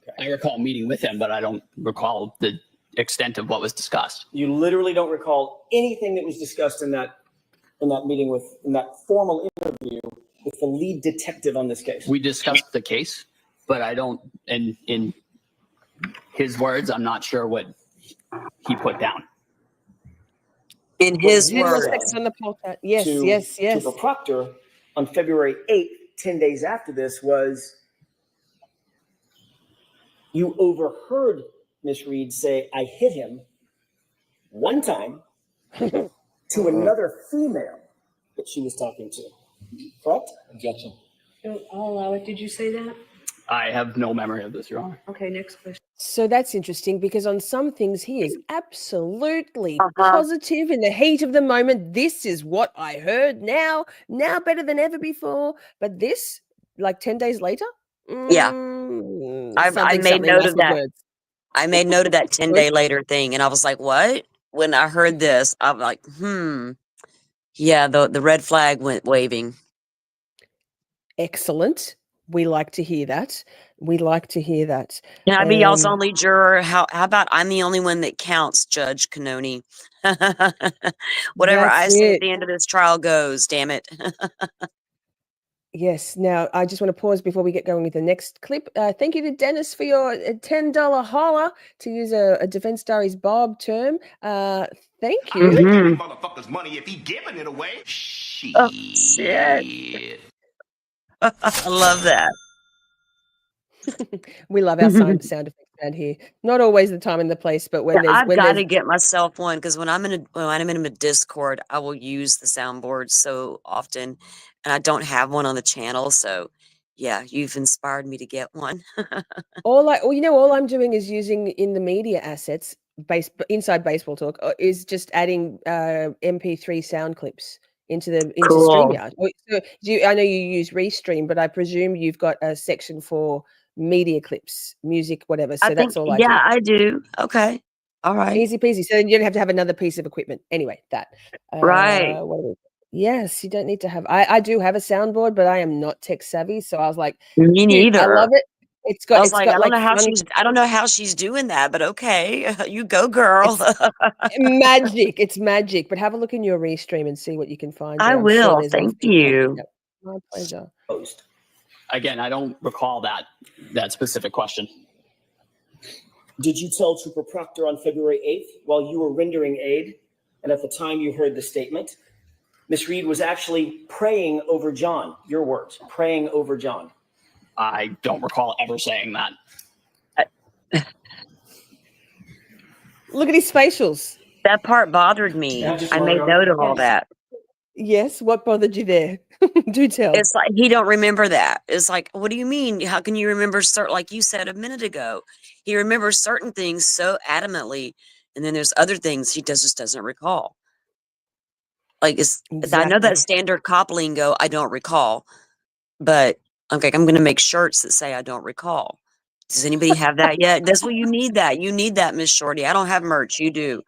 Okay. I recall meeting with him, but I don't recall the extent of what was discussed. You literally don't recall anything that was discussed in that meeting in that formal interview with the lead detective on this case. We discussed the case, but I don't, in his words, I'm not sure what he put down. In his words. On the poll chat. Yes. Trooper Proctor on February 8th, 10 days after this, was you overheard Miss Reed say, I hit him one time to another female that she was talking to. Correct? Objection. I'll allow it. Did you say that? I have no memory of this, Your Honor. Okay, next question. So that's interesting because on some things he is absolutely positive in the heat of the moment. This is what I heard now better than ever before. But this, like 10 days later? I made note of that. I made note of that 10-day later thing. And I was like, what? When I heard this, I'm like, yeah, the red flag went waving. Excellent. We like to hear that. We like to hear that. Can I be y'all's only juror? How about I'm the only one that counts, Judge Canoni? Whatever I say at the end of this trial goes, damn it. Yes. Now, I just want to pause before we get going with the next clip. Thank you to Dennis for your $10 holler, to use a Defense Diaries Bob term. Thank you. Motherfuckers money if he giving it away. Shit. Oh, shit. I love that. We love our sound effects around here. Not always the time and the place, but when I've got to get myself one, because when I'm in a Discord, I will use the soundboard so often, and I don't have one on the channel. So, yeah, you've inspired me to get one. all I'm doing is using in the media assets, inside Baseball Talk, is just adding MP3 sound clips into StreamYard. So I know you use Restream, but I presume you've got a section for media clips, music, whatever. So that's all I do. Yeah, I do. Okay. All right. Easy peasy. So you don't have to have another piece of equipment. Anyway, that. Right. Yes, you don't need to have. I do have a soundboard, but I am not tech savvy. So I was like, me neither. I love it. It's I got, was it's like, got I don't like know how fun I don't know how she's doing that, but okay, you go, girl. magic. It's magic. But have a look in your restream and see what you can find I there. I'm sure will. there's Thank nothing. you. Yep. My pleasure. Post. Again, I don't recall that specific question. Did you tell Trooper Proctor on February 8th while you were rendering aid, and at the time you heard the statement, Miss Reed was actually praying over John? Your words, praying over John. I don't recall ever saying that. Look at his facials. That part bothered me. I made note of all that. Yes. What bothered you there? Do tell. It's like he don't remember that. It's like, what do you mean? How can you remember certain? Like you said a minute ago, he remembers certain things so adamantly, and then there's other things he just doesn't recall. Like I know that standard cop lingo. I don't recall, but okay, I'm going to make shirts that say I don't recall. Does anybody have that yet? That's what you need. That you need that, Miss Shorty. I don't have merch. You do.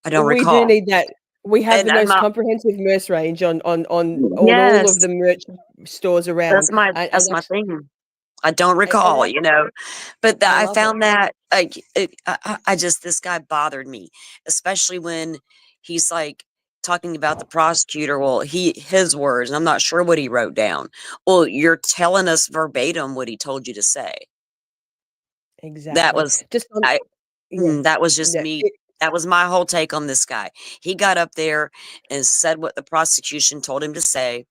I don't We recall. do need that. We have And the most comprehensive merch range on all Yes, of the merch stores around. that's my thing. I don't recall, you know, but I love found that like I just this guy bothered me, especially when he's like talking about the prosecutor. Well, his words, and I'm not sure what he wrote down. Well, you're telling us verbatim what he told you to say. Exactly. That was Just on, that was just yeah, me. That was my whole take on this guy. He got up there and said what the prosecution told him to say.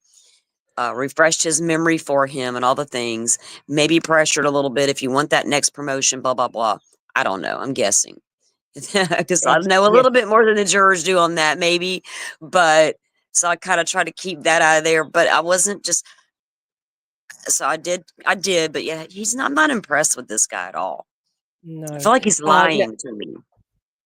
Refreshed his memory for him and all the things, maybe pressured a little bit if you want that next promotion, blah, blah, blah. I don't know. I'm guessing because I know a little bit more than the jurors do on that, maybe. But so I kind of try to keep that out of there. But I wasn't just, so I did. But yeah, I'm not impressed with this guy at all. No. I feel like he's lying to me.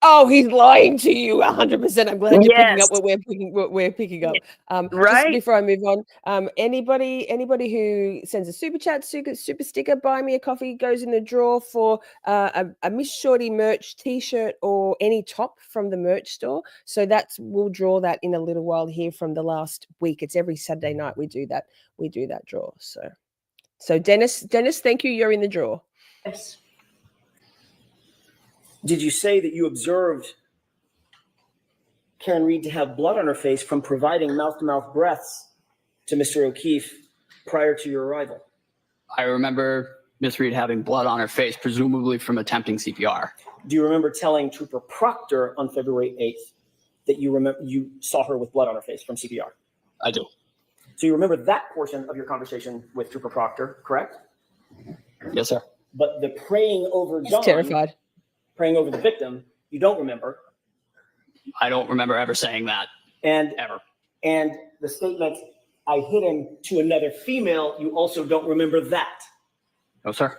Oh, he's lying to you 100%. I'm glad you're picking Yes. up what we're picking up. Just Right? before I move on, anybody who sends a super chat, super sticker, buy me a coffee, goes in the draw for a Miss Shorty merch T-shirt or any top from the merch store. So we'll draw that in a little while here from the last week. It's every Saturday night we do that. We do that draw. So Dennis, thank you. You're in the draw. Yes. Did you say that you observed Karen Reed to have blood on her face from providing mouth-to-mouth breaths to Mr. O'Keefe prior to your arrival? I remember Miss Reed having blood on her face, presumably from attempting CPR. Do you remember telling Trooper Proctor on February 8th that you saw her with blood on her face from CPR? I do. So you remember that portion of your conversation with Trooper Proctor, correct? Yes, sir. But the praying over John, Terrified. praying over the victim, you don't remember. I don't remember ever saying that. Ever. And the statement, I hit him to another female, you also don't remember that. No, sir.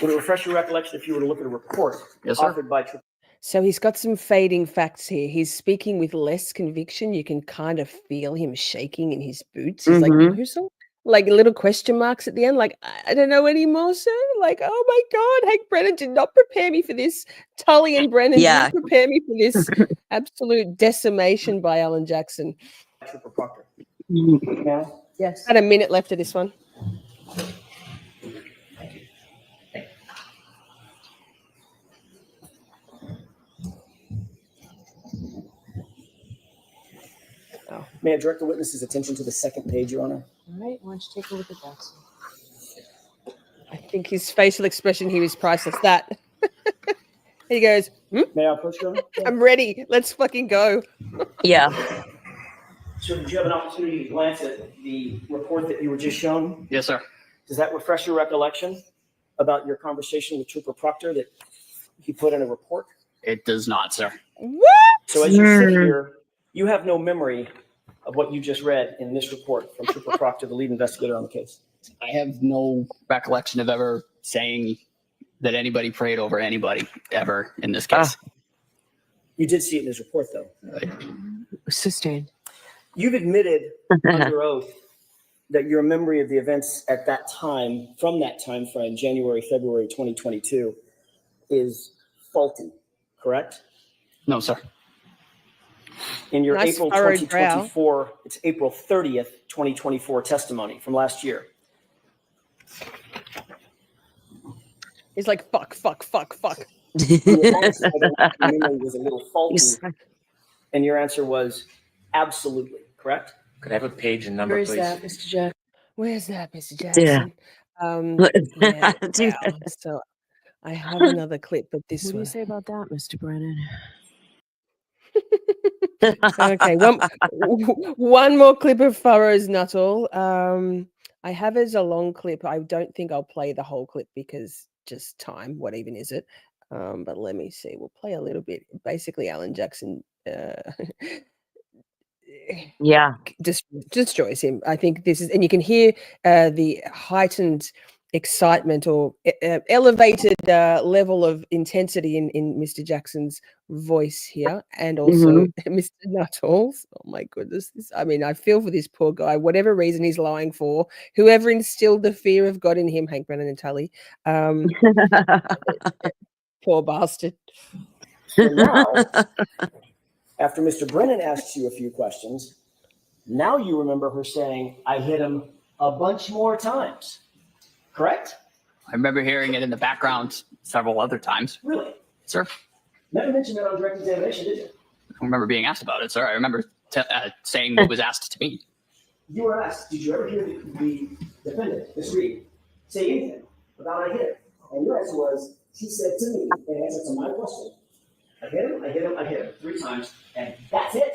Would it refresh your recollection if you were to look at a report authored by Trooper? So he's got some fading facts here. He's speaking with less conviction. You can kind of feel him shaking in his boots. He's like, who's all? Like little question marks at the end, like, I don't know anymore, sir. Like, oh my God, Hank Brennan did not prepare me for this. Tully and Brennan didn't prepare me for this absolute decimation by Alan Jackson. Trooper Proctor. Yeah. Yes. Had a minute left of this one. May I direct the witness's attention to the second page, Your Honor? All right, why don't you take a look at that? I think his facial expression here is priceless. That he goes, May I approach, Your Honor? I'm ready. Let's fucking go. Yeah. Sir, did you have an opportunity to glance at the report that you were just shown? Yes, sir. Does that refresh your recollection about your conversation with Trooper Proctor that he put in a report? It does not, sir. What? So as you sit here, you have no memory of what you just read in this report from Trooper Proctor, the lead investigator on the case. I have no recollection of ever saying that anybody prayed over anybody ever in this case. You did see it in his report, though. Sustained. You've admitted under oath that your memory of the events at that time, from that time frame, January, February 2022, is faulty, correct? No, sir. In your Nice April furrowed 2024, it's April 30th, 2024 testimony from last year. He's like, fuck, fuck, fuck, fuck. Your answer was a little faulty, and your answer was absolutely correct. Could I have a page and number, Where is please? that, Mr. Jackson? Where's that, Mr. Jackson? Yeah, wow. So I have another clip, but this What do you one. say about that, Mr. Brennan? Okay, one more clip of Furrows Nuttall. I have as a long clip. I don't think I'll play the whole clip because just time. What even is it? But let me see. We'll play a little bit. Basically, Alan Jackson Yeah. destroys him. I think this is, and you can hear the heightened excitement or elevated level of intensity in Mr. Jackson's voice here, and also Mr. Nuttall's. Oh my goodness! I mean, I feel for this poor guy. Whatever reason he's lying for, whoever instilled the fear of God in him, Hank, Brennan, and Tully. Poor bastard. So now, after Mr. Brennan asks you a few questions, now you remember her saying, "I hit him a bunch more times." Correct? I remember hearing it in the background several other times. Really? Sir, Never mentioned that on direct examination, did you? I don't remember being asked about it, sir. I remember saying what was asked to me. You were asked, did you ever hear the defendant, Ms. Reed, say anything about I hit him? And your answer was, she said to me, in answer to my question, I hit him, I hit him, I hit him 3 times, and that's it.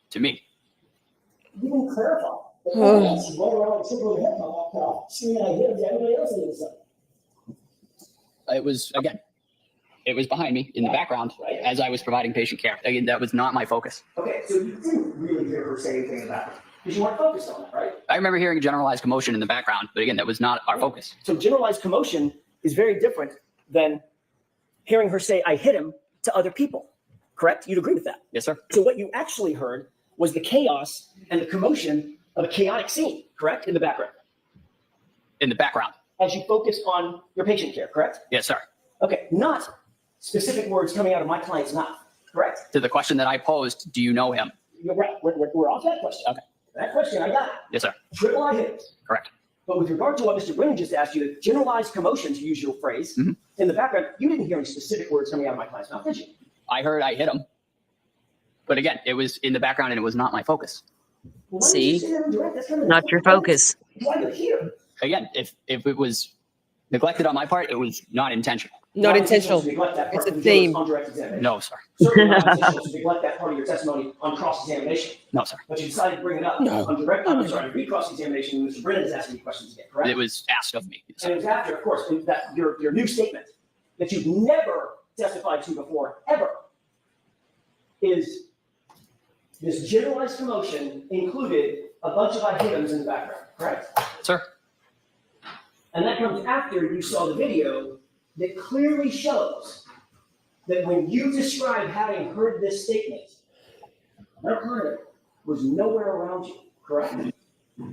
To me. You didn't clarify. She went around and tripped over the head, screaming, I hit him to everybody else in the sun. It was, again, it was behind me in the background as I was providing patient care. Again, that was not my focus. Okay, so you didn't really hear her say anything about it because you weren't focused on it, right? I remember hearing generalized commotion in the background, but again, that was not our focus. So generalized commotion is very different than hearing her say, I hit him to other people, correct? You'd agree with that? Yes, sir. So what you actually heard was the chaos and the commotion of a chaotic scene, correct? In the background. In the background. As you focus on your patient care, correct? Yes, sir. Okay, not specific words coming out of my client's mouth, correct? To the question that I posed, do you know him? You're right. We're off that question. Okay. That question, I got it. Yes, sir. Triple I hit it. Correct. But with regard to what Mr. Brennan just asked you, the generalized commotion, to use your phrase, in the background, you didn't hear any specific words coming out of my client's mouth, did you? I heard I hit him. But again, it was in the background and it was not my focus. Well, See? Not your focus. Why you're here? Again, if it was neglected on my part, it was not intentional. Not intentional. to neglect that part It's a of the theme. on direct examination. No, sir. Certainly not intentional to neglect that part of your testimony on cross-examination. No, sir. But you decided to bring it up No. on direct, I'm sorry, re-cross-examination when Mr. Brennan is asking you questions again, correct? It was asked of me. Yes, And sir. it was after, of course, that your new statement that you've never testified to before, ever, is this generalized commotion included a bunch of I hit hims in the background, correct? Sir. And that comes after you saw the video that clearly shows that when you described having heard this statement, her client was nowhere around you, correct?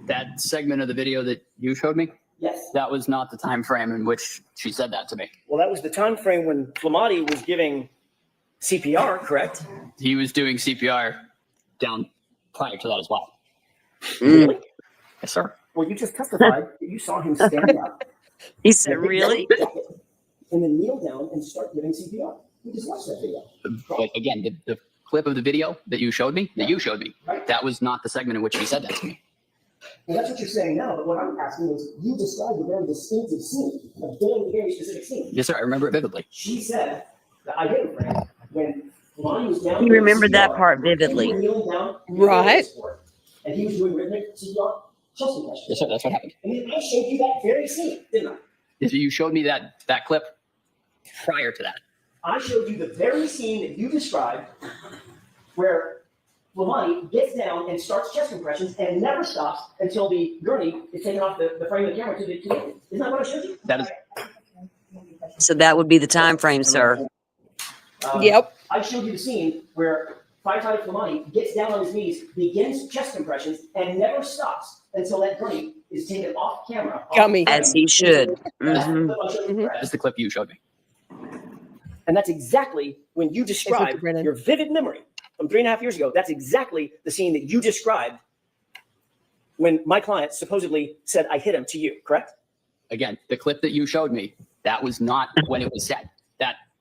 That segment of the video that you showed me, Yes. that was not the time frame in which she said that to me. Well, that was the time frame when Flamati was giving CPR, correct? He was doing CPR down prior to that as well. Really? Yes, sir. Well, you just testified that you saw him stand up. He said, really? And then kneel down and start giving CPR. We just watched that video. But again, the clip of the video that you showed me, Right. that was not the segment in which she said that to me. Well, that's what you're saying now, but what I'm asking is, you described a very distinctive scene, a very specific scene. Yes, sir. I remember it vividly. She said that I hit him, Frank, when Lonnie was down. He doing remembered that CPR, part and you vividly. were kneeling down, Right. And he was doing rhythmic CPR, chest compression. Yes, sir. That's what happened. And then I showed you that very scene, didn't I? You showed me that clip prior to that. I showed you the very scene that you described where Lamani gets down and starts chest compressions and never stops until the gurney is taken off the frame of the camera to the end. Isn't that what I showed you? That is So that would be the time frame, sir. Yep. I showed you the scene where Firefighter Lamani gets down on his knees, begins chest compressions, and never stops until that gurney is taken off camera. Gummy. As he should. That's Mhm. the clip I showed you, Brad. that's the clip you showed me. And that's exactly when you described Brennan. your vivid memory from 3.5 years ago. That's exactly the scene that you described when my client supposedly said, I hit him to you, correct? Again, the clip that you showed me That was not when it was said.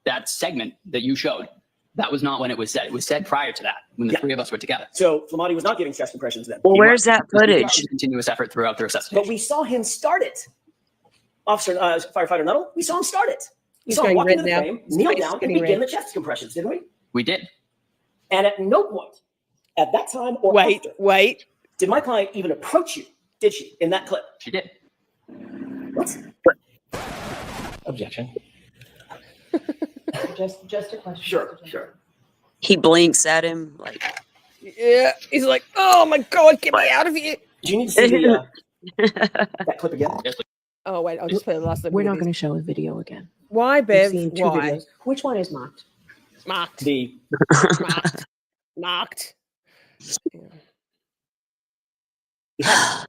That segment that you showed, that was not when it was said. It was said prior to that, when the three of us were together. So Flamati was not giving chest compressions then. Well, He where's was. that It was footage? a continuous effort throughout the resuscitation. But we saw him start it. Officer, firefighter Nuttall, we saw him start it. We He's saw him going walk red into the now. frame, His kneel face is down, and getting begin red. the chest compressions, didn't we? We did. And at no point at that time or Wait, after wait. did my client even approach you, did she, in that clip? She did. What? Objection. Just a question. Sure. He blinks at him like, Yeah, he's like, oh my God, get me out of here. Do you need to see the, that clip again? Oh, wait, I'll just play the last little We're bit not of going this. to show a video again. Why, We've Bev? seen two Why? videos. Which one is marked? Marked. The Marked.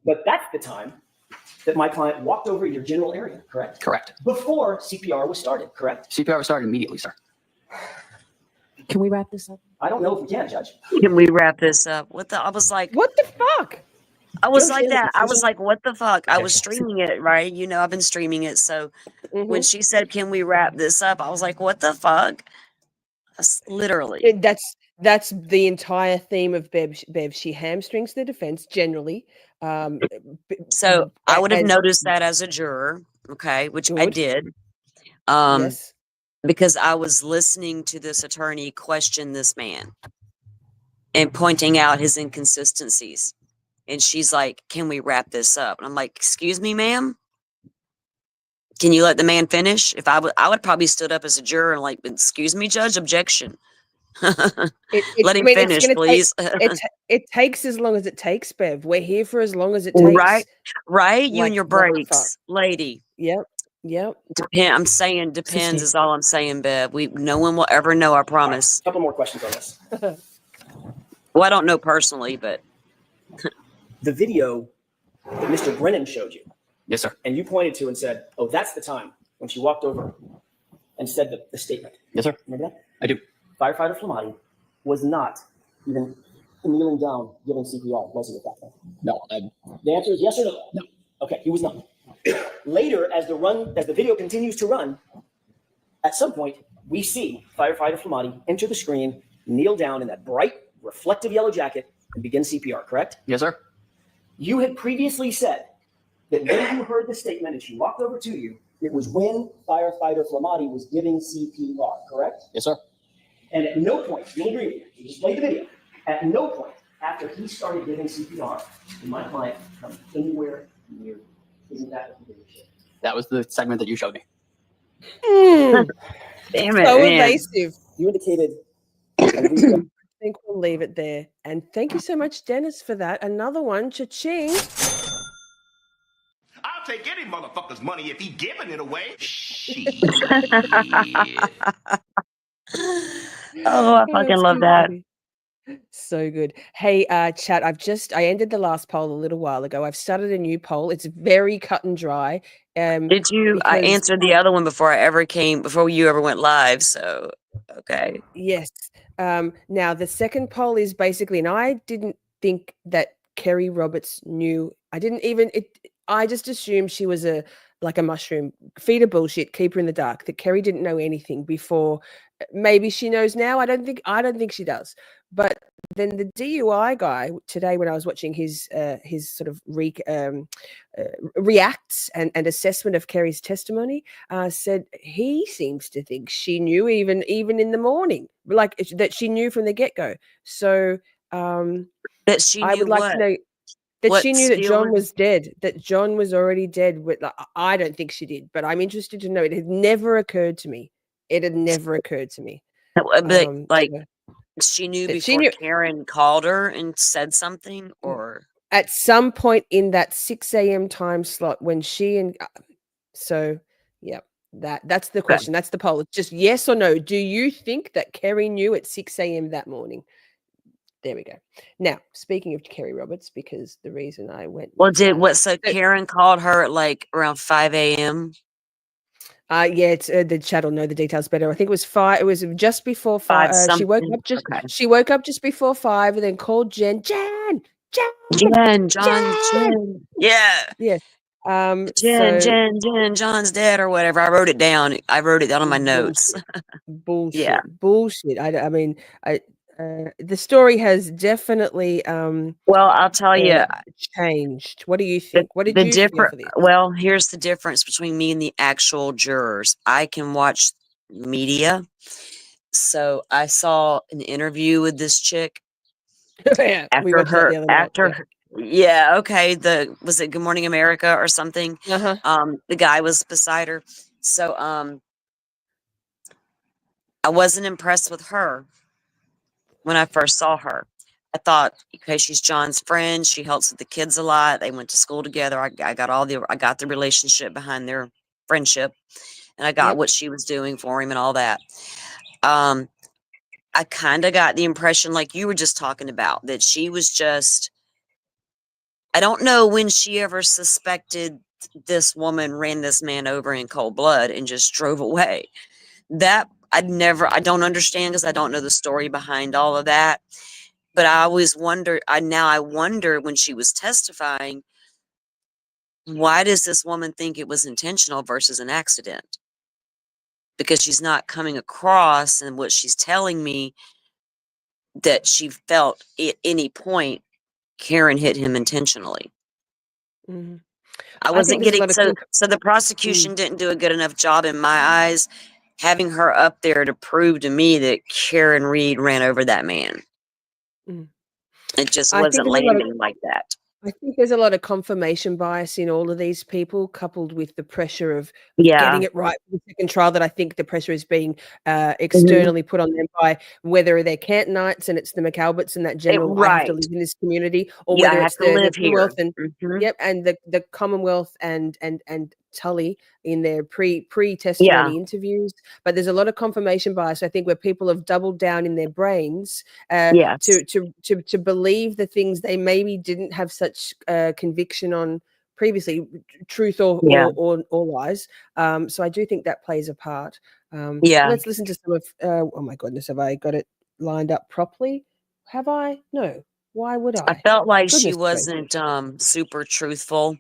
but that's the time that my client walked over your general area, correct? Correct. Before CPR was started, correct? CPR was started immediately, sir. Can we wrap this up? I don't know if we can, Judge. can we wrap this up? I was like, What the fuck? I was Do you like understand the that. I was confusion? like, what the fuck? I Okay. was streaming it, right? You know, I've been streaming it. So when Mhm. she said, can we wrap this up? I was like, what the fuck? That's literally. That's the entire theme of Bev. She hamstrings the defense generally. So I would have as- noticed that as a juror, okay, which I Good. did. Yes. Because I was listening to this attorney question this man and pointing out his inconsistencies. And she's like, can we wrap this up? And I'm like, excuse me, ma'am? Can you let the man finish? If I would probably stood up as a juror and like, excuse me, judge, objection. Let him finish, please. It takes as long as it takes, Bev. We're here for as long as it takes. Right. You Like, and your what the breaks, lady. Yep. I'm saying depends is all I'm saying, Bev. No one will ever know, I promise. A couple more questions on this. Well, I don't know personally, but The video that Mr. Brennan showed you, Yes, sir. and you pointed to and said, oh, that's the time when she walked over and said the statement. Yes, sir. Remember that? I do. Firefighter Flamati was not even kneeling down giving CPR, was he at that point? No. The answer is yes or no? No. Okay, he was not. Later, as the video continues to run, at some point, we see Firefighter Flamati enter the screen, kneel down in that bright, reflective yellow jacket, and begin CPR, correct? Yes, sir. You had previously said that when you heard the statement and she walked over to you, it was when Firefighter Flamati was giving CPR, correct? Yes, sir. And at no point, you'll agree with me, you just played the video, at no point after he started giving CPR did my client come anywhere near you. Isn't that what you did? That was the segment that you showed me. Mm, damn it, so man. evasive. You indicated I think we'll leave it there. And thank you so much, Dennis, for that. Another one, cha-ching. I'll take any motherfucker's money if he giving it away. Shit. Oh, I fucking love that. So good. Hey, chat, I ended the last poll a little while ago. I've started a new poll. It's very cut and dry. Did you? I because- answered the other one before you ever went live. So, okay. Yes. Now the second poll is basically, and I didn't think that Kerry Roberts knew. I just assumed she was like a mushroom feeder bullshit, keep her in the dark, that Kerry didn't know anything before. Maybe she knows now. I don't think she does. But then the DUI guy today, when I was watching his sort of reacts and assessment of Kerry's testimony, said he seems to think she knew even in the morning, like that she knew from the get-go. So That she knew I would like what? to know that What she knew that John stealing? was dead, that John was already dead. I don't think she did, but I'm interested to know. It had never occurred to me. Like so- she knew that before she knew- Karen called her and said something, or at some point in that 6 a.m. time slot when she and so yeah, that's the question. That's the poll. It's just yes or no. Do you think that Kerry knew at 6 a.m. that morning? There we go. Now, speaking of Kerry Roberts, because the reason I went so Karen called her at like around 5 a.m. Yeah, it's the chat will know the details better. I think it was 5. It was just before 5. She woke something. up just Okay. she woke up just before 5 and then called Jen. Jen. Yeah. Yeah. Jen, John's dead or whatever. I wrote it down. On my notes. Bullshit. I mean, the story has definitely Well, I'll tell you, changed. What do you think? What did the you feel different. for this? Well, here's the difference between me and the actual jurors. I can watch media. So I saw an interview with this chick. Yeah, we After watched that the other night. yeah, okay. Was it Good Morning America or something? The guy was beside her. So I wasn't impressed with her when I first saw her. I thought, okay, she's John's friend. She helps with the kids a lot. They went to school together. I got the relationship behind their friendship, and I got what she was doing for him and all that. I kind of got the impression, like you were just talking about, that she was just, I don't know when she ever suspected this woman ran this man over in cold blood and just drove away. That I don't understand because I don't know the story behind all of that. But I always wonder, I wonder when she was testifying, why does this woman think it was intentional versus an accident? Because she's not coming across, and what she's telling me, that she felt at any point Karen hit him intentionally. I wasn't getting, so the prosecution didn't do a good enough job in my eyes, having her up there to prove to me that Karen Reed ran over that man. It just wasn't landing like that. I think there's a lot of confirmation bias in all of these people, coupled with the pressure of getting it right for the second trial, that I think the pressure is being externally put on them by whether they're Cantonites and it's the McAlberts and that general I have to live in this community, or whether it's the Commonwealth and and the Commonwealth and Tully in their pre-testimony interviews. But there's a lot of confirmation bias, I think, where people have doubled down in their brains to believe the things they maybe didn't have such conviction on previously, truth or lies. So I do think that plays a part. Let's listen to some of oh my goodness, have I got it lined up properly? Have I? No. Why would I? I felt like she wasn't super truthful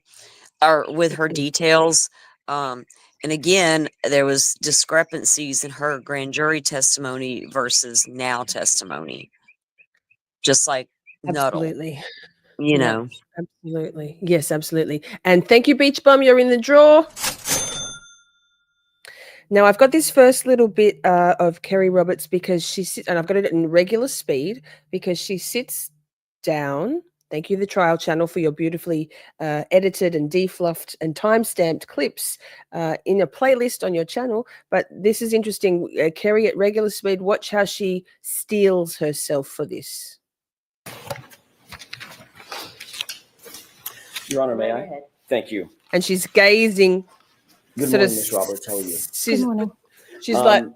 or with her details. And again, there was discrepancies in her grand jury testimony versus now testimony. Just like Nuttall. You know. Absolutely. Yes, absolutely. And thank you, Beach Bum. You're in the draw. Now, I've got this first little bit of Kerry Roberts because she sits, and I've got it in regular speed because she sits down. Thank you, the Trial Channel, for your beautifully edited and defluffed and time-stamped clips in a playlist on your channel. But this is interesting. Kerry at regular speed, watch how she steels herself for this. Your Honor, may I? Thank you. And she's gazing. Good morning, Ms. Roberts. How are you? Good morning. She's like...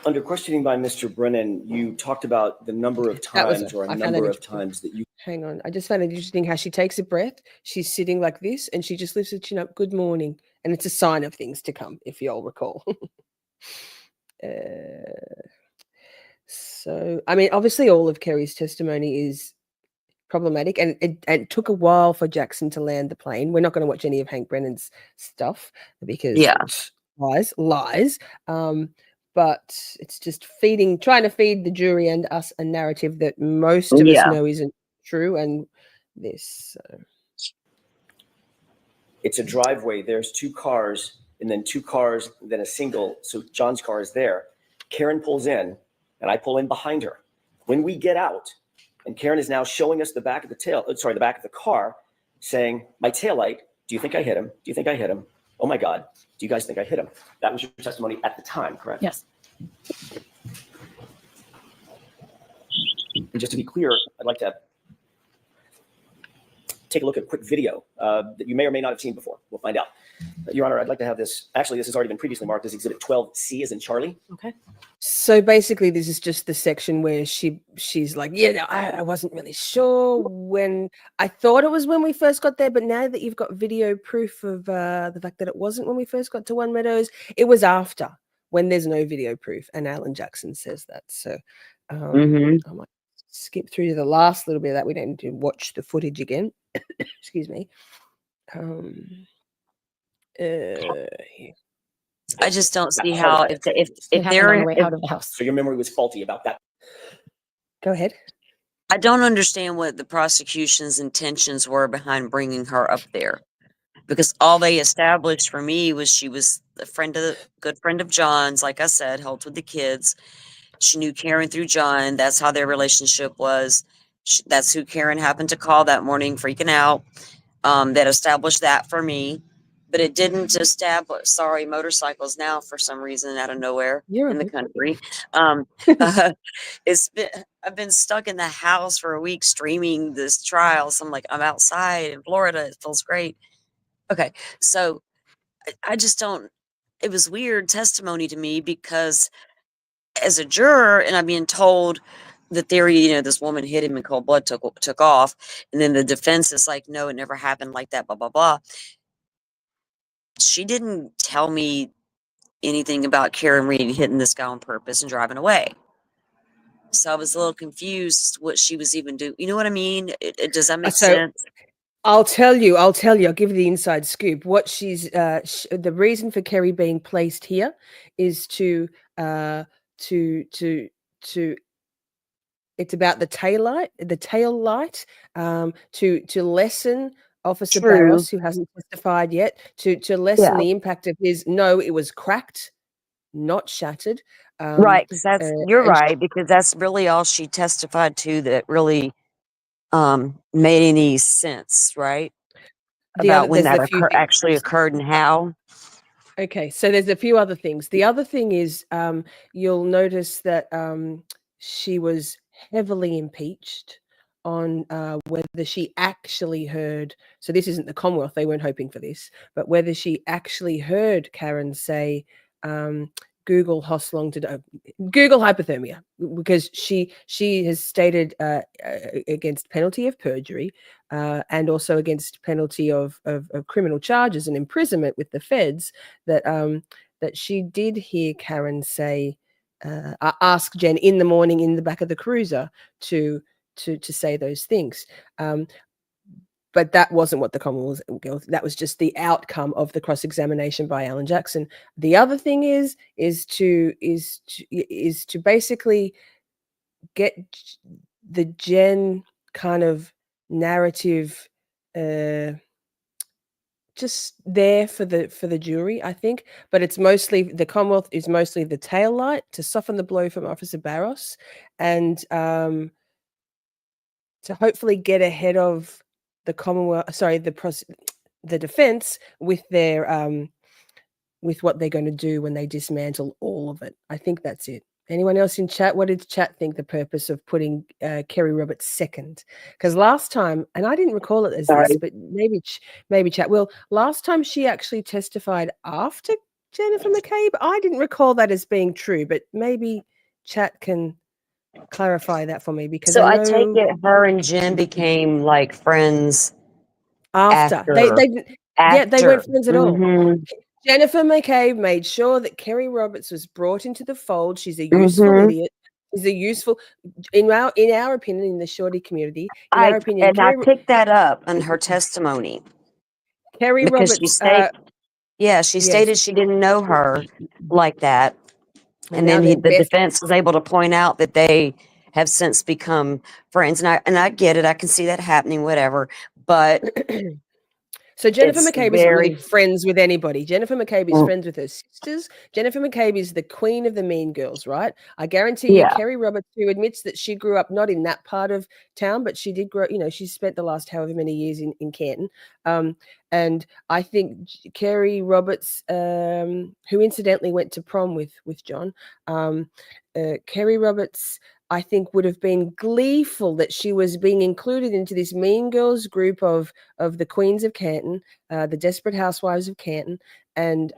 Under questioning by Mr. Brennan, you talked about the number of times or a number of times that you... Hang on. I just found it interesting how she takes a breath. She's sitting like this and she just lifts her chin up. Good morning. And it's a sign of things to come, if you all recall. So, I mean, obviously all of Kerry's testimony is problematic, and it took a while for Jackson to land the plane. We're not going to watch any of Hank Brennan's stuff because lies. But it's just trying to feed the jury and us a narrative that most of us know isn't true. And this, it's a driveway. There's two cars, and then two cars, then a single. So John's car is there. Karen pulls in, and I pull in behind her. When we get out, and Karen is now showing us the back of the back of the car, saying, "My taillight. Do you think I hit him? Do you think I hit him? Oh my God. Do you guys think I hit him?" That was your testimony at the time, correct? Yes. And just to be clear, I'd like to take a look at a quick video that you may or may not have seen before. We'll find out. Your Honor, I'd like to have this. Actually, this has already been previously marked as Exhibit 12C as in Charlie. Okay. So basically, this is just the section where she's like, I wasn't really sure when. I thought it was when we first got there, but now that you've got video proof of the fact that it wasn't when we first got to One Meadows, it was after, when there's no video proof, and Alan Jackson says that. So I'm like, skip through to the last little bit of that. We don't need to watch the footage again. Excuse me. I just don't see That how part of it. It happened on the way out of the house. So your memory was faulty about that. Go ahead. I don't understand what the prosecution's intentions were behind bringing her up there, because all they established for me was she was a good friend of John's. Like I said, helped with the kids. She knew Karen through John. That's how their relationship was. That's who Karen happened to call that morning, freaking out. That established that for me, but it didn't establish. Sorry, motorcycles now for some reason out of nowhere in the country. I've been stuck in the house for a week streaming this trial. So I'm like, I'm outside in Florida. It feels great. Okay, so I just don't. It was weird testimony to me because as a juror, and I'm being told the theory, this woman hit him in cold blood, took off, and then the defense is like, no, it never happened like that, blah, blah, blah. She didn't tell me anything about Karen Reed hitting this guy on purpose and driving away. So I was a little confused what she was even doing. You know what I mean? Does that make sense? I'll tell you, I'll give you the inside scoop. What she's, the reason for Kerry being placed here is to it's about the tail light, to lessen Officer Barros, who hasn't testified yet, to lessen the impact of his, no, it was cracked, not shattered. Right, because you're right, because that's really all she testified to that really made any sense, right? About when that actually occurred and how. Okay, so there's a few other things. The other thing is you'll notice that she was heavily impeached on whether she actually heard, so this isn't the Commonwealth, they weren't hoping for this, but whether she actually heard Karen say, Google Google hypothermia, because she has stated against penalty of perjury and also against penalty of criminal charges and imprisonment with the feds that that she did hear Karen say, ask Jen in the morning in the back of the cruiser to say those things. But that wasn't what the Commonwealth was. That was just the outcome of the cross-examination by Alan Jackson. The other thing is to basically get the Jen kind of narrative just there for the jury, I think. But it's mostly, the Commonwealth is mostly the tail light to soften the blow from Officer Barros and to hopefully get ahead of the Commonwealth, sorry, the defense with their with what they're going to do when they dismantle all of it. I think that's it. Anyone else in chat? What did chat think the purpose of putting Kerry Roberts second? Because last time, and I didn't recall it as this, but maybe chat. Well, last time she actually testified after Jennifer McCabe. I didn't recall that as being true, but maybe chat can clarify that for me, because I take it her and Jen became like friends after. They weren't friends at all. Jennifer McCabe made sure that Kerry Roberts was brought into the fold. She's a useful idiot. She's a useful, in our opinion, in the Shorty community. I picked that up in her testimony. Kerry Roberts, she stated she didn't know her like that. And then the defense was able to point out that they have since become friends. And I get it. I can see that happening, whatever. But so Jennifer McCabe is really friends with anybody. Jennifer McCabe is friends with her sisters. Jennifer McCabe is the queen of the mean girls, right? I guarantee you, Kerry Roberts, who admits that she grew up not in that part of town, but she did grow, she spent the last however many years in Canton. And I think Kerry Roberts, who incidentally went to prom with John, Kerry Roberts, I think, would have been gleeful that she was being included into this mean girls group of the Queens of Canton, the Desperate Housewives of Canton, and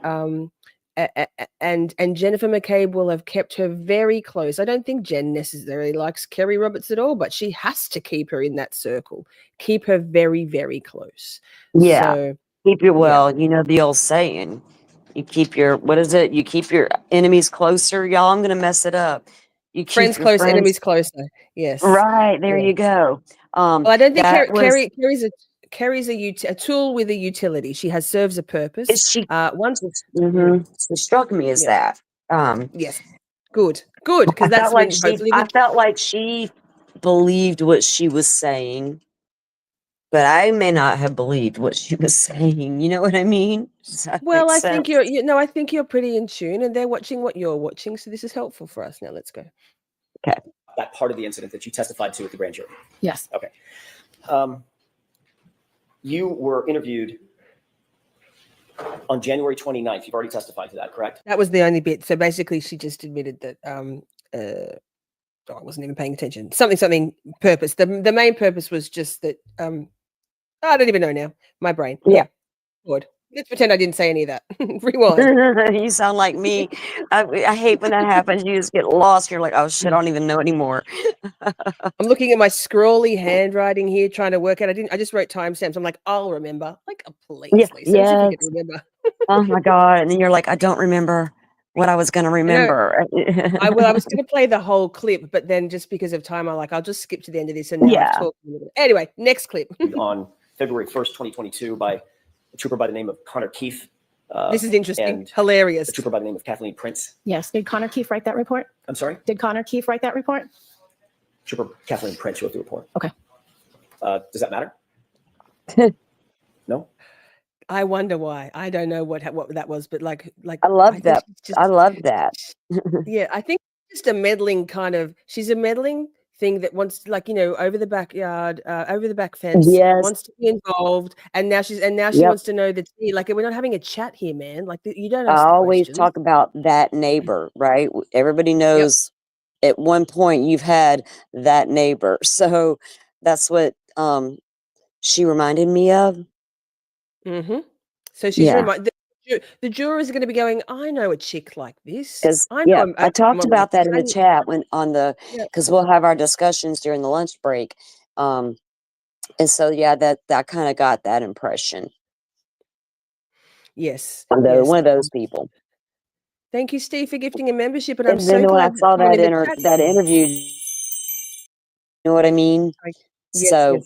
Jennifer McCabe will have kept her very close. I don't think Jen necessarily likes Kerry Roberts at all, but she has to keep her in that circle, keep her very, very close. Yeah, so, keep your the old saying, you keep your you keep your enemies closer. Y'all, I'm gonna mess it up. You keep Friends your close, friends enemies closer. Yes. right there. Yeah. You go. Well, I don't think That was Kerry's a tool with a utility. She serves a purpose. is she. Once, It struck me as yeah, that. Um, yes, good, because that's when hopefully I felt like she believed what she was saying, but I may not have believed what she was saying. You know what I mean? Does that well, make I think sense? I think you're pretty in tune, and they're watching what you're watching, so this is helpful for us. Now let's go. Okay. That part of the incident that you testified to at the grand jury. Yes. Okay. You were interviewed on January 29th. You've already testified to that, correct? That was the only bit. So basically, she just admitted that I wasn't even paying attention. Something purpose. The main purpose was just that I don't even know now. My brain. Yeah. Good. Let's pretend I didn't say any of that. Rewind. You sound like me. I hate when that happens. You just get lost. You're like, oh shit, I don't even know anymore. I'm looking at my scrawly handwriting here, trying to work out. I just wrote timestamps. I'm like, I'll remember. Like, please, Lisa, Yeah. if you can remember. Oh my god! And then you're like, I don't remember what I was going to remember. I was going to play the whole clip, but then just because of time, I'll just skip to the end of this. And now I've talked a little bit. Anyway, next clip. On February 1st, 2022 by a trooper by the name of Connor Keefe. This is interesting. And Hilarious. a trooper by the name of Kathleen Prince. Yes. Did Connor Keefe write that report? I'm sorry? Did Connor Keefe write that report? Trooper Kathleen Prince wrote the report. Okay. Does that matter? No? I wonder why. I don't know what that was, but like I love that. I love that. Yeah, I think just a meddling she's a meddling thing that wants over the backyard, over the back fence, wants to be involved, and now she wants to know that we're not having a chat here, man. Like you don't ask I the always questions. talk about that neighbor, right? Everybody knows at one point you've had that neighbor. So that's what she reminded me of. Mm-hmm. So she's the jurors are going to be going, I know a chick like this. Because I talked about that in the chat because we'll have our discussions during the lunch break. And so that kind of got that impression. Yes. One of those people. Thank you, Steve, for gifting a membership. And I'm then so when I glad saw that interview, you know what I mean? Yes.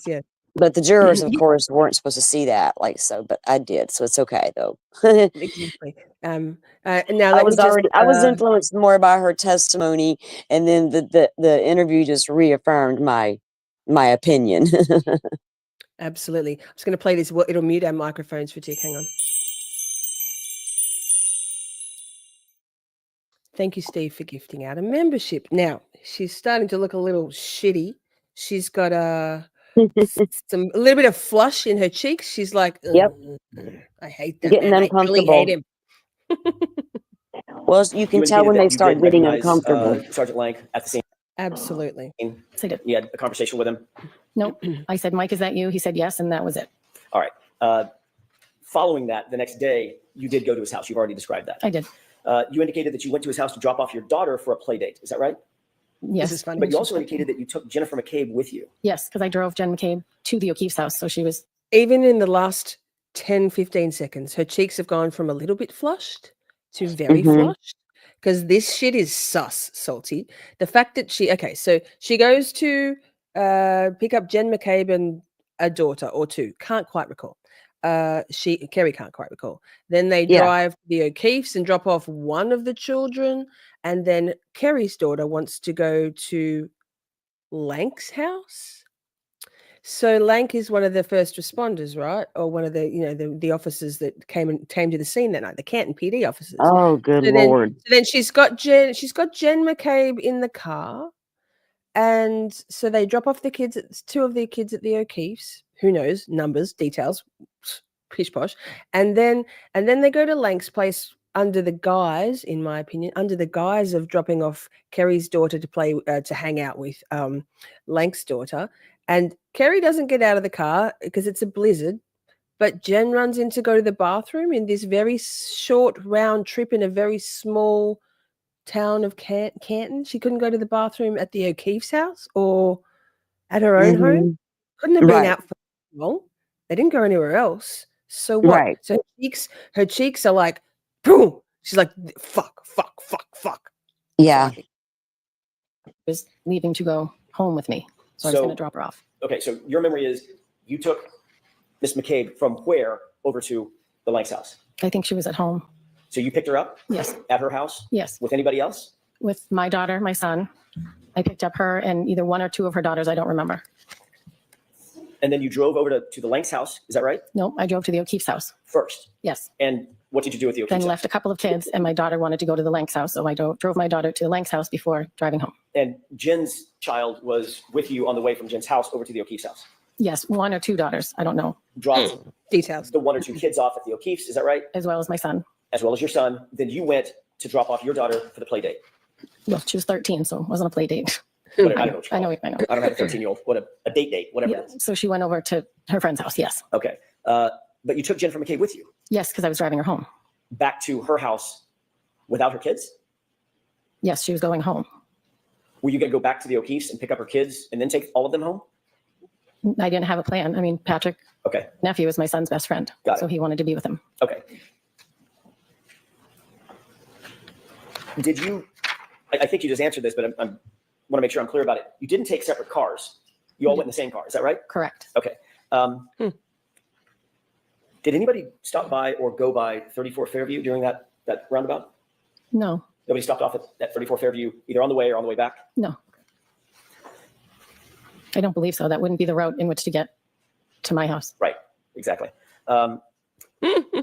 But the jurors, of course, weren't supposed to see that, but I did, so it's okay though. Exactly. Now I was influenced more by her testimony, and then the interview just reaffirmed my opinion. Absolutely. I was going to play this. Well, it'll mute our microphones for a tick. Hang on. Thank you, Steve, for gifting out a membership. Now she's starting to look a little shitty. She's got a little bit of flush in her cheeks. She's like, I hate that. Getting uncomfortable. I really hate him. Well, you can tell when they start getting uncomfortable. Sergeant Lang at the scene. Absolutely. You had a conversation with him? Nope. I said, Mike, is that you? He said yes, and that was it. All right. Following that, the next day, you did go to his house. You've already described that. I did. You indicated that you went to his house to drop off your daughter for a play date. Is that right? Yes. This is funny. But you also indicated that you took Jennifer McCabe with you. Yes, because I drove Jen McCabe to the O'Keefe's house. So she was... Even in the last 10, 15 seconds, her cheeks have gone from a little bit flushed to very flushed. Because this shit is sus, Salty. The fact that she goes to pick up Jen McCabe and a daughter or two. Can't quite recall. Kerry can't quite recall. Then they drive to the O'Keefe's and drop off one of the children. And then Kerry's daughter wants to go to Lank's house. So Lank is one of the first responders, right? Or one of the the officers that came to the scene that night, the Canton PD officers. Oh, good Lord. Then she's got Jen McCabe in the car. And so they drop off two of their kids at the O'Keefe's. Who knows? Numbers, details, pish posh. And then they go to Lank's place under the guise, in my opinion, of dropping off Kerry's daughter to play to hang out with Lank's daughter. And Kerry doesn't get out of the car because it's a blizzard, but Jen runs in to go to the bathroom in this very short round trip in a very small town of Canton. She couldn't go to the bathroom at the O'Keefe's house or at her own home. Couldn't have been out for long. They didn't go anywhere else. So what? Right. So her cheeks are like, boom. She's like, fuck. Yeah. was leaving to go home with me. So I was going to drop her off. Okay, so your memory is you took Miss McCabe from where over to the Lanks house? I think she was at home. So you picked her up? Yes. At her house? Yes. With anybody else? With my daughter, my son. I picked up her and either one or two of her daughters. I don't remember. And then you drove over to the Lanks house. Is that right? No, I drove to the O'Keefe's house. First. Yes. And what did you do with the O'Keefe's Then house? left a couple of kids, and my daughter wanted to go to the Lanks house. So I drove my daughter to the Lanks house before driving home. And Jen's child was with you on the way from Jen's house over to the O'Keefe's house. Yes, one or two daughters. I don't know. Dropped Details. the one or two kids off at the O'Keefe's. Is that right? As well as my son. As well as your son. Then you went to drop off your daughter for the play date. Well, she was 13, so it wasn't a play date. Whatever, I don't know. What you I call know, it. I know. I don't have a 13-year-old. What a date, whatever Yeah. it is. So she went over to her friend's house. Yes. Okay. But you took Jennifer McCabe with you Yes, because I was driving her home. back to her house without her kids? Yes, she was going home. Were you going to go back to the O'Keefe's and pick up her kids and then take all of them home? I didn't have a plan. I mean, Patrick, Okay. nephew, was my son's best friend. Got it. So he wanted to be with him. Okay. Did you, I think you just answered this, but I want to make sure I'm clear about it. You didn't take separate cars. You all went in the same car. Is that right? Correct. Okay. Did anybody stop by or go by 34 Fairview during that roundabout? No, Nobody stopped off at 34 Fairview either on the way or on the way back? no. I don't believe so. That wouldn't be the route in which to get to my house. Right. Exactly. You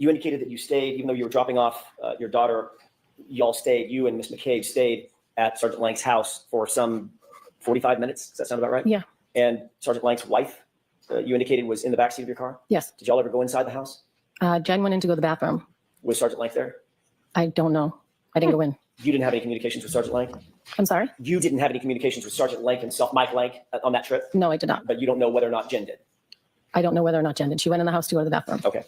indicated that you stayed, even though you were dropping off your daughter, you and Miss McCabe stayed at Sergeant Lang's house for some 45 minutes. Does that sound about right? Yeah. And Sergeant Lang's wife, you indicated was in the backseat of your car? Yes. Did y'all ever go inside the house? Jen went in to go to the bathroom. Was Sergeant Lang there? I don't know. I didn't go in. You didn't have any communications with Sergeant Lang? I'm sorry? You didn't have any communications with Sergeant Lang himself, Mike Lang, on that trip? No, I did not. But you don't know whether or not Jen did? I don't know whether or not Jen did. She went in the house to go to the bathroom. Okay.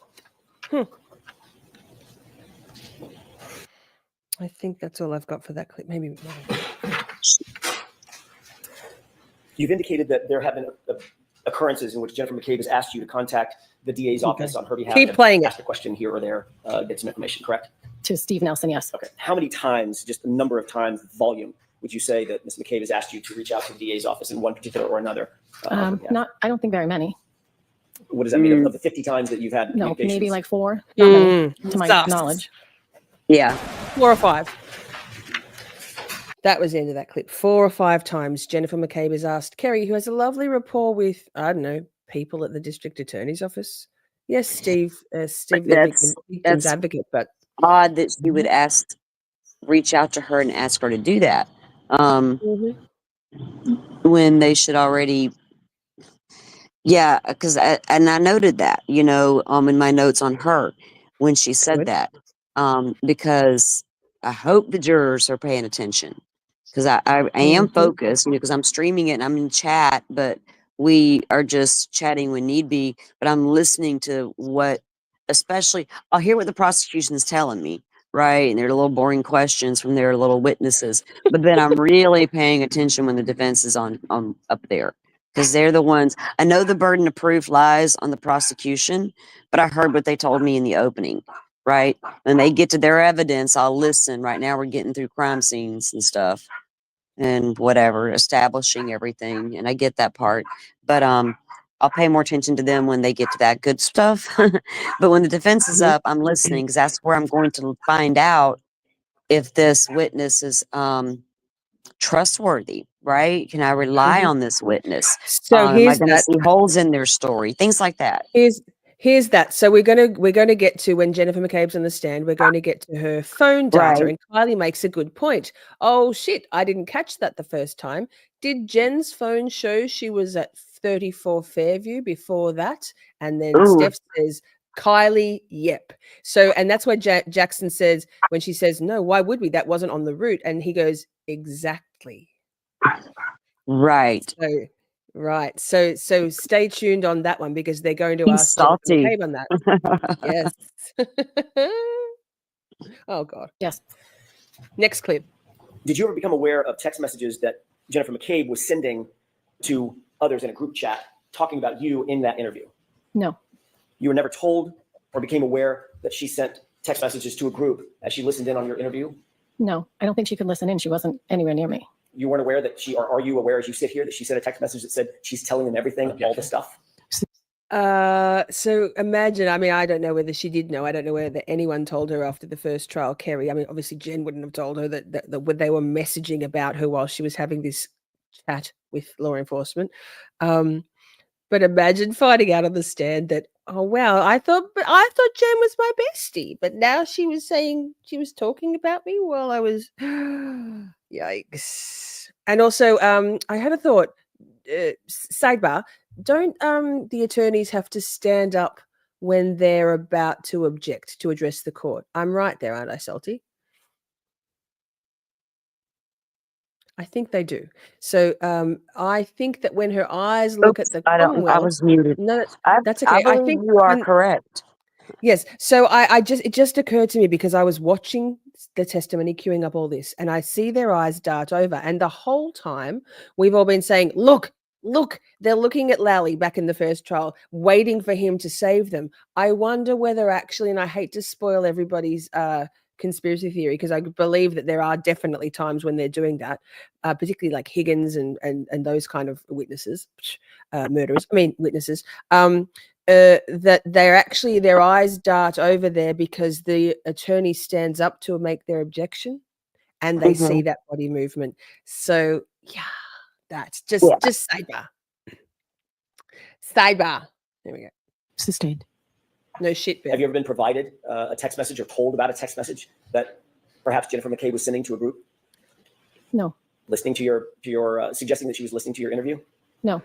I think that's all I've got for that clip. Maybe. You've indicated that there have been occurrences in which Jennifer McCabe has asked you to contact the DA's office on her behalf. Keep and playing it. ask a question here or there, get some information, correct? To Steve Nelson, yes. Okay. How many times, just the number of times, volume, would you say that Ms. McCabe has asked you to reach out to the DA's office in one particular or another? Yeah. I don't think very many. What does that mean? Of the 50 times that you've had No, communications? maybe like 4. Not many, to my Sus. knowledge. Yeah. 4 or 5. That was the end of that clip. 4 or 5 times Jennifer McCabe has asked Kerry, who has a lovely rapport with, I don't know, people at the district attorney's office. Yes, Steve, the victim's advocate, but Odd that she would reach out to her and ask her to do that. When they should already, yeah, because I noted that, in my notes on her when she said that, because I hope the jurors are paying attention, because I am focused, because I'm streaming it and I'm in chat, but we are just chatting when need be, but I'm listening to especially I'll hear what the prosecution is telling me, right? And they're little boring questions from their little witnesses, but then I'm really paying attention when the defense is on up there, because they're the ones. I know the burden of proof lies on the prosecution, but I heard what they told me in the opening, right? When they get to their evidence, I'll listen. Right now we're getting through crime scenes and stuff and whatever, establishing everything, and I get that part, but I'll pay more attention to them when they get to that good stuff. But when the defense is up, I'm listening, because that's where I'm going to find out if this witness is trustworthy, right? Can I rely on this witness? so Am I here's going to that. see holes in their story? Things like that. Here's that. So we're gonna get to when Jennifer McCabe's on the stand. We're going to get to her phone data, Right. and Kylie makes a good point. Oh shit! I didn't catch that the first time. Did Jen's phone show she was at 34 Fairview before that? And then Ooh. Steph says, Kylie, yep. So, and that's why Jackson says, when she says, no, why would we? That wasn't on the route. And he goes, exactly. Right. So, right. So stay tuned on that one, because they're going to He's ask Jennifer salty. McCabe on that. Yes. Oh, God. Yes. Next clip. Did you ever become aware of text messages that Jennifer McCabe was sending to others in a group chat talking about you in that interview? No. You were never told or became aware that she sent text messages to a group as she listened in on your interview? No. I don't think she could listen in. She wasn't anywhere near me. You weren't aware that she, or are you aware as you sit here that she sent a text message that said she's telling them everything, all the stuff? So imagine, I mean, I don't know whether she did know. I don't know whether anyone told her after the first trial, Kerry. I mean, obviously Jen wouldn't have told her that they were messaging about her while she was having this chat with law enforcement. But imagine finding out on the stand that, oh wow, I thought Jen was my bestie, but now she was saying she was talking about me while I was yikes. And also, I had a thought, sidebar, don't the attorneys have to stand up when they're about to object to address the court? I'm right there, aren't I, Salty? I think they do. So I think that when her eyes look at the I Commonwealth, was muted. no, that's okay. I believe think you are when, correct. yes. So it just occurred to me because I was watching the testimony, queuing up all this, and I see their eyes dart over, and the whole time we've all been saying, look, they're looking at LALLY back in the first trial, waiting for him to save them. I wonder whether actually, and I hate to spoil everybody's conspiracy theory, because I believe that there are definitely times when they're doing that, particularly like Higgins and those kind of witnesses, witnesses, that they're actually, their eyes dart over there because the attorney stands up to make their objection and they see that body movement. So yeah, that's just SIDEBAHH. SIDEBAHH. There we go. Sustained. No shit, Ben. Have you ever been provided a text message or told about a text message that perhaps Jennifer McKay was sending to a group? No. Listening to your suggesting that she was listening to your interview? No.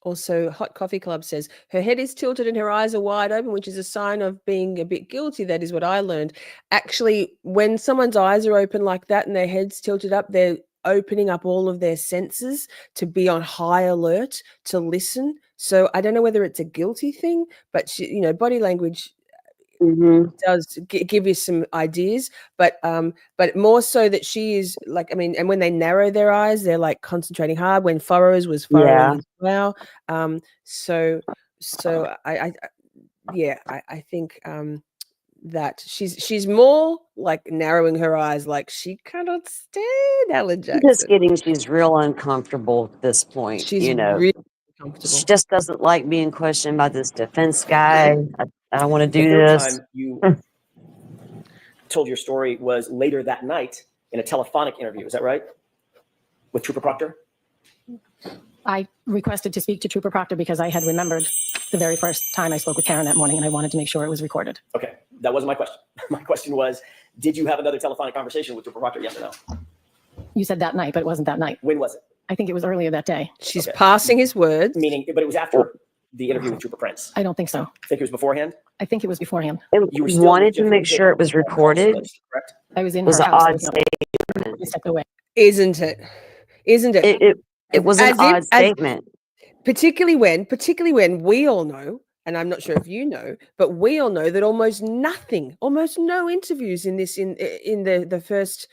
Also, Hot Coffee Club says, her head is tilted and her eyes are wide open, which is a sign of being a bit guilty. That is what I learned. Actually, when someone's eyes are open like that and their head's tilted up, they're opening up all of their senses to be on high alert, to listen. So I don't know whether it's a guilty thing, but body language does give you some ideas, but more so that she is like, I mean, and when they narrow their eyes, they're like concentrating hard. When Furrows was furrowing as well. So I think that she's more like narrowing her eyes, like she cannot stand Alan Jackson. She's real uncomfortable at this point. She's really comfortable. She just doesn't like being questioned by this defense guy. I don't want to do the this. Time you told your story was later that night in a telephonic interview. Is that right? With Trooper Proctor? I requested to speak to Trooper Proctor because I had remembered the very first time I spoke with Karen that morning, and I wanted to make sure it was recorded. Okay, that wasn't my question. My question was, did you have another telephonic conversation with Trooper Proctor, yes or no? You said that night, but it wasn't that night. When was it? I think it was earlier that day. She's passing his words. But it was after the interview with Trooper Prince. I don't think so. I think it was beforehand? I think it was beforehand. You wanted to make sure it was recorded. Correct? I was in It was her an house. odd statement. I stepped away. Isn't it? It was an odd statement. Particularly when we all know, and I'm not sure if you know, but we all know that almost no interviews in the first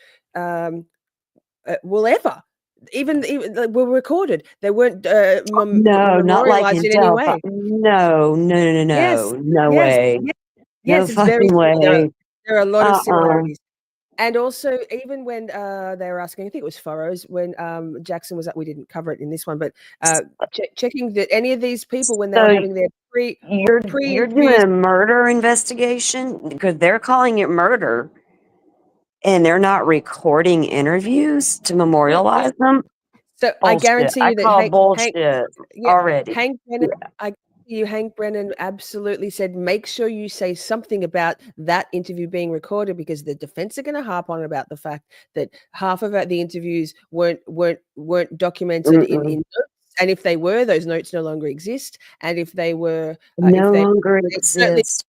will ever even were recorded. They weren't not like in any way. No way. Yes, no fucking way. There are a lot of similarities. And also, even when they were asking, I think it was Furrows, when Jackson was up, we didn't cover it in this one, but checking that any of these people, when they were having their you're doing a murder investigation because they're calling it murder, and they're not recording interviews to memorialize them. So bullshit. I guarantee you that bullshit already. Hank Brennan absolutely said, make sure you say something about that interview being recorded, because the defense are going to harp on about the fact that half of the interviews weren't documented in notes. And if they were, those notes no longer exist. And if they were longer exist.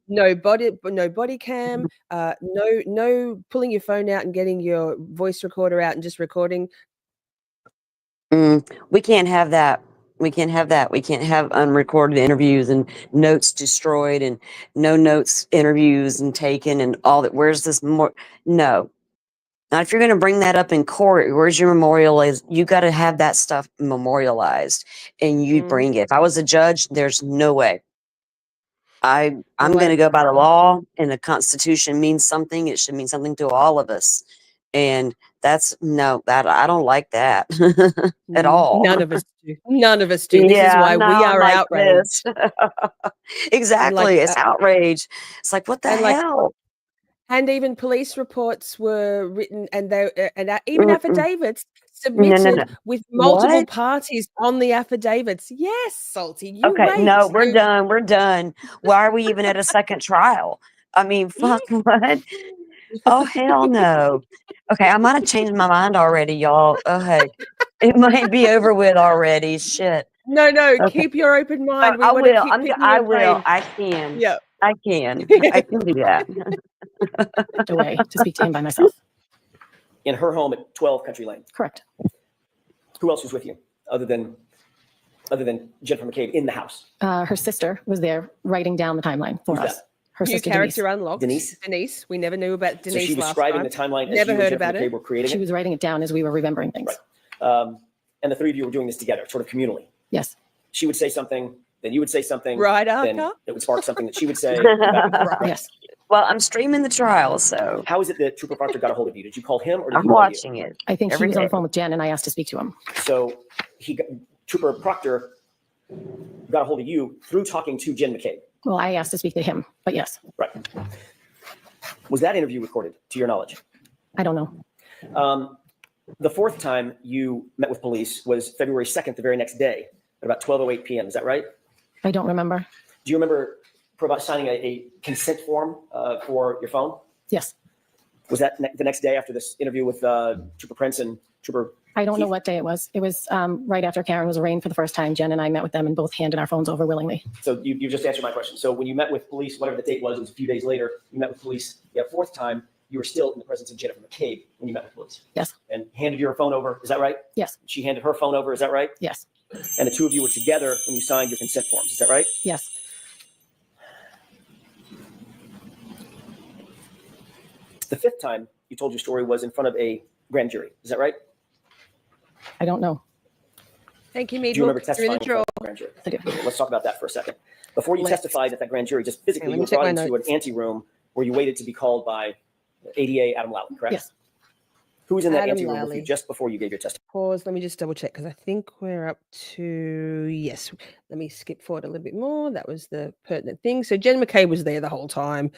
No body cam, no pulling your phone out and getting your voice recorder out and just recording. We can't have that. We can't have unrecorded interviews and notes destroyed and no notes interviews and taken and all that. Where's this more? No. Now, if you're going to bring that up in court, where's your memorialized? You got to have that stuff memorialized and you bring it. If I was a judge, there's no way. I'm going to go by the law, and the Constitution means something. It should mean something to all of us. And that's that I don't like that at all. None of us do. None of us do. This is why we I'm are like outraged. this. Exactly. It's outrage. It's like, what the hell? And even police reports were written, and even affidavits submitted with multiple parties on the affidavits. Yes, Salty, you Okay, wait. no, we're done. We're done. Why are we even at a second trial? I mean, fuck, what? Oh, hell no. Okay, I might have changed my mind already, y'all. Okay, it might be over with already. Shit. No, Okay. keep your open mind. I will. I will. I can. Yeah. I can. I can do that. Away to speak to him by myself. In her home at 12 Country Lane. Correct. Who else was with you other than Jennifer McCabe in the house? Her sister was there writing down the timeline for us. Her New sister character Denise. unlocked. Denise. We never knew about Denise. So she was last scribing time. the timeline as Never you heard and Jennifer about it. McCabe were creating She it? was writing it down as we were remembering things. Right. And the three of you were doing this together, sort of communally. Yes. She would say something, then you would say something. Right Then after? it would spark something that she would say. Yes. Well, I'm streaming the trial, so. How is it that Trooper Proctor got a hold of you? Did you call him or did I'm he call watching you? it. I think she every was on day. the phone with Jen, and I asked to speak to him. So Trooper Proctor got a hold of you through talking to Jen McCabe. Well, I asked to speak to him, but yes. Right. Was that interview recorded, to your knowledge? I don't know. The fourth time you met with police was February 2nd, the very next day, at about 12:08 p.m. Is that right? I don't remember. Do you remember signing a consent form for your phone? Yes. Was that the next day after this interview with Trooper Prince and Trooper? I don't know what day it was. It was right after Karen was arraigned for the first time. Jen and I met with them and both handed our phones over willingly. So you just answered my question. So when you met with police, whatever the date was, it was a few days later, you met with police. The fourth time, you were still in the presence of Jennifer McCabe when you met with police. Yes. And handed your phone over. Is that right? Yes. She handed her phone over. Is that right? Yes. And the two of you were together when you signed your consent forms. Is that right? Yes. The fifth time you told your story was in front of a grand jury. Is that right? I don't know. Thank you, Do you remember Meathook. testifying in front of a grand jury? I do. Okay, let's talk about that for a second. Before you testified at that grand jury, just physically, Okay, you were let me check brought my into an notes. anteroom where you waited to be called by ADA Adam Lally, correct? Yes. Who was in that Adam anteroom with you Lally. just before you gave your testimony? Pause. Let me just double check because I think we're up to, yes. Let me skip forward a little bit more. That was the pertinent thing. So Jen McCabe was there the whole time,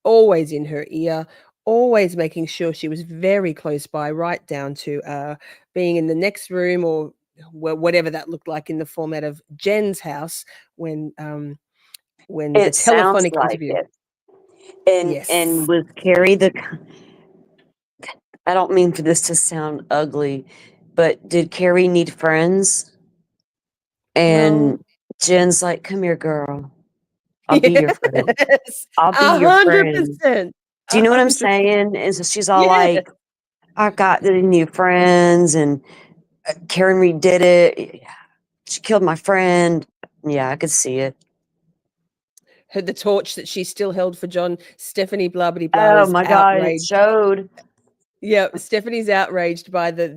always in her ear, always making sure she was very close by, right down to being in the next room or whatever that looked like in the format of Jen's house when the telephonic interview. And with Kerry, I don't mean for this to sound ugly, but did Kerry need friends? And No. Jen's like, "Come here, girl. I'll be your friend. Yes, I'll be your friend." 100%. Do you know what I'm 100%. saying? And so she's all Yes. like, "I've got the new friends, and Karen Reed did it. She killed my friend." Yeah, I could see it. The torch that she still held for John, Stephanie Blah Oh my God, it outraged. showed. Yeah, Stephanie's outraged by the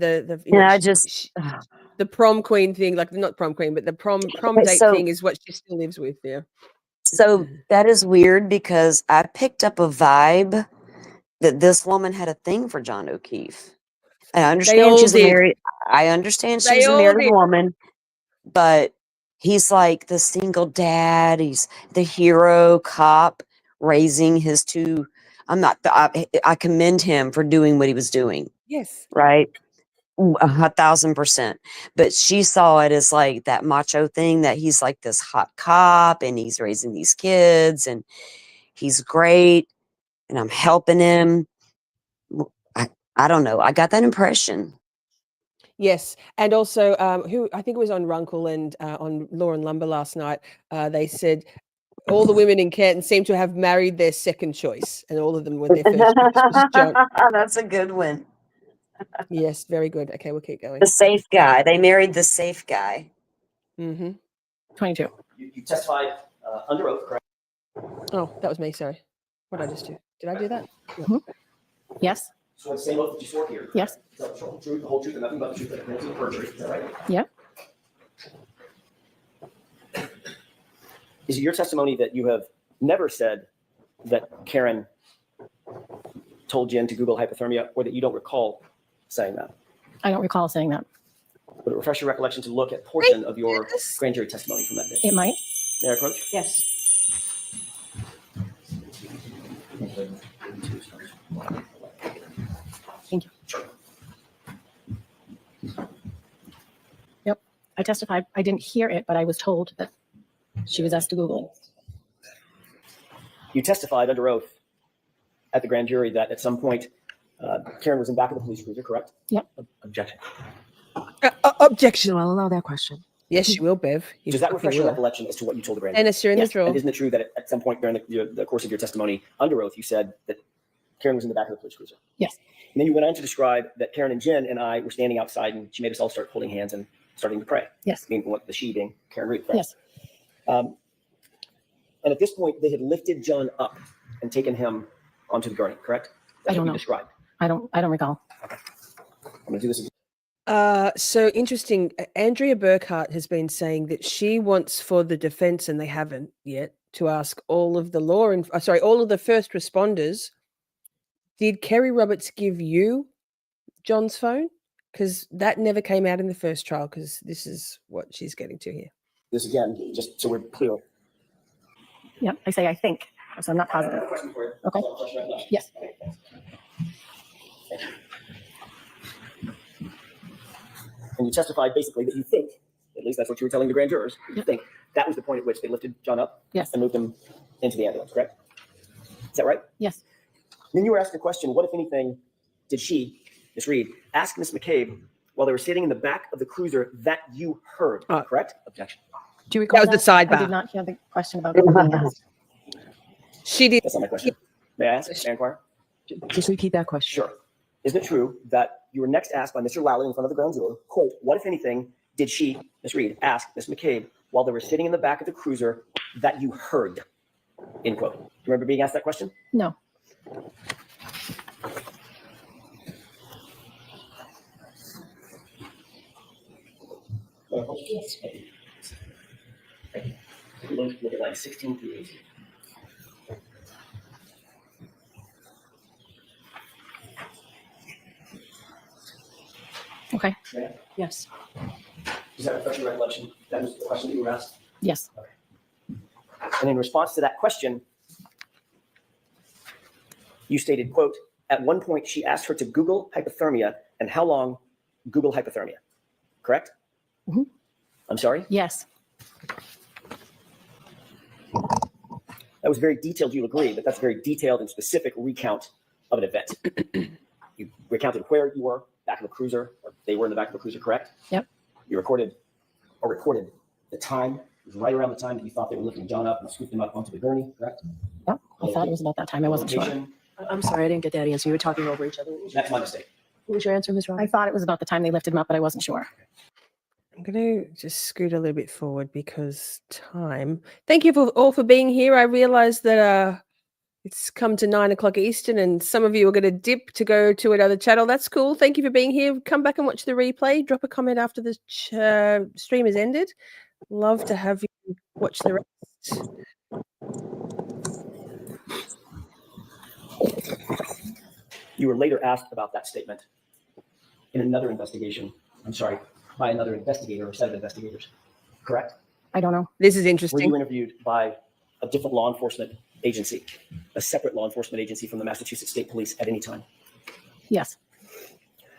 the prom queen thing, like not prom queen, but the prom Okay, date so- thing is what she still lives with. Yeah. So that is weird because I picked up a vibe that this woman had a thing for John O'Keefe. I all understand she's a did. married. I understand They she's a all married did. woman, but he's like the single dad. He's the hero cop raising his two. I commend him for doing what he was doing. Yes. Right. 1,000%. But she saw it as like that macho thing that he's like this hot cop and he's raising these kids and he's great and I'm helping him. I don't know. I got that impression. Yes, and also who I think it was on Runkle and on Law and Lumber last night. They said all the women in Canton seem to have married their second choice, and all of them were their first choice was John. That's a good one. Yes, very good. Okay, we'll keep going. The safe guy. They married the safe guy. Mm-hmm. 22. You testified under oath, correct? Oh, that was me. Sorry. What did I just do? Did I do that? Yes. So the same oath that you swore here. Yes. The whole truth, and nothing but the truth, and guilty of perjury. Is that right? Yeah. Is it your testimony that you have never said that Karen told Jen to Google hypothermia, or that you don't recall saying that? I don't recall saying that. Would it refresh your recollection to look at portion of your grand jury testimony from that day? It might. May I approach? Yes. Thank you. Sure. Yep. I testified. I didn't hear it, but I was told that she was asked to Google it. You testified under oath at the grand jury that at some point Karen was in back of the police cruiser, correct? Yep. Objection. Objection. So I'll allow that question. Yes, you will, Bev. You Does that fucking refresh your will. recollection as to what you told the grand jury? Ennis, you're in Yes, the draw. And isn't it true that at some point during the course of your testimony under oath, you said that Karen was in the back of the police cruiser? Yes. And then you went on to describe that Karen and Jen and I were standing outside, and she made us all start holding hands and starting to pray. Yes. I mean, what the she being Karen Reed, correct? Yes. And at this point, they had lifted John up and taken him onto the gurney, correct? That's I don't what you know. described. I don't recall. I'm going to do this again. So interesting. Andrea Burkhart has been saying that she wants for the defense, and they haven't yet, to ask all of the all of the first responders, did Kerry Roberts give you John's phone? Because that never came out in the first trial, because this is what she's getting to here. This again, just so we're clear. Yep. I say I think, so I'm not positive. Okay. Yes. And you testified basically that you think, at least that's what you were telling the grand jurors, you think that was the point at which they lifted John up Yes. and moved him into the ambulance, correct? Is that right? Yes. Then you were asked a question, what, if anything, did she, Ms. Reed, ask Ms. McCabe while they were sitting in the back of the cruiser that you heard, correct? Objection. Do you recall That was the I sidebar. did not hear the question about being asked. She did. That's not my question. May I ask? May I inquire? Just repeat that question? Sure. Isn't it true that you were next asked by Mr. Lally in front of the grand jury, quote, what, if anything, did she, Ms. Reed, ask Ms. McCabe while they were sitting in the back of the cruiser that you heard, end quote. Do you remember being asked that question? No. Look at line 16 through 18. Okay. Yeah. Yes. Does that refresh your recollection? That was the question that you were asked? Yes. And in response to that question, you stated, quote, at one point she asked her to Google hypothermia and how long Google hypothermia, correct? Mhm. I'm sorry? Yes. That was very detailed, you'll agree, but that's a very detailed and specific recount of an event. You recounted where you were, back of the cruiser, or they were in the back of the cruiser, correct? Yep. You recorded the time. It was right around the time that you thought they were lifting John up and scooped him up onto the gurney, correct? Yep. I thought it was about that time. I wasn't sure. Location, I'm sorry, I didn't get that answer. You were talking over each other. that's my mistake. What was your answer, Ms. I Roberts? thought it was about the time they lifted him up, but I wasn't sure. I'm going to just scoot a little bit forward because time. Thank you all for being here. I realize that it's come to 9 o'clock Eastern and some of you are going to dip to go to another channel. That's cool. Thank you for being here. Come back and watch the replay. Drop a comment after the stream has ended. Love to have you watch the rest. You were later asked about that statement in another investigation. I'm sorry, by another investigator or set of investigators, correct? I don't know. This is Were you interesting. interviewed by a different law enforcement agency, a separate law enforcement agency from the Massachusetts State Police at any time? Yes.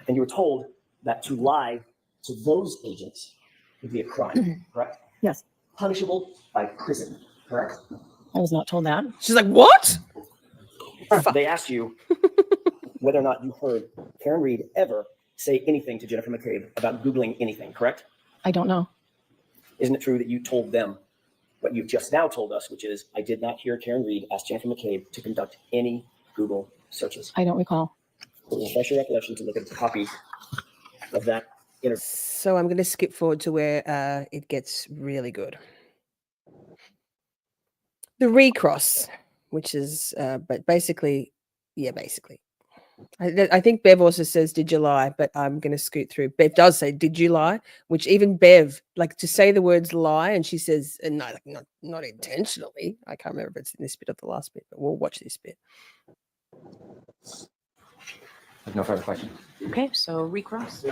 And you were told that to lie to those agents would be a crime, correct? Yes. Punishable by prison, correct? I was not told that. She's like, what? They asked you whether or not you heard Karen Reed ever say anything to Jennifer McCabe about Googling anything, correct? I don't know. Isn't it true that you told them what you've just now told us, which is, I did not hear Karen Reed ask Jennifer McCabe to conduct any Google searches? I don't recall. Refresh your recollection to look at a copy of that interview. So I'm going to skip forward to where it gets really good. The recross, which is, but basically, yeah, basically. I think Bev also says, "Did you lie?" But I'm going to scoot through. Bev does say, "Did you lie?" Which even Bev, like to say the words "lie," and she says, "And no, like, not intentionally." I can't remember if it's in this bit or the last bit, but we'll watch this bit. No further questions. Okay, so recross.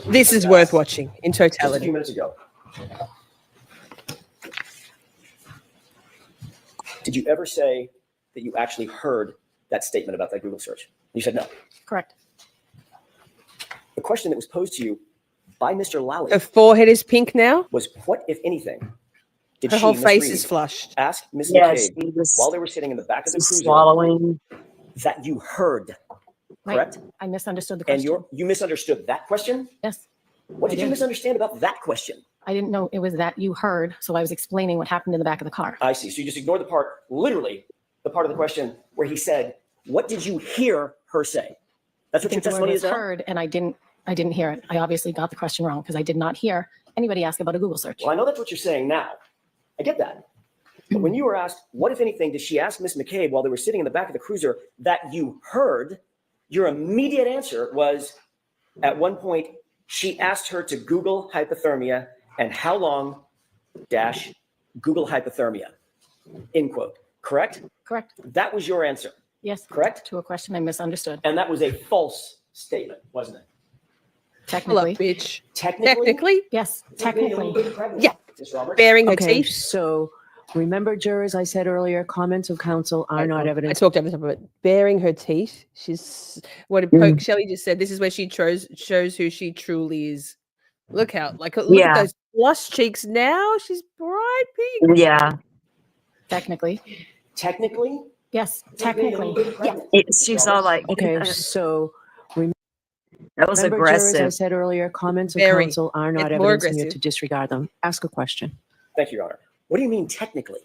This is worth watching in Just a totality. few minutes ago. Did you ever say that you actually heard that statement about that Google search? You said no. Correct. The question that was posed to you by Mr. Lally Her forehead is pink now. was, what, if anything, did Her she, whole Miss face Reed, is flushed. ask Miss Yeah, McCabe she was while they were sitting in the back of the cruiser swallowing. that you heard, Right. correct? I misunderstood the And question. you misunderstood that question? Yes. What did I you did. misunderstand about that question? I didn't know it was that you heard, so I was explaining what happened in the back of the car. I see. So you just ignored the part, literally, the part of the question where he said, what did you hear her say? That's I what your think the word testimony was is now? heard, and I didn't hear it. I obviously got the question wrong because I did not hear anybody ask about a Google search. Well, I know that's what you're saying now. I get that. But when you were asked, what, if anything, did she ask Miss McCabe while they were sitting in the back of the cruiser that you heard, your immediate answer was, at one point, she asked her to Google hypothermia and how long dash Google hypothermia, end quote. Correct? Correct. That was your answer, Yes. correct? To a question I misunderstood. And that was a false statement, wasn't it? Hello, Technically. bitch. Technically? Technically, Yes. Technically. yeah. Ms. Roberts? Baring her Okay, teeth. so remember, jurors, I said earlier, comments of counsel are not I evidence. talked over the top of it. Baring her teeth. She's what Shelley just said. This is where she shows who she truly is. Look look at Yeah. those blush cheeks now. She's bright pink. Yeah, Technically. Technically? Yes. Technically. Yeah. she's all like, Okay, so that was remember, jurors, I aggressive. said earlier, comments of Very. counsel are not It's more evidence and you're aggressive. to disregard them. Ask a question. Thank you, Your Honor. What do you mean technically?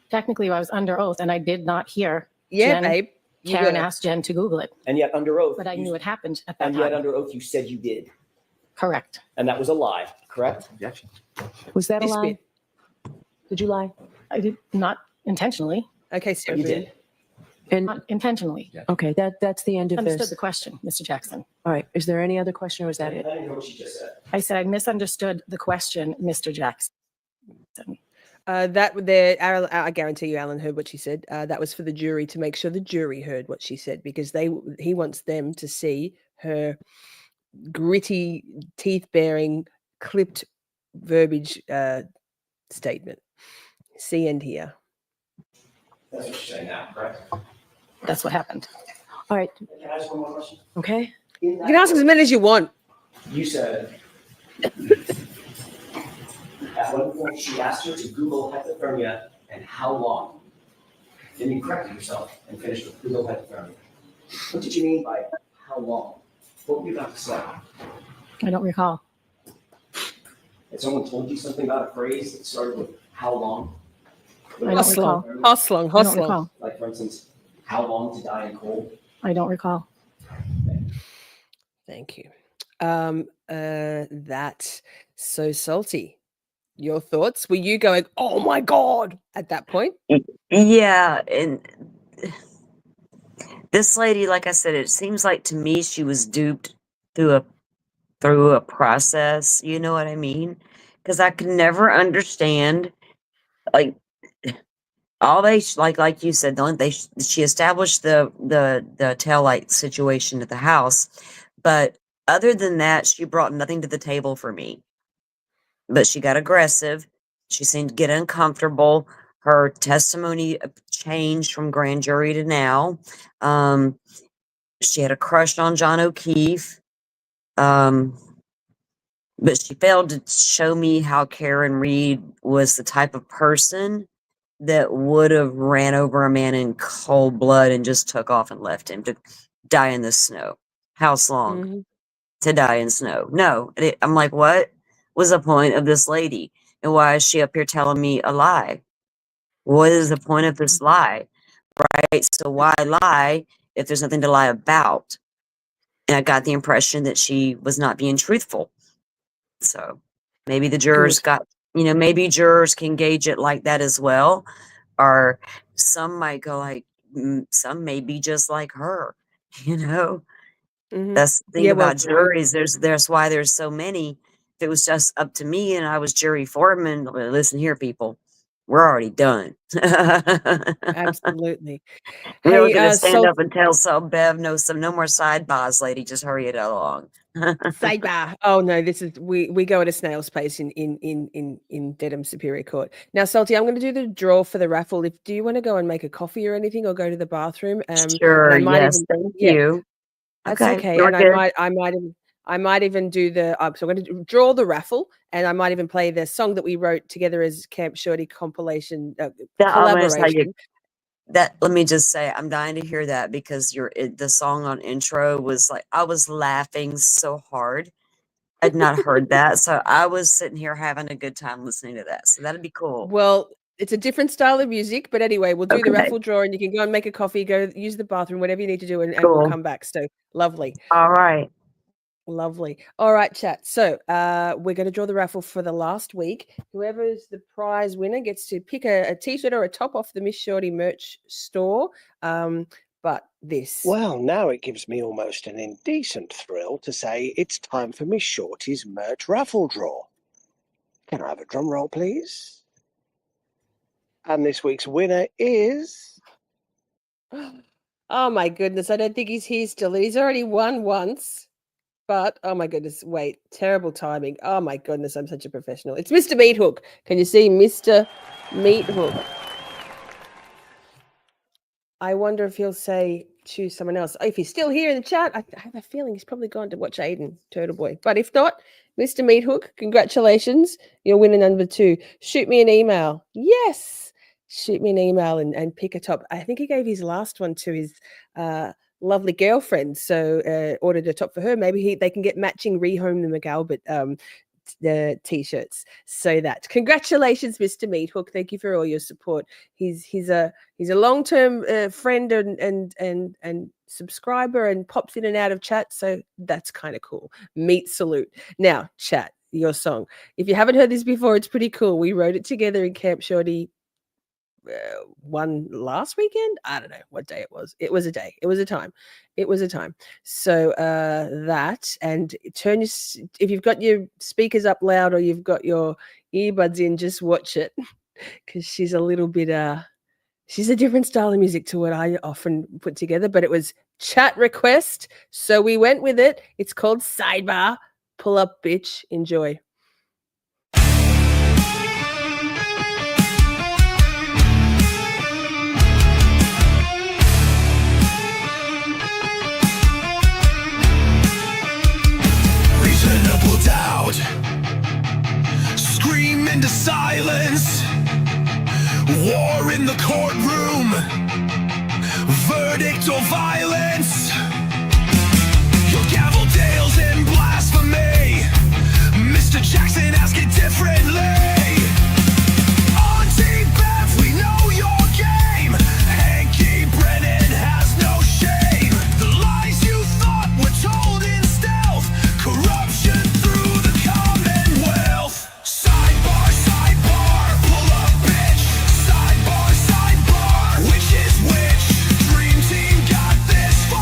Technically, I was under oath and I did not hear Yeah, Jen, babe. You Karen were. asked Jen to Google it, And yet under oath, but I you- knew it happened at that and yet time. under oath, you said you did. Correct. And that was a lie, correct? Objection. Was that a This lie? bit. Did you lie? I did not intentionally. Okay, so You did. And Not intentionally. okay, that's the end of Understood this. the question, Mr. Jackson. All right, is there any other question or is that I it? didn't hear what she just said. I said I misunderstood the question, Mr. Jackson. that there, I guarantee you, Alan heard what she said. That was for the jury to make sure the jury heard what she said because he wants them to see her gritty, teeth-bearing, clipped verbiage statement. See and hear. That's what you're saying now, correct? That's what happened. All right, Can I ask one more question? okay. You can ask as many as you want. You said at one point she asked her to Google hypothermia and how long. Then you corrected yourself and finished with Google hypothermia. What did you mean by how long? What were you about to say? I don't recall. Had someone told you something about a phrase that started with how long? I don't recall. Hoslong, I don't hoslong. recall. Like, for instance, how long to die in cold? I don't recall. Thank you. That's so salty. Your thoughts? Were you going, oh my God, at that point? Yeah, and this lady, like I said, it seems like to me she was duped through a process. You know what I mean? Because I could never understand, like all they like you said, she established the tail light situation at the house, but other than that, she brought nothing to the table for me. But she got aggressive. She seemed to get uncomfortable. Her testimony changed from grand jury to now. She had a crush on John O'Keefe. But she failed to show me how Karen Reed was the type of person that would have ran over a man in cold blood and just took off and left him to die in the snow. House long to die in snow. No, I'm like, what was the point of this lady? And why is she up here telling me a lie? What is the point of this lie? Right? So why lie if there's nothing to lie about? And I got the impression that she was not being truthful. So maybe the jurors maybe jurors can gauge it like that as well. Or some might go like, some may be just like her, you know. Mhm. That's the thing Yeah, well, about juries. There's why there's so many. If it was just up to me and I was jury foreman, listen here, people, we're already done. absolutely. We were Hey, gonna stand Salt, up and tell some Bev, no more SideBAHHH, lady. Just hurry it along. SideBAHHH. Oh no, this is we go at a snail's pace in Dedham Superior Court. Now, Salty, I'm going to do the draw for the raffle. Do you want to go and make a coffee or anything, or go to the bathroom? And Sure. I might Yes. even, Thank yeah, you. that's Okay. okay. We're And good. I might even do the. So I'm going to draw the raffle, and I might even play the song that we wrote together as Camp Shorty compilation I'm gonna tell you collaboration. that. Let me just say, I'm dying to hear that because the song on intro was like I was laughing so hard. I'd not heard that, so I was sitting here having a good time listening to that. So that'd be cool. Well, it's a different style of music, but anyway, we'll do the Okay. raffle draw, and you can go and make a coffee, go use the bathroom, whatever you need to do, and we'll Cool. come back. So lovely. All right. Lovely. All right, chat. So we're going to draw the raffle for the last week. Whoever's the prize winner gets to pick a t-shirt or a top off the Miss Shorty merch store. But this. Well, now it gives me almost an indecent thrill to say it's time for Miss Shorty's merch raffle draw. Can I have a drum roll, please? And this week's winner is... Oh my goodness, I don't think he's here still. He's already won once. But oh my goodness, wait, terrible timing. Oh my goodness, I'm such a professional. It's Mr. Meathook. Can you see Mr. Meathook? I wonder if he'll say choose someone else. If he's still here in the chat, I have a feeling he's probably gone to watch Aiden, Turtleboy. But if not, Mr. Meathook, congratulations. You're winner number 2. Shoot me an email. Yes. Shoot me an email and pick a top. I think he gave his last one to his lovely girlfriend. So ordered a top for her. Maybe they can get matching Rehome the McAlbert the t-shirts. So that congratulations, Mr. Meathook. Thank you for all your support. He's a long-term friend and subscriber and pops in and out of chat. So that's kind of cool. Meat salute. Now, chat, your song. If you haven't heard this before, it's pretty cool. We wrote it together in Camp Shorty. One last weekend. I don't know what day it was. It was a day. It was a time. It was a time. So that, and turn your, if you've got your speakers up loud or you've got your earbuds in, just watch it because she's a little bit she's a different style of music to what I often put together, but it was chat request, so we went with it. It's called SideBAHHH. Pull up, bitch. Enjoy. Doubt, scream into silence, war in the courtroom, verdict or violence, your gavel tales in blasphemy, Mr. Jackson, ask it differently. Auntie Bev, we know your game, Hanky Brennan has no shame, the lies you thought were told in stealth, corruption through the Commonwealth. Sidebar, sidebar, pull up, bitch. Sidebar, sidebar, which is which? Dream team got this far.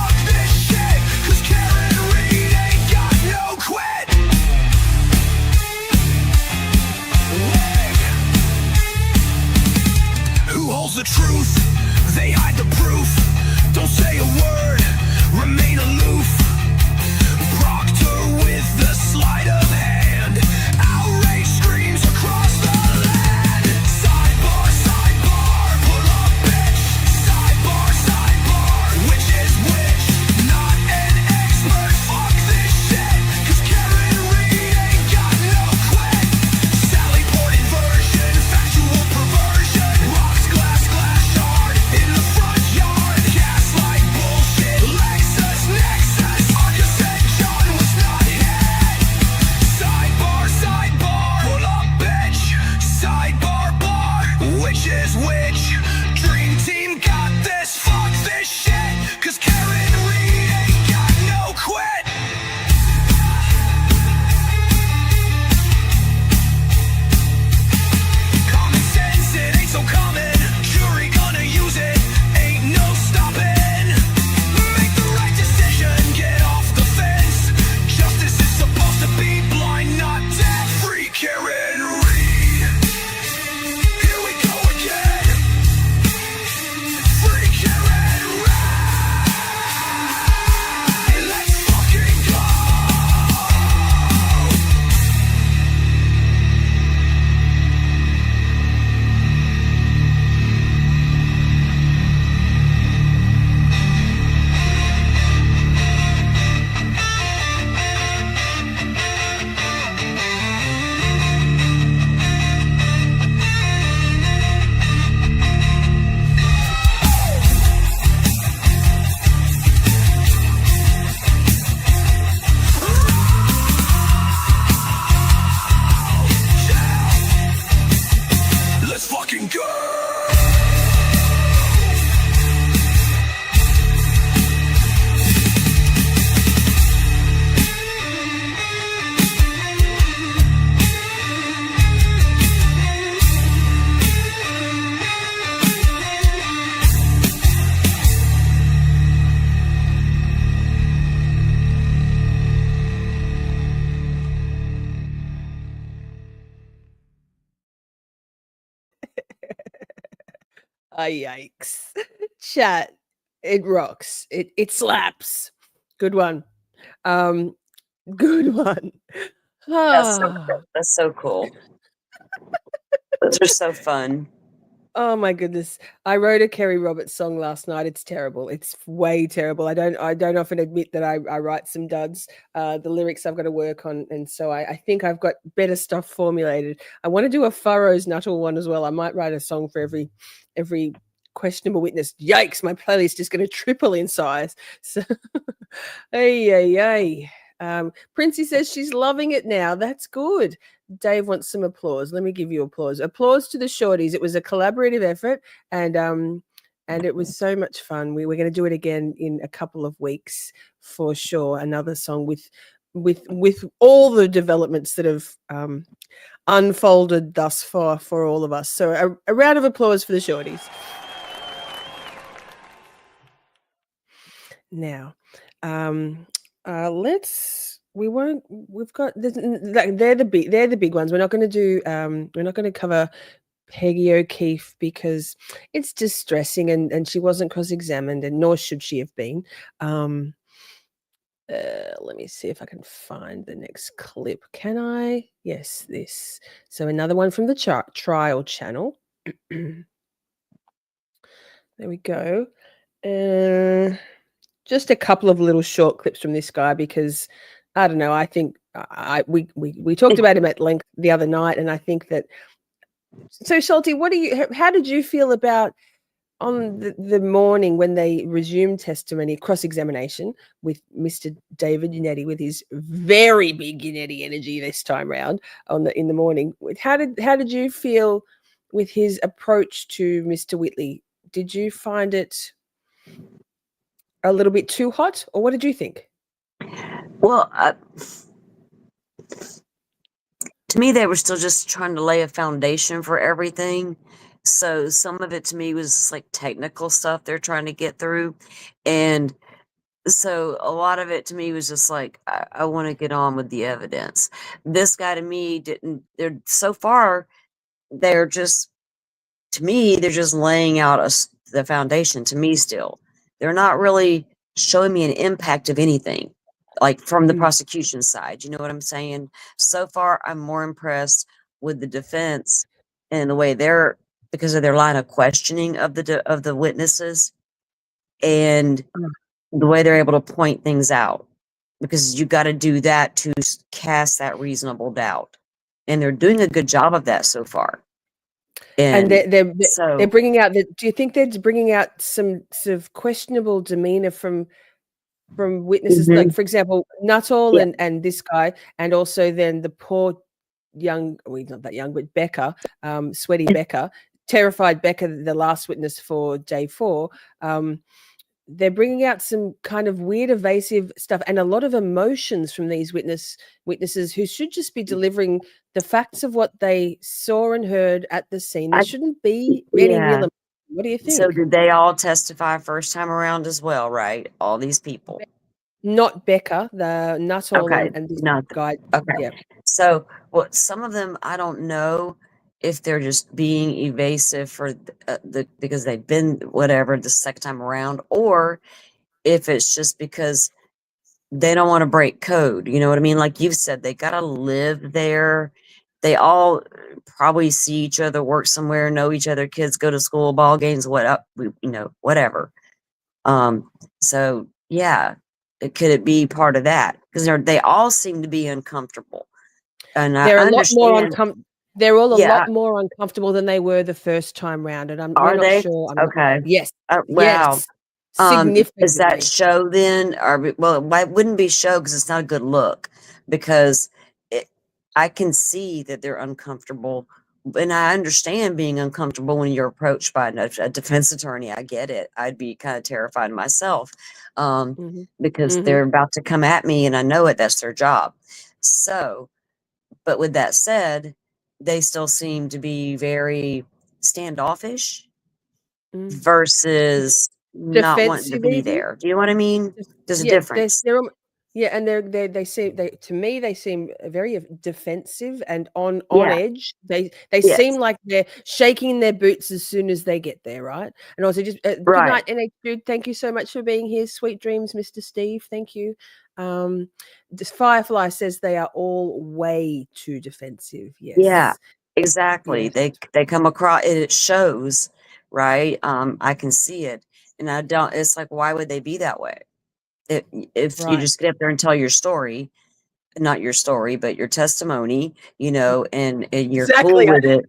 Yikes. Chat. It rocks. It slaps. Good one. Good one. That's so cool. That's so cool. Those are so fun. Oh my goodness. I wrote a Kerry Roberts song last night. It's terrible. It's way terrible. I don't often admit that I write some duds. The lyrics I've got to work on. And so I think I've got better stuff formulated. I want to do a Furrows Nuttall one as well. I might write a song for every questionable witness. Yikes, my playlist is going to triple in size. So hey. Princey says she's loving it now. That's good. Dave wants some applause. Let me give you applause. Applause to the shorties. It was a collaborative effort, and it was so much fun. We're going to do it again in a couple of weeks for sure. Another song with all the developments that have unfolded thus far for all of us. So a round of applause for the shorties. Now, they're the big ones. We're not going to cover Peggy O'Keefe because it's distressing and she wasn't cross-examined, and nor should she have been. Let me see if I can find the next clip. Can I? Yes, this. So another one from the trial channel. There we go. Just a couple of little short clips from this guy because I don't know. I think we talked about him at length the other night, and I think that. So, Salty, how did you feel about on the morning when they resumed testimony, cross-examination with Mr. David Yannetti with his very big Yannetti energy this time round in the morning? How did you feel with his approach to Mr. Whitley? Did you find it a little bit too hot, or what did you think? Well, to me, they were still just trying to lay a foundation for everything. So some of it to me was just like technical stuff they're trying to get through. And so a lot of it to me was just like, I want to get on with the evidence. This guy to me so far, they're just laying out the foundation to me still. They're not really showing me an impact of anything, like from the prosecution side. You know what I'm saying? So far, I'm more impressed with the defense and the way because of their line of questioning of the witnesses and the way they're able to point things out, because you got to do that to cast that reasonable doubt. And they're doing a good job of that so far. And they're bringing out do you think they're bringing out some sort of questionable demeanor from witnesses, like for example Nuttall and this guy, and also then the poor young, well, he's not that young, but Becca, sweaty Becca, terrified Becca, the last witness for day 4. They're bringing out some kind of weird evasive stuff and a lot of emotions from these witnesses who should just be delivering the facts of what they saw and heard at the scene. There shouldn't be any real emotion. What do you think? So did they all testify first time around as well, right? All these people. Not Becca, the Nuttall and this guy. Okay. Yeah. So, some of them, I don't know if they're just being evasive for because they've been whatever the second time around, or if it's just because they don't want to break code. You know what I mean? Like you've said, they got to live there. They all probably see each other, work somewhere, know each other, kids go to school, ball games, whatever. So yeah, could it be part of that? Because they all seem to be uncomfortable. And they're they're all a lot more uncomfortable than they were the first time round. And we're not sure. Okay. Yes. Wow. Yes. Significantly. Is that show then? It wouldn't be show because it's not a good look, because I can see that they're uncomfortable, and I understand being uncomfortable when you're approached by a defense attorney. I get it. I'd be kind of terrified myself because they're about to come at me and I know it. That's their job. So, but with that said, they still seem to be very standoffish versus not wanting to be there. Do you know what I mean? There's a difference. Yeah, and they seem to me they seem very defensive and on Yeah. edge. They Yes. seem like they're shaking their boots as soon as they get there, right? And also just good Right. night, NH dude. Thank you so much for being here. Sweet dreams, Mr. Steve. Thank you. This Firefly says they are all way too defensive. Yes. Yeah, exactly. Yes. They come across it shows, right? I can see it. And I don't it's like why would they be that way? If you Right. just get up there and tell your story, not your story, but your testimony, you know, and you're Exactly. cool with it.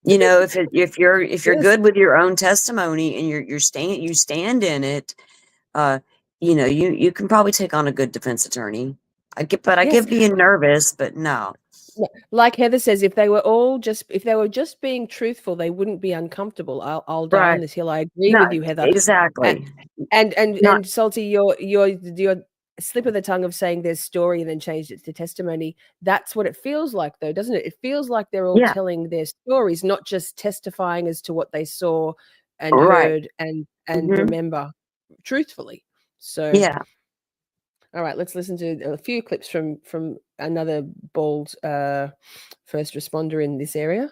You know, if you're Yes. good with your own testimony and you stand in it, you know, you can probably take on a good defense attorney. I Yes. get being nervous, but no. Yeah, like Heather says, if they were just being truthful, they wouldn't be uncomfortable. I'll die on Right. this hill. I agree No, with you, Heather. exactly. And Not Salty, your slip of the tongue of saying there's story and then changed it to testimony. That's what it feels like, though, doesn't it? It feels like they're all yeah, telling their stories, not just testifying as to what they saw and right. heard and Mhm. remember truthfully. So. Yeah. All right, let's listen to a few clips from another bald first responder in this area.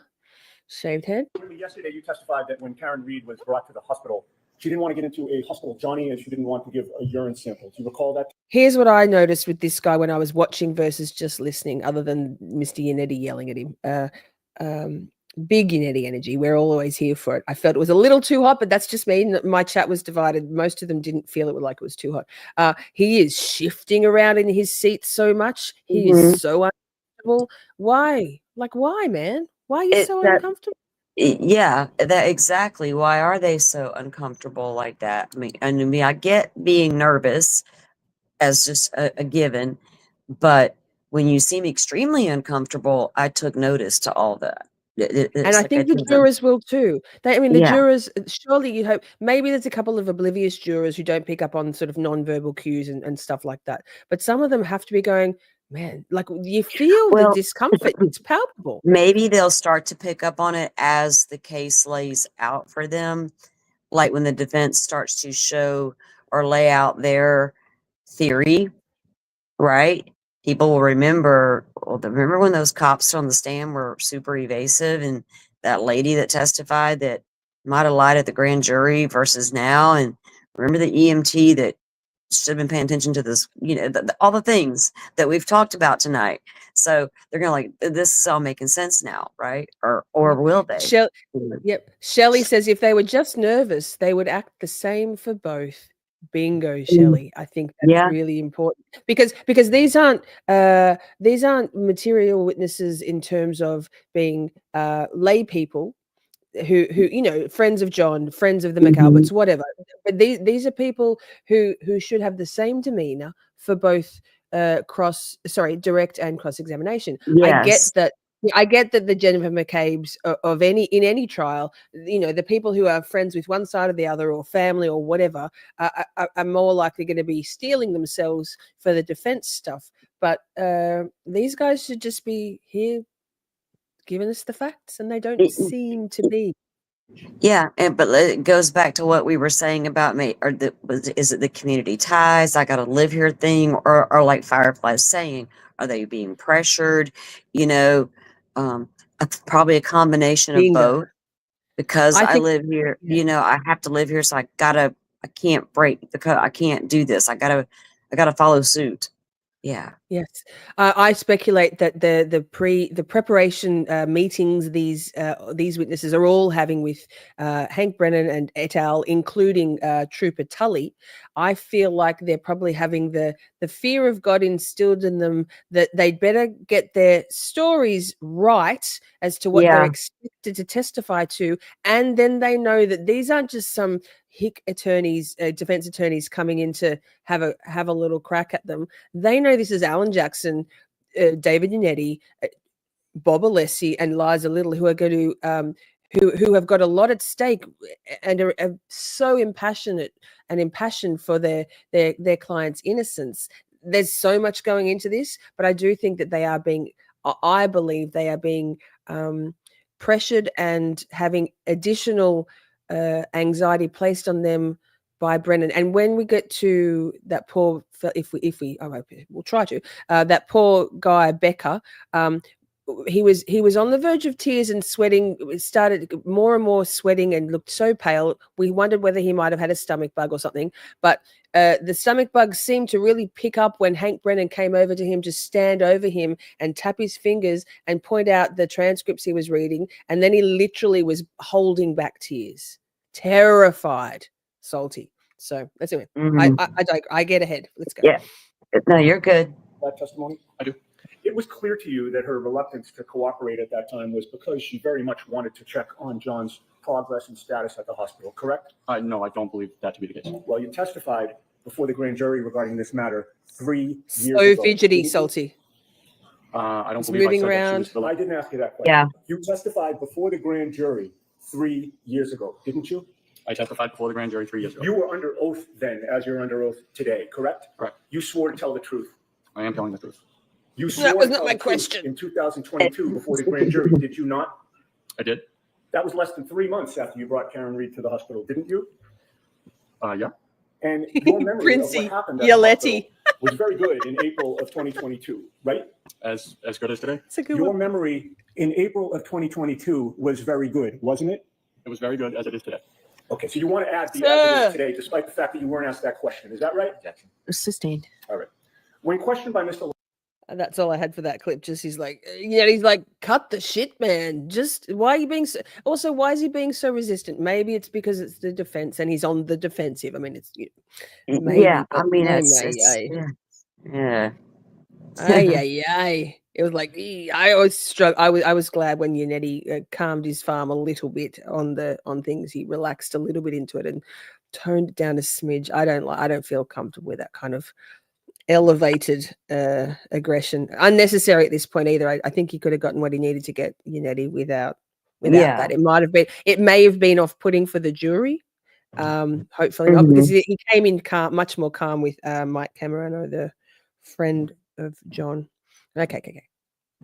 Shaved head. Yesterday, you testified that when Karen Reed was brought to the hospital, she didn't want to get into a hospital Johnny and she didn't want to give a urine sample. Do you recall that? Here's what I noticed with this guy when I was watching versus just listening, other than Mr. Yannetti yelling at him. Big Yannetti energy. We're always here for it. I felt it was a little too hot, but that's just me. My chat was divided. Most of them didn't feel it like it was too hot. He is shifting around in his seat so much. He is so uncomfortable. Why? Like, why, man? Why are you so uncomfortable? Yeah, that exactly. Why are they so uncomfortable like that? I mean, I get being nervous as just a given, but when you seem extremely uncomfortable, I took notice to all that. And I think the jurors will too. The Yeah. jurors, surely you hope, maybe there's a couple of oblivious jurors who don't pick up on sort of non-verbal cues and stuff like that. But some of them have to be going, man, like you feel the discomfort. It's palpable. Maybe they'll start to pick up on it as the case lays out for them. Like when the defense starts to show or lay out their theory, right? People will remember when those cops on the stand were super evasive and that lady that testified that might have lied at the grand jury versus now. And remember the EMT that should have been paying attention to this, you know, all the things that we've talked about tonight. So they're going to this is all making sense now, right? Or will they? Yep. Shelley says if they were just nervous, they would act the same for both. Bingo, Shelley. I think that's really important because these aren't material witnesses in terms of being lay people who you know, friends of John, friends of the McAlberts, whatever. But these are people who should have the same demeanor for both direct and cross examination. Yes. I get that the Jennifer McCabe's of in any trial, you know, the people who are friends with one side or the other or family or whatever are more likely going to be steeling themselves for the defense stuff. But these guys should just be here giving us the facts, and they don't seem to be. Yeah, but it goes back to what we were saying about is it the community ties, I gotta live here thing, or like Firefly's saying, are they being pressured? You know, probably a combination of both. Because I live here, you know, I have to live here, so I can't break the code. I can't do this. I gotta follow suit. Yeah. Yes, I speculate that the preparation meetings these witnesses are all having with Hank Brennan and et al., including Trooper Tully. I feel like they're probably having the fear of God instilled in them that they'd better get their stories right as to what they're expected to testify to, and then they know that these aren't just some hick attorneys, defense attorneys coming in to have a little crack at them. They know this is Alan Jackson, David Yannetti, Bob Alessi, and Liza Little, who are going to who have got a lot at stake and are so impassioned for their client's innocence. There's so much going into this, but I do think that I believe they are being pressured and having additional anxiety placed on them by Brennan. And when we get to that poor, if we, I hope we'll try to, that poor guy Becker, he was on the verge of tears and sweating. It started more and more sweating and looked so pale. We wondered whether he might have had a stomach bug or something. But the stomach bug seemed to really pick up when Hank Brennan came over to him to stand over him and tap his fingers and point out the transcripts he was reading. And then he literally was holding back tears, terrified, Salty. So that's it. I get ahead. Let's go. Yeah. No, you're good. That testimony? I do. It was clear to you that her reluctance to cooperate at that time was because she very much wanted to check on John's progress and status at the hospital, correct? No, I don't believe that to be the case. Well, you testified before the grand jury regarding this matter 3 years So ago. fidgety, Salty. I don't It's believe moving I said around. that she was I didn't ask you that question. Yeah. You testified before the grand jury 3 years ago, didn't you? I testified before the grand jury 3 years ago. You were under oath then, as you're under oath today, correct? Correct. You swore to tell the truth. I am telling the truth. You swore That was to not tell my the truth question. in 2022 before the grand jury, did you not? I did. That was less than 3 months after you brought Karen Reed to the hospital, didn't you? Yeah. And your memory of Princey, what happened at the Yannetti. hospital was very good in April of 2022, right? As good as today. It's a good Your one. memory in April of 2022 was very good, wasn't it? It was very good as it is today. Okay, so you want to add the Sir. evidence today, despite the fact that you weren't asked that question. Is that right? Sustained. All right. When questioned by Mr. And that's all I had for that clip. Just he's like, he's like, cut the shit, man. Just why are you being so? Also, why is he being so resistant? Maybe it's because it's the defense and he's on the defensive. I mean, it's maybe, Yeah. I but mean, ay, it's ay, yeah. Yeah. ay. It was like I always struggle. I was glad when Yannetti calmed his farm a little bit on things. He relaxed a little bit into it and toned it down a smidge. I don't feel comfortable with that kind of elevated aggression, unnecessary at this point either. I think he could have gotten what he needed to get Yannetti without that. It may have been off-putting for the jury. Hopefully not, because he came in much more calm with Mike Camerano, the friend of John. Okay.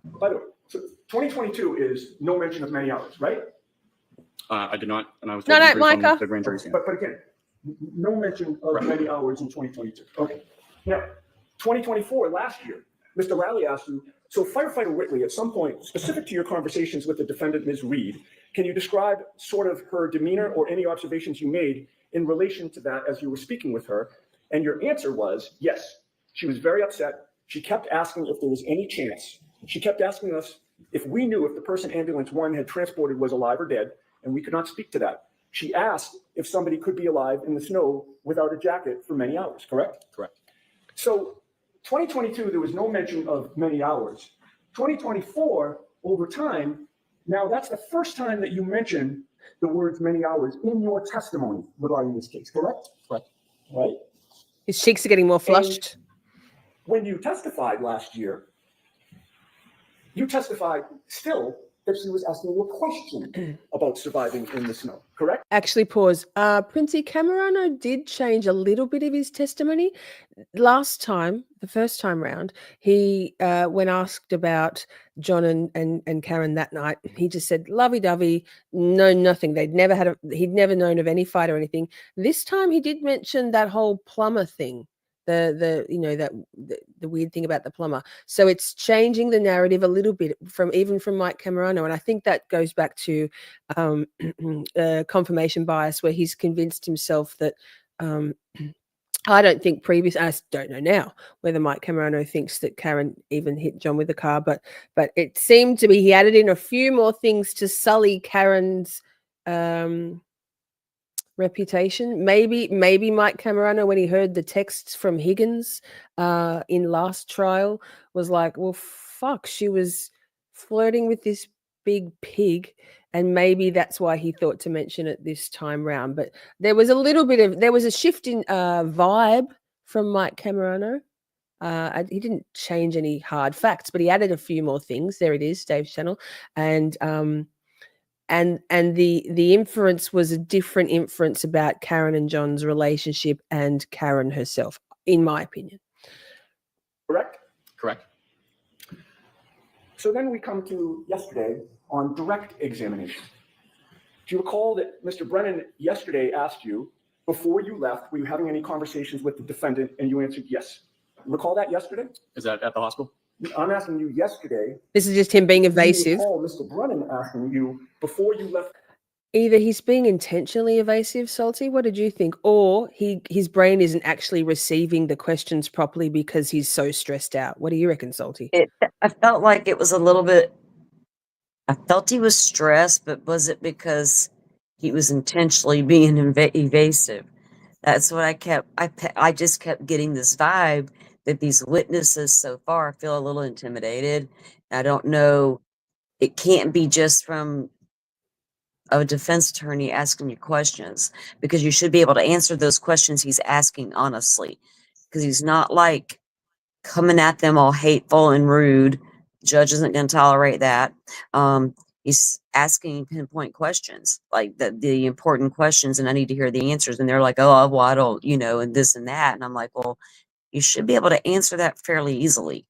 By the way, so 2022 is no mention of many hours, right? I did not, and I was No, told to brief Micah. on the grand jury stand. But again, no mention of many hours in 2022. Okay. Now, 2024, last year, Mr. LALLY asked you, so firefighter Whitley, at some point, specific to your conversations with the defendant, Ms. Reed, can you describe sort of her demeanor or any observations you made in relation to that as you were speaking with her? And your answer was, yes, she was very upset. She kept asking if there was any chance. She kept asking us if we knew if the person ambulance 1 had transported was alive or dead, and we could not speak to that. She asked if somebody could be alive in the snow without a jacket for many hours, correct? Correct. So 2022, there was no mention of many hours. 2024, over time, now that's the first time that you mention the words many hours in your testimony regarding this case, correct? Correct. Right? His cheeks are getting more flushed. And when you testified last year, you testified still that she was asking you a question about surviving in the snow, correct? Actually, pause. Princey Camerano did change a little bit of his testimony. Last time, the first time round, he, when asked about John and Karen that night, he just said, lovey-dovey, no, nothing. He'd never known of any fight or anything. This time he did mention that whole plumber thing. The weird thing about the plumber. So it's changing the narrative a little bit from Mike Camerano. And I think that goes back to confirmation bias, where he's convinced himself that I don't know now whether Mike Camerano thinks that Karen even hit John with the car, but it seemed to be he added in a few more things to sully Karen's reputation. Maybe Mike Camerano, when he heard the texts from Higgins in last trial, was like, well, fuck, she was flirting with this big pig, and maybe that's why he thought to mention it this time round. But there was a shift in vibe from Mike Camerano. He didn't change any hard facts, but he added a few more things. There it is, Dave's channel, and the inference was a different inference about Karen and John's relationship and Karen herself, in my opinion. Correct? Correct. So then we come to yesterday on direct examination. Do you recall that Mr. Brennan yesterday asked you before you left, were you having any conversations with the defendant? And you answered yes. Recall that yesterday? Is that at the hospital? I'm asking you yesterday. This is just him being evasive. You recall Mr. Brennan asking you before you left. Either he's being intentionally evasive, Salty. What did you think? Or his brain isn't actually receiving the questions properly because he's so stressed out. What do you reckon, Salty? I felt like it was a little bit. I felt he was stressed, but was it because he was intentionally being evasive? That's what I kept. I just kept getting this vibe that these witnesses so far feel a little intimidated. I don't know. It can't be just from a defense attorney asking you questions, because you should be able to answer those questions he's asking honestly, because he's not like coming at them all hateful and rude. Judge isn't going to tolerate that. He's asking pinpoint questions, like the important questions, and I need to hear the answers. And they're like, oh, well, I don't, and this and that. And I'm like, well, you should be able to answer that fairly easily.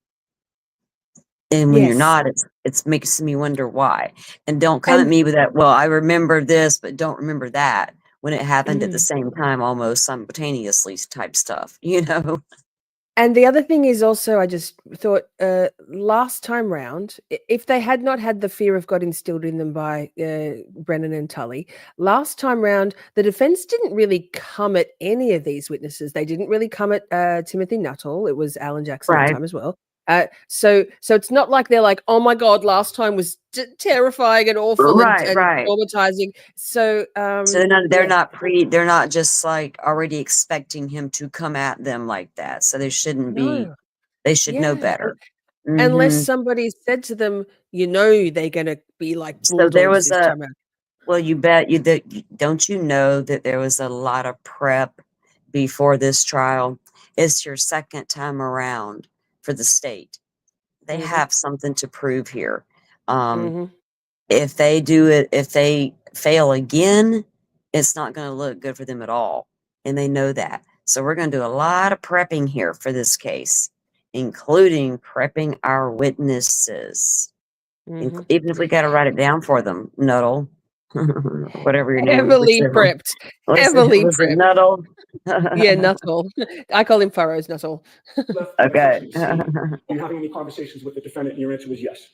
And when you're not, it's makes me wonder why. And don't come at me with that, well, I remember this, but don't remember that, when it happened at the same time, almost simultaneously type stuff, And the other thing is also, I just thought last time round, if they had not had the fear of God instilled in them by Brennan and Tully, last time round, the defense didn't really come at any of these witnesses. They didn't really come at Timothy Nuttall. It was Alan Jackson at the time as well. So it's not like they're like, oh my God, last time was terrifying and awful and traumatizing. So they're not just like already expecting him to come at them like that. So they shouldn't be. They should know better. Unless somebody said to them, they're gonna be like. So there was well, you bet don't you know that there was a lot of prep before this trial? It's your second time around for the state. They have something to prove here. If they fail again, it's not going to look good for them at all. And they know that. So we're going to do a lot of prepping here for this case, including prepping our witnesses. Even if we got to write it down for them, Nuttall. Whatever your name is. Heavily prepped. Heavily prepped. Nuttall. Yeah, Nuttall. I call him Furrows, Nuttall. Okay. Are you having any conversations with the defendant? And your answer was yes.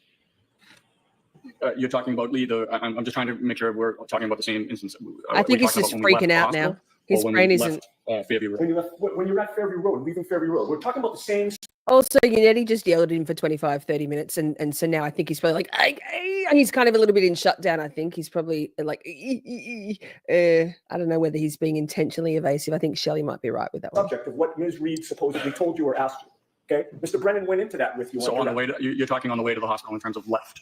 You're talking about Lee. I'm just trying to make sure we're talking about the same instance. I think he's just freaking out now. His brain isn't. Fairview Road. When you're at Fairview Road, leaving Fairview Road, we're talking about the same. Also, Yannetti just yelled at him for 25, 30 minutes. And so now I think he's probably like, and he's kind of a little bit in shutdown. I think he's probably like, I don't know whether he's being intentionally evasive. I think Shelley might be right with that one. Subject of what Ms. Reed supposedly told you or asked you. Okay. Mr. Brennan went into that with you. So on the way you're talking on the way to the hospital in terms of left,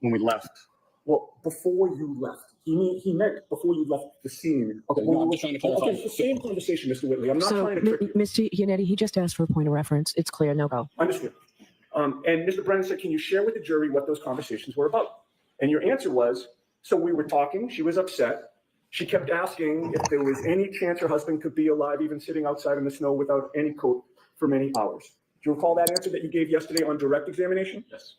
when we left. Well, before you left. He meant before you left the scene. Okay, no, I'm just trying to clarify. Okay, it's the same conversation, Mr. Whitley. I'm not trying to trick you. Mr. Yannetti, he just asked for a point of reference. It's clear, no go. Understood. And Mr. Brennan said, can you share with the jury what those conversations were about? And your answer was, so we were talking, she was upset. She kept asking if there was any chance her husband could be alive, even sitting outside in the snow without any coat for many hours. Do you recall that answer that you gave yesterday on direct examination? Yes.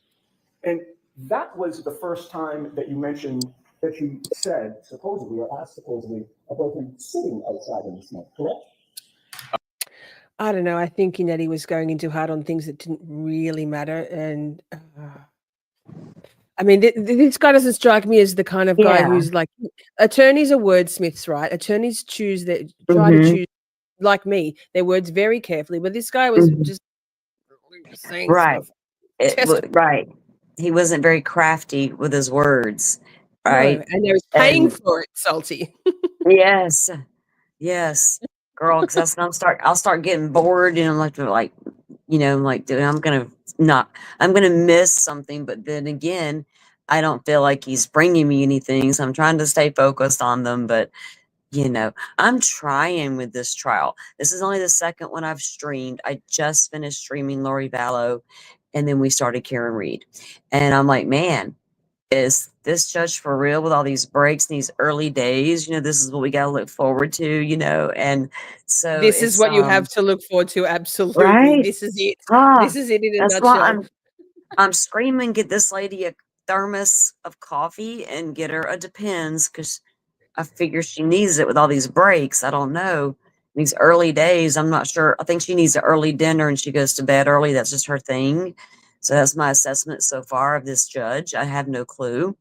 And that was the first time that you mentioned that you said, supposedly, or asked supposedly, about him sitting outside in the snow, correct? I don't know. I think Yannetti was going into hard on things that didn't really matter. And I mean, this guy doesn't strike me as the kind of guy who's like, attorneys are wordsmiths, right? Attorneys try to choose, like me, their words very carefully. But this guy was just saying stuff. Right. He wasn't very crafty with his words. Right. No, and they was paying for it, Salty. Yes. Girl, because I'll start getting bored, and I'm like, dude, I'm gonna miss something. But then again, I don't feel like he's bringing me anything, so I'm trying to stay focused on them. But I'm trying with this trial. This is only the second one I've streamed. I just finished streaming Lori Vallow, and then we started Karen Reed, and I'm like, man, is this judge for real with all these breaks in these early days? This is what we got to look forward to, and so this is what you have to look forward to. Absolutely. Right? This is it. This is it in a That's nutshell. why I'm screaming, get this lady a thermos of coffee and get her a Depends, because I figure she needs it with all these breaks. I don't know. These early days, I'm not sure. I think she needs an early dinner and she goes to bed early. That's just her thing. So that's my assessment so far of this judge. I have no clue.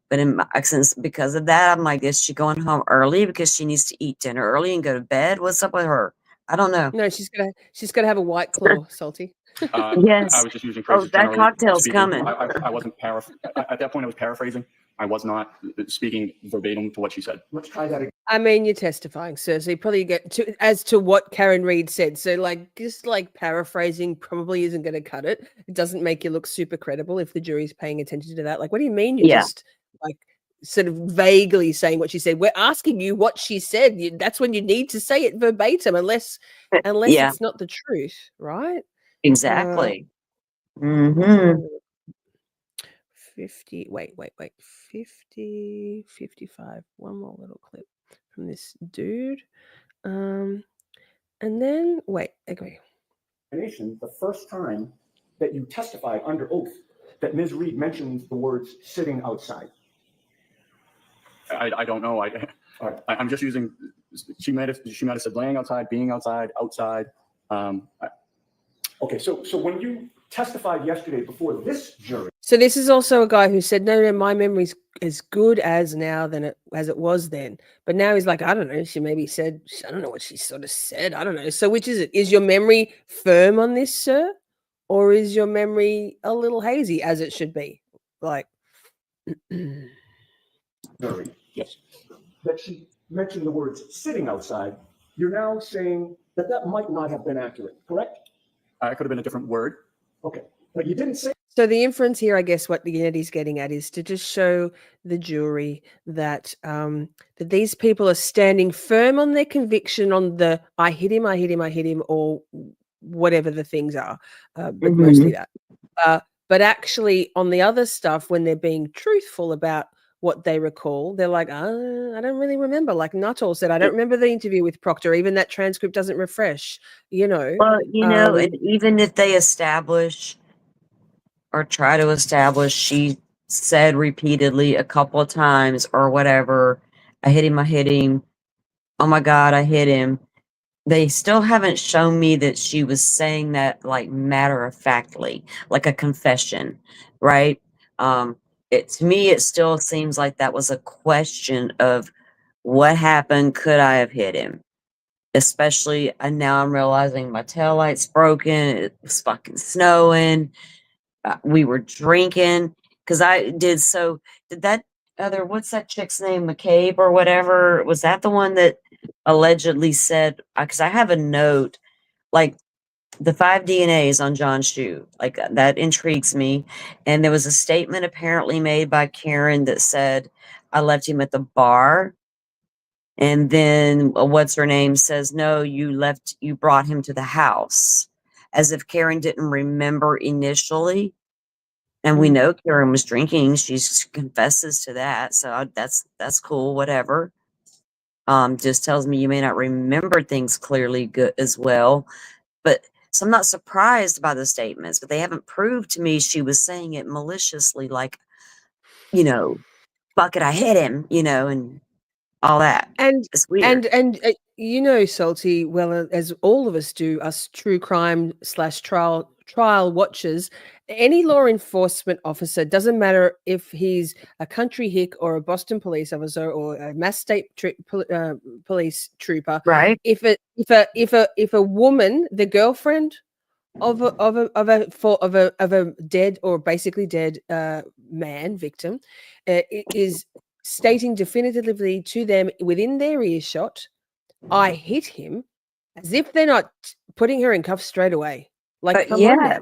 But in my since because of that, I'm like, is she going home early because she needs to eat dinner early and go to bed? What's up with her? I don't know. No, she's gonna have a White Claw, Salty. Yes. I was just using phrases. that generally cocktail's speaking. coming. I wasn't at that point. I was paraphrasing. I was not speaking verbatim to what she said. Let's try that again. I mean, you're testifying, sir, so you probably get to as to what Karen Reed said. So, like, just like paraphrasing probably isn't going to cut it. It doesn't make you look super credible if the jury's paying attention to that. Like, what do you mean? You're just like sort of vaguely saying what she said. We're asking you what she said. That's when you need to say it verbatim, unless it's not the truth, right? Exactly. 50, wait, 50, 55, one more little clip from this dude. And then, wait, okay. The first time that you testify under oath that Ms. Reed mentions the words sitting outside. I don't know. I'm just using. She might have said laying outside, being outside, outside. Okay, so when you testified yesterday before this jury. So this is also a guy who said, no, my memory's as good as now as it was then. But now he's like, I don't know. She maybe said, I don't know what she sort of said. I don't know. So which is it? Is your memory firm on this, sir? Or is your memory a little hazy, as it should be? Like, Jury, yes. That she mentioned the words sitting outside. You're now saying that might not have been accurate, correct? It could have been a different word. Okay, but you didn't say. So the inference here, I guess, what the Yannetti's getting at is to just show the jury that that these people are standing firm on their conviction on the I hit him, or whatever the things are, but mostly that. But actually, on the other stuff, when they're being truthful about what they recall, they're like, I don't really remember. Like Nuttall said, I don't remember the interview with Proctor. Even that transcript doesn't refresh, you know. Well, you know, and even if they establish or try to establish, she said repeatedly a couple of times or whatever, I hit him. Oh my God, I hit him. They still haven't shown me that she was saying that like matter of factly, like a confession, right? To me, it still seems like that was a question of what happened. Could I have hit him? Especially, and now I'm realizing my taillight's broken. It was fucking snowing. We were drinking because did that other, what's that chick's name? McCabe or whatever. Was that the one that allegedly said, because I have a note, like the 5 DNAs on John's shoe, like that intrigues me. And there was a statement apparently made by Karen that said, I left him at the bar. And then what's her name says, no, you brought him to the house, as if Karen didn't remember initially. And we know Karen was drinking. She confesses to that. So that's cool. Whatever. Just tells me you may not remember things clearly good as well. But so I'm not surprised by the statements, but they haven't proved to me she was saying it maliciously, like, you know, fuck it, I hit him, you know, and all that. And it's weird. And you know, Salty, well, as all of us do, us true crime / trial watchers, any law enforcement officer, doesn't matter if he's a country hick or a Boston police officer or a Mass State police trooper, right? If a woman, the girlfriend of a dead or basically dead man victim, is stating definitively to them within their earshot, I hit him, as if they're not putting her in cuffs straight away. Like, come on now.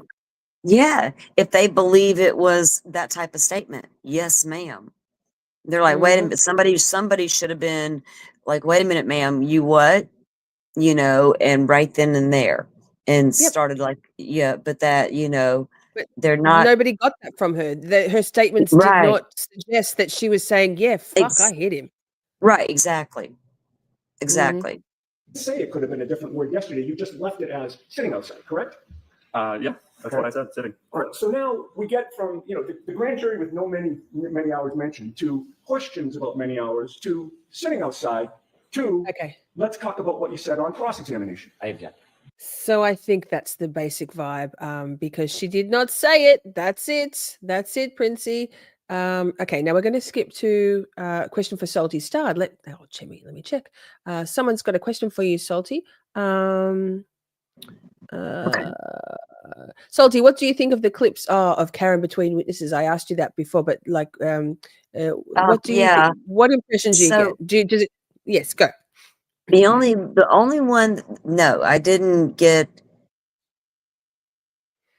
Yeah, if they believe it was that type of statement, yes, ma'am. They're like, wait a minute, somebody should have been like, wait a minute, ma'am, you what? You know, and right then and there, and started like, but that, you know, but they're not. Nobody got that from her. Her statements did not suggest that she was saying, yeah, fuck, I hit him. Right, exactly. Say it could have been a different word yesterday. You just left it as sitting outside, correct? Yeah. That's what I said, sitting. All right, so now we get from, the grand jury with many hours mentioned, to questions about many hours, to sitting outside, to let's talk about what you said on cross-examination. I object. So I think that's the basic vibe, because she did not say it. That's it. That's it, Princey. Okay, now we're going to skip to a question for Salty Starred. Let me check. Someone's got a question for you, Salty. Salty, what do you think of the clips of Karen between witnesses? I asked you that before, but like, what do you think? What impressions do you get? Does it? Yes, go. The only one, no, I didn't get.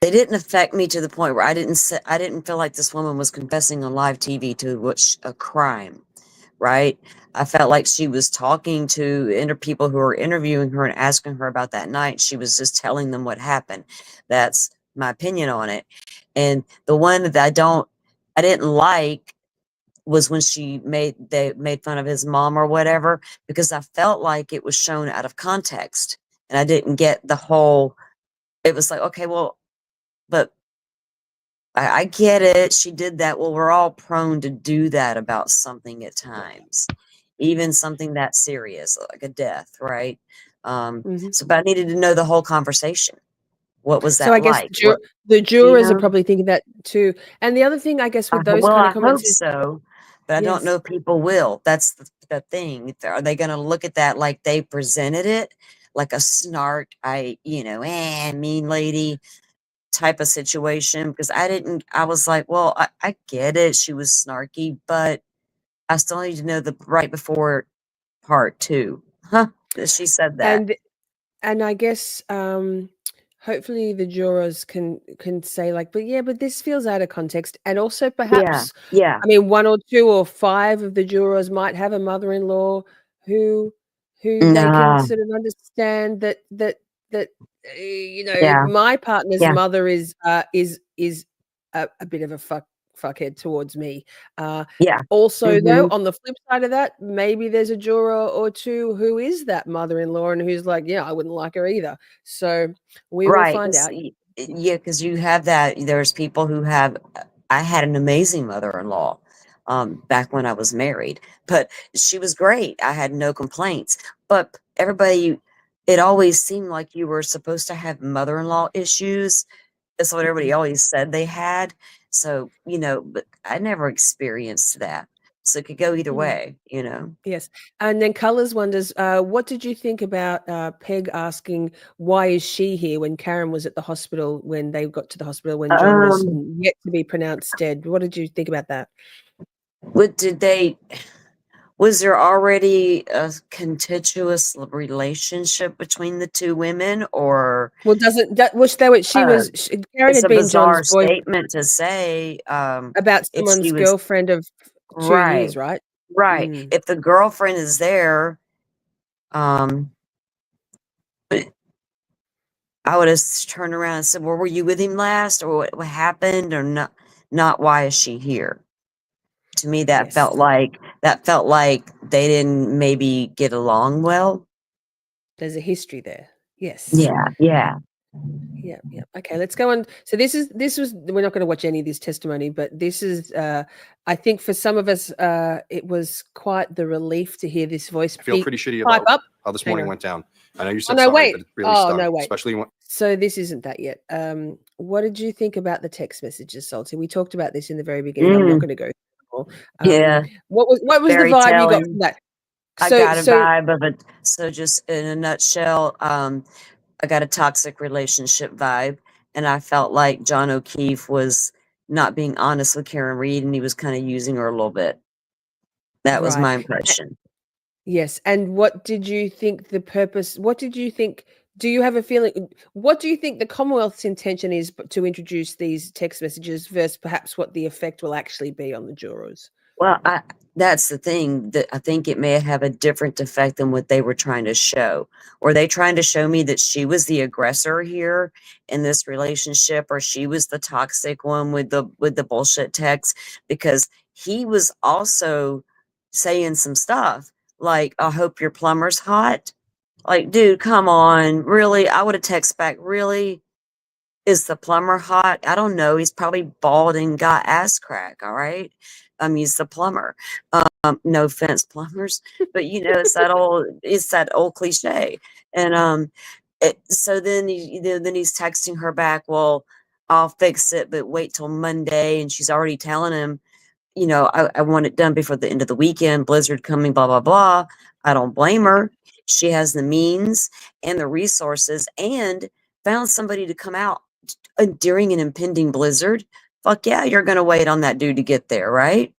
They didn't affect me to the point where I didn't feel like this woman was confessing on live TV to a crime, right? I felt like she was talking to people who were interviewing her and asking her about that night. She was just telling them what happened. That's my opinion on it. And the one that I didn't like was when they made fun of his mom or whatever, because I felt like it was shown out of context and I didn't get the whole. It was like, okay, well, but I get it. She did that. Well, we're all prone to do that about something at times, even something that serious, like a death, right? So, but I needed to know the whole conversation. What was that so I guess like? the jurors are probably thinking that too. And the other thing, I guess, with those kind of comments is so, but I don't know if people will. That's the thing. Are they going to look at that like they presented it, like a snark, mean lady type of situation? Because I was like, well, I get it. She was snarky, but I still need to know the right before part too. She said that. And I guess, hopefully the jurors can say like, but this feels out of context. And also perhaps, I mean, 1 or 2 or 5 of the jurors might have a mother-in-law who they can sort of understand that my partner's mother is a bit of a fuckhead towards me. Also, though, on the flip side of that, maybe there's a juror or 2 who is that mother-in-law and who's like, yeah, I wouldn't like her either. So we will find out. Yeah, because you have that. There's people who have. I had an amazing mother-in-law back when I was married, but she was great. I had no complaints. But everybody, it always seemed like you were supposed to have mother-in-law issues. That's what everybody always said they had. So, but I never experienced that. So it could go either way, Yes. And then Colors wonders, what did you think about Peg asking, why is she here, when Karen was at the hospital, when they got to the hospital, when John was yet to be pronounced dead? What did you think about that? Was there already a contentious relationship between the 2 women, or? Well, Karen had been John's statement to say about someone's girlfriend of 2 years, right? Right. If the girlfriend is there, I would have turned around and said, well, were you with him last, or what happened, or not why is she here? To me, that felt like they didn't maybe get along well. There's a history there. Yes. Yeah. Okay, let's go on. So this was, we're not going to watch any of this testimony, but this is, I think for some of us, it was quite the relief to hear this voice. I feel pretty shitty about how this morning went down. I know you said sorry, but it really stung, especially when. So this isn't that yet. What did you think about the text messages, Salty? We talked about this in the very beginning. I'm not going to go through them all. What was the vibe you got from that? I got a vibe of it. So just in a nutshell, I got a toxic relationship vibe, and I felt like John O'Keefe was not being honest with Karen Reed, and he was kind of using her a little bit. That was my impression. Yes. And what did you think the purpose? What did you think? Do you have a feeling? What do you think the Commonwealth's intention is to introduce these text messages versus perhaps what the effect will actually be on the jurors? Well, that's the thing, that I think it may have a different effect than what they were trying to show. Were they trying to show me that she was the aggressor here in this relationship, or she was the toxic one with the bullshit text? Because he was also saying some stuff like, I hope your plumber's hot. Like, dude, come on, really? I would have texted back, really? Is the plumber hot? I don't know. He's probably bald and got ass crack. All right. He's the plumber. No offense, plumbers, but it's that old cliche. And so then then he's texting her back, well, I'll fix it, but wait till Monday. And she's already telling him, I want it done before the end of the weekend, blizzard coming, blah, blah, blah. I don't blame her. She has the means and the resources and found somebody to come out during an impending blizzard. Fuck yeah, you're going to wait on that dude to get there, right?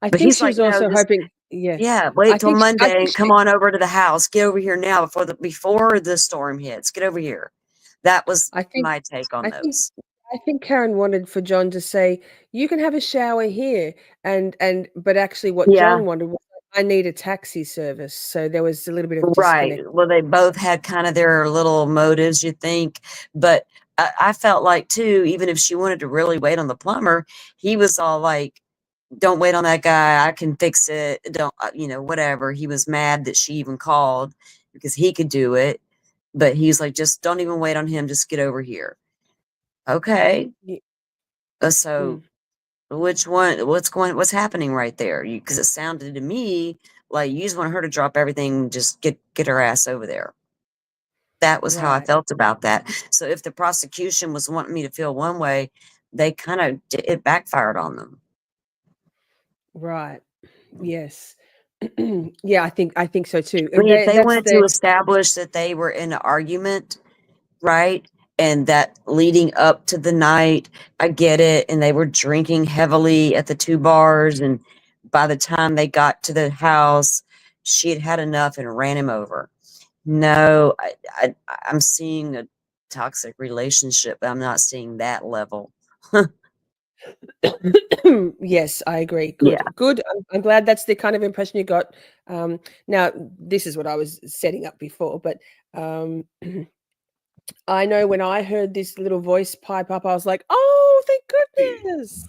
But think she was also hoping, yes. Yeah, wait till Monday and come on over to the house. Get over here now before the storm hits. Get over here. That was my take on those. I think Karen wanted for John to say, you can have a shower here. But actually what John wanted was, I need a taxi service. So there was a little bit of disconnect. Right. Well, they both had kind of their little motives, you think. But I felt like, too, even if she wanted to really wait on the plumber, he was all like, don't wait on that guy. I can fix it. Don't, whatever. He was mad that she even called because he could do it. But he's like, just don't even wait on him. Just get over here. Okay. So which one, what's happening right there? Because it sounded to me like you just want her to drop everything, just get her ass over there. That was how I felt about that. So if the prosecution was wanting me to feel one way, they kind of, it backfired on them. Right. Yes. Yeah, I think so too. If they wanted to establish that they were in an argument, right? And that leading up to the night, I get it. And they were drinking heavily at the 2 bars. And by the time they got to the house, she had had enough and ran him over. No, I'm seeing a toxic relationship, but I'm not seeing that level. Yes, I agree. Good. Yeah. Good. I'm glad that's the kind of impression you got. Now, this is what I was setting up before, but I know when I heard this little voice pipe up, I was like, oh, thank goodness.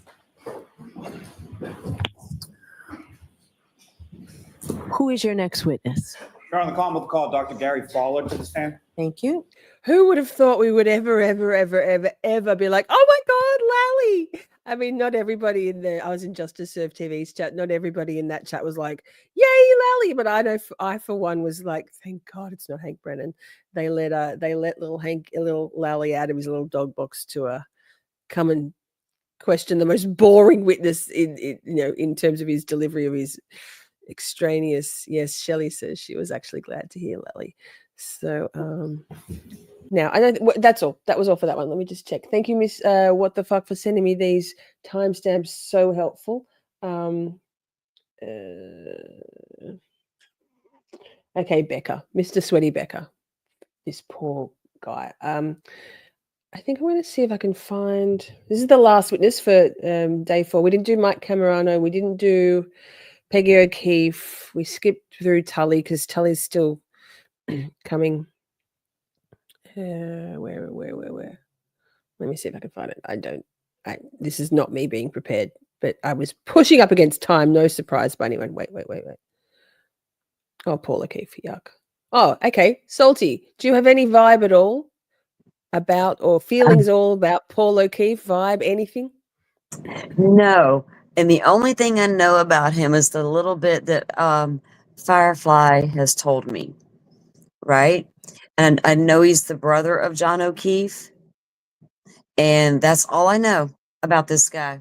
Who is your next witness? You're on the call. We'll call Dr. Gary Fowler to the stand. Thank you. Who would have thought we would ever be like, oh my God, Lally. I mean, not everybody I was in Justice Serve TV's chat. Not everybody in that chat was like, yay, Lally. But I know I, for one, was like, thank God it's not Hank Brennan. They let little Lally out of his little dog box to come and question the most boring witness in terms of his delivery of his extraneous. Yes, Shelley says she was actually glad to hear Lally. So now I know that's all. That was all for that one. Let me just check. Thank you, Miss What the Fuck, for sending me these timestamps. So helpful. Okay, Becker, Mr. Sweaty Becker, this poor guy. I think I'm going to see if I can find. This is the last witness for day 4. We didn't do Mike Camerano. We didn't do Peggy O'Keefe. We skipped through Tully because Tully's still coming. Where? Let me see if I can find it. This is not me being prepared, but I was pushing up against time. No surprise by anyone. Wait. Oh, Paul Keefe, yuck. Oh, okay. Salty, do you have any vibe at all about, or feelings all about Paul O'Keefe vibe, anything? No. And the only thing I know about him is the little bit that Firefly has told me, right? And I know he's the brother of John O'Keefe. And that's all I know about this guy.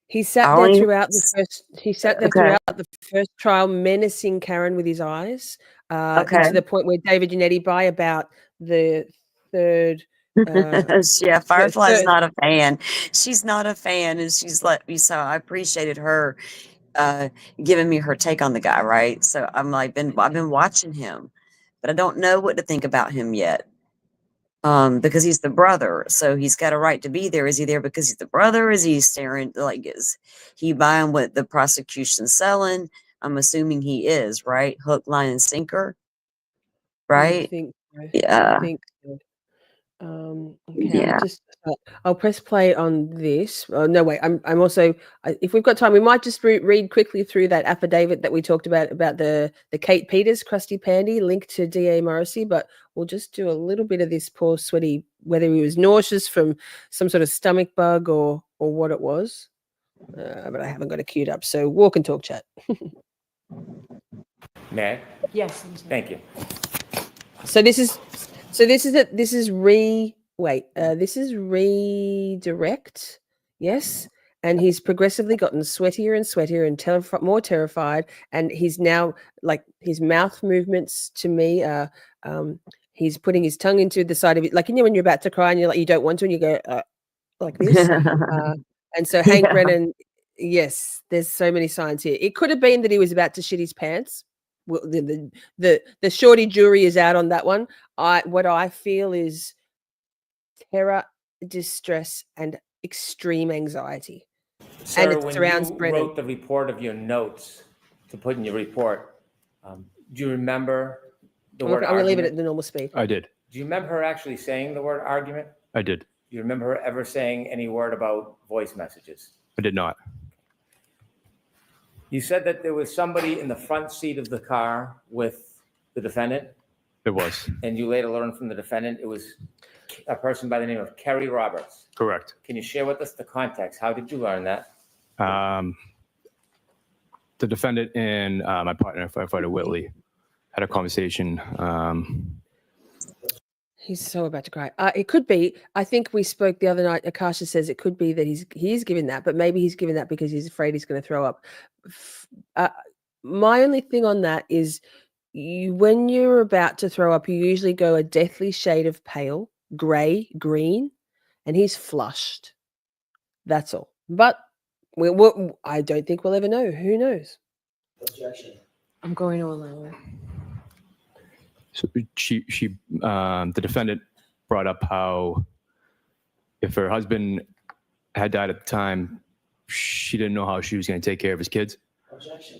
He sat there throughout the first trial, menacing Karen with his eyes. To the point where David Yannetti by about the third. Yeah, Firefly's not a fan. She's not a fan, and she's let me. So I appreciated her giving me her take on the guy, right? So I'm like, I've been watching him, but I don't know what to think about him yet. Because he's the brother, so he's got a right to be there. Is he there because he's the brother? Is he staring, like, is he buying what the prosecution's selling? I'm assuming he is, right? Hook, line, and sinker, right? I think so. Yeah. I think so. Okay, yeah. I'm just I'll press play on this. Oh, no, wait. I'm also. If we've got time, we might just read quickly through that affidavit that we talked about the Kate Peters crusty pandy linked to DA Morrissey. But we'll just do a little bit of this poor sweaty, whether he was nauseous from some sort of stomach bug or what it was. But I haven't got it queued up. So walk and talk chat. May I? Yes. Thank you. So this is redirect. Yes. And he's progressively gotten sweatier and sweatier and more terrified. And he's now, like, his mouth movements to me are, he's putting his tongue into the side of it. Like, you know, when you're about to cry and you're like, you don't want to, and you go like this. And so Hank Brennan, yes, there's so many signs here. It could have been that he was about to shit his pants. Well, the shorty jury is out on that one. What I feel is terror, distress, and extreme anxiety. Sir, and it when surrounds you Brennan. wrote the report of your notes to put in your report, do you remember the word I'm going to leave it argument? at the normal speed. I did. Do you remember her actually saying the word argument? I did. Do you remember her ever saying any word about voice messages? I did not. You said that there was somebody in the front seat of the car with the defendant. It was. And you later learned from the defendant it was a person by the name of Kerry Roberts. Correct. Can you share with us the context? How did you learn that? The defendant and my partner, firefighter Whitley, had a conversation. He's so about to cry. It could be. I think we spoke the other night. Akasha says it could be that he's giving that, but maybe he's giving that because he's afraid he's going to throw up. My only thing on that is, when you're about to throw up, you usually go a deathly shade of pale, gray, green, and he's flushed. That's all. But I don't think we'll ever know. Who knows? Objection. I'm going to allow it. So the defendant brought up how if her husband had died at the time, she didn't know how she was going to take care of his kids. Objection.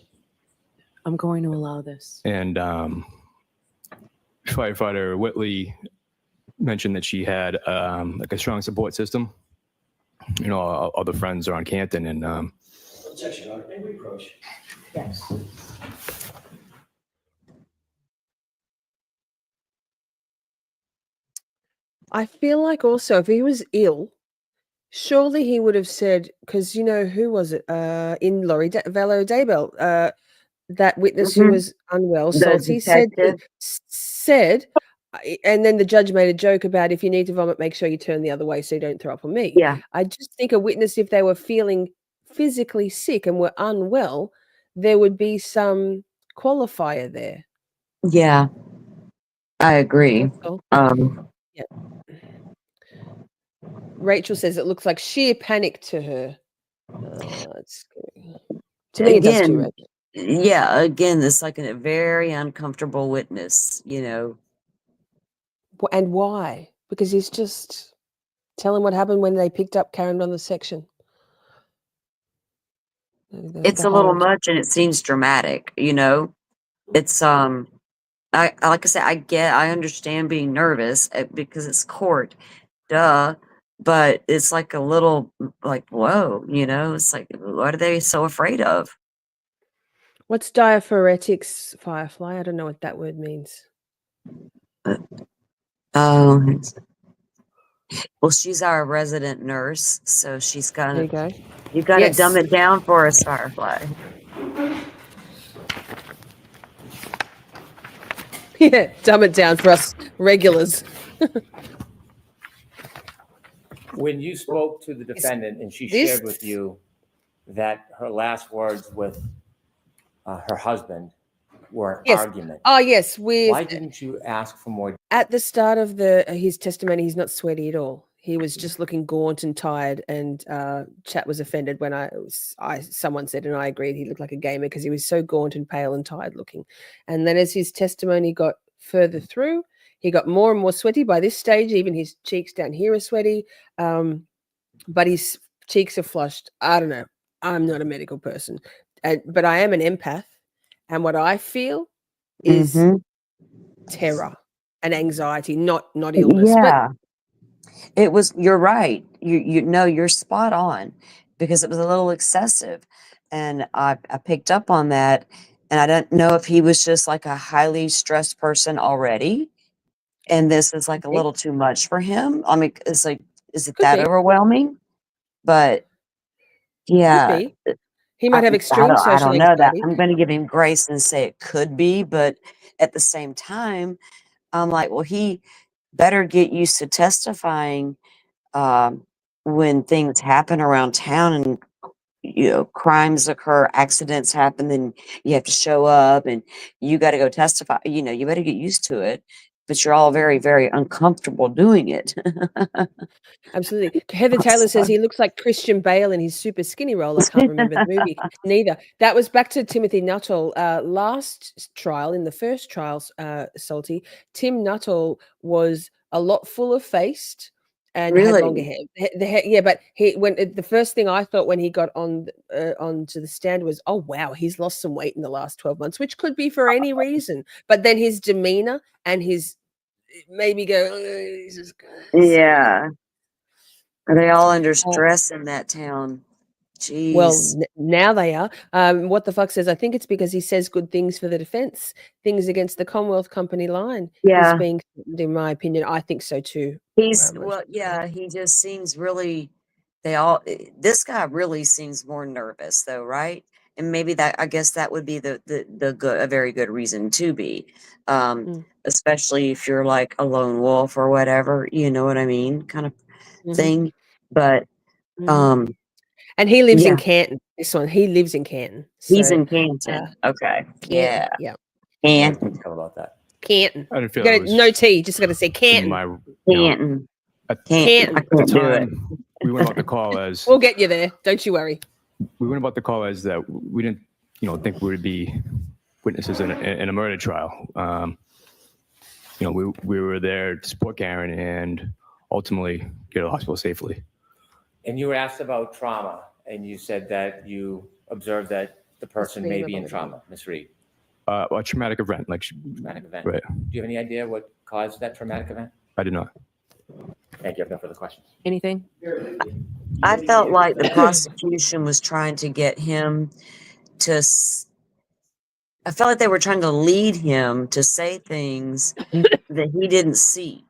I'm going to allow this. And firefighter Whitley mentioned that she had like a strong support system. You know, all the friends are on Canton and. Objection, Your Honor. May we approach? Yes. I feel like also if he was ill, surely he would have said, because, you know, who was it? In Laurie Velo Daybell, that witness who was unwell, Salty, said, and then the judge made a joke about, if you need to vomit, make sure you turn the other way so you don't throw up on me. Yeah. I just think a witness, if they were feeling physically sick and were unwell, there would be some qualifier there. Yeah, I agree. Yeah. Rachel says it looks like sheer panic to her. To me, it does too, Rachel. Yeah, again, it's like a very uncomfortable witness, you know. And why? Because he's just telling what happened when they picked up Karen on the section. It's a little much, and it seems dramatic, you know. It's like I said, I understand being nervous because it's court, duh. But it's like a little like, whoa, you know. It's like, what are they so afraid of? What's diaphoretics, Firefly? I don't know what that word means. Oh, well, she's our resident nurse, so she's got to. You got to dumb it down for us, Firefly. Yeah, dumb it down for us regulars. When you spoke to the defendant and she shared with you that her last words with her husband were an argument. Oh, yes. Why didn't you ask for more? At the start of his testimony, he's not sweaty at all. He was just looking gaunt and tired, and Chat was offended when someone said, and I agreed, he looked like a gamer because he was so gaunt and pale and tired looking. And then as his testimony got further through, he got more and more sweaty. By this stage, even his cheeks down here are sweaty, but his cheeks are flushed. I don't know. I'm not a medical person, but I am an empath. And what I feel is terror and anxiety, not illness. Yeah. It was, you're right. You know, you're spot on because it was a little excessive. And I picked up on that. And I don't know if he was just like a highly stressed person already. And this is like a little too much for him. I mean, it's like, is it that overwhelming? But yeah, he might have extreme I social don't know that. anxiety. I'm going to give him grace and say it could be, but at the same time, I'm like, well, he better get used to testifying when things happen around town and crimes occur, accidents happen, then you have to show up and you got to go testify. You better get used to it. But you're all very, very uncomfortable doing it. Absolutely. Heather Taylor says he looks like Christian Bale in his super skinny role. I can't remember the movie. Neither. That was back to Timothy Nuttall. Last trial, in the first trial, Salty, Tim Nuttall was a lot fuller faced and had longer hair. The hair. Yeah, but the first thing I thought when he got onto the stand was, oh wow, he's lost some weight in the last 12 months, which could be for any reason. But then his demeanor and his made me go, oh, Jesus Christ. Yeah. Are they all under stress in that town? Jeez. Well, now they are. What the fuck says, I think it's because he says good things for the defense, things against the Commonwealth Company line. Yeah. He's being, in my opinion, I think so too. He's, well, yeah, he just seems really, this guy really seems more nervous though, right? And maybe I guess that would be a very good reason to be, especially if you're like a lone wolf or whatever, you know what I mean? Kind of thing. But, and he lives in Canton. This one, he lives in Canton. He's in Canton. Okay. Yeah. Yeah. Canton. How about that? Canton. I didn't feel You gotta, no T. Just got to say Canton. Canton. Canton. At the time, we went about the call as we'll get you there. Don't you worry. We went about the call as that we didn't, think we would be witnesses in a murder trial. We were there to support Karen and ultimately get to the hospital safely. And you were asked about trauma, and you said that you observed that the person may be in trauma, Ms. Reed. A traumatic event, traumatic event. Right. Do you have any idea what caused that traumatic event? I do not. Thank you. I have no further questions. Anything? I felt like the prosecution was trying to get him to. I felt like they were trying to lead him to say things that he didn't see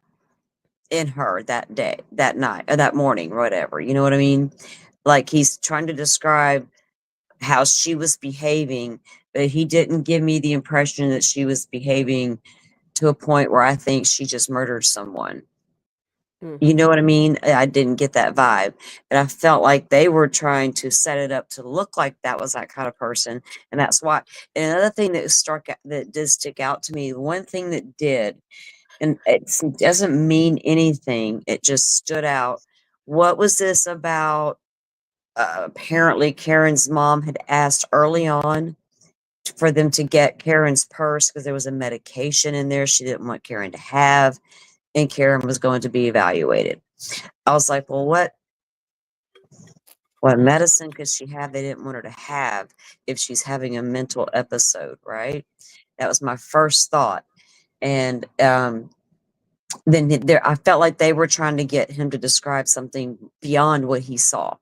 in her that day, that night, or that morning, or whatever. You know what I mean? Like he's trying to describe how she was behaving, but he didn't give me the impression that she was behaving to a point where I think she just murdered someone. You know what I mean? I didn't get that vibe. And I felt like they were trying to set it up to look like that was that kind of person. And that's why. And another thing that did stick out to me, one thing that did, and it doesn't mean anything, it just stood out. What was this about? Apparently Karen's mom had asked early on for them to get Karen's purse because there was a medication in there she didn't want Karen to have, and Karen was going to be evaluated. I was like, well, what medicine could she have they didn't want her to have if she's having a mental episode, right? That was my first thought. And then I felt like they were trying to get him to describe something beyond what he saw.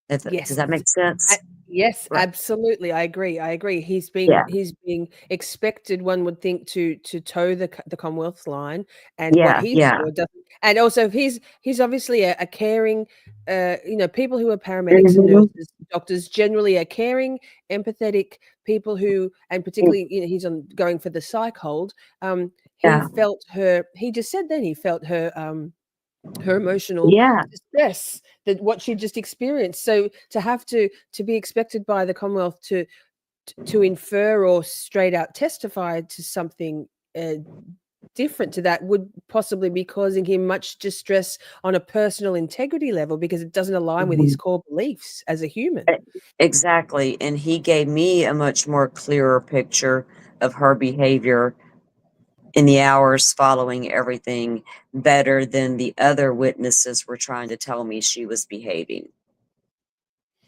Yes. Does that make sense? Yes, right. Absolutely. I agree. He's being expected, one would think, to toe the Commonwealth's line, and what he saw doesn't. And also, he's obviously a caring, people who are paramedics and nurses, doctors generally are caring, empathetic people who, and particularly, he's going for the psych hold. He felt her. He just said then he felt her. Her emotional distress, that what she just experienced. So to have to be expected by the Commonwealth to infer or straight out testify to something different to that would possibly be causing him much distress on a personal integrity level because it doesn't align with his core beliefs as a human. Exactly. And he gave me a much more clearer picture of her behavior in the hours following everything better than the other witnesses were trying to tell me she was behaving.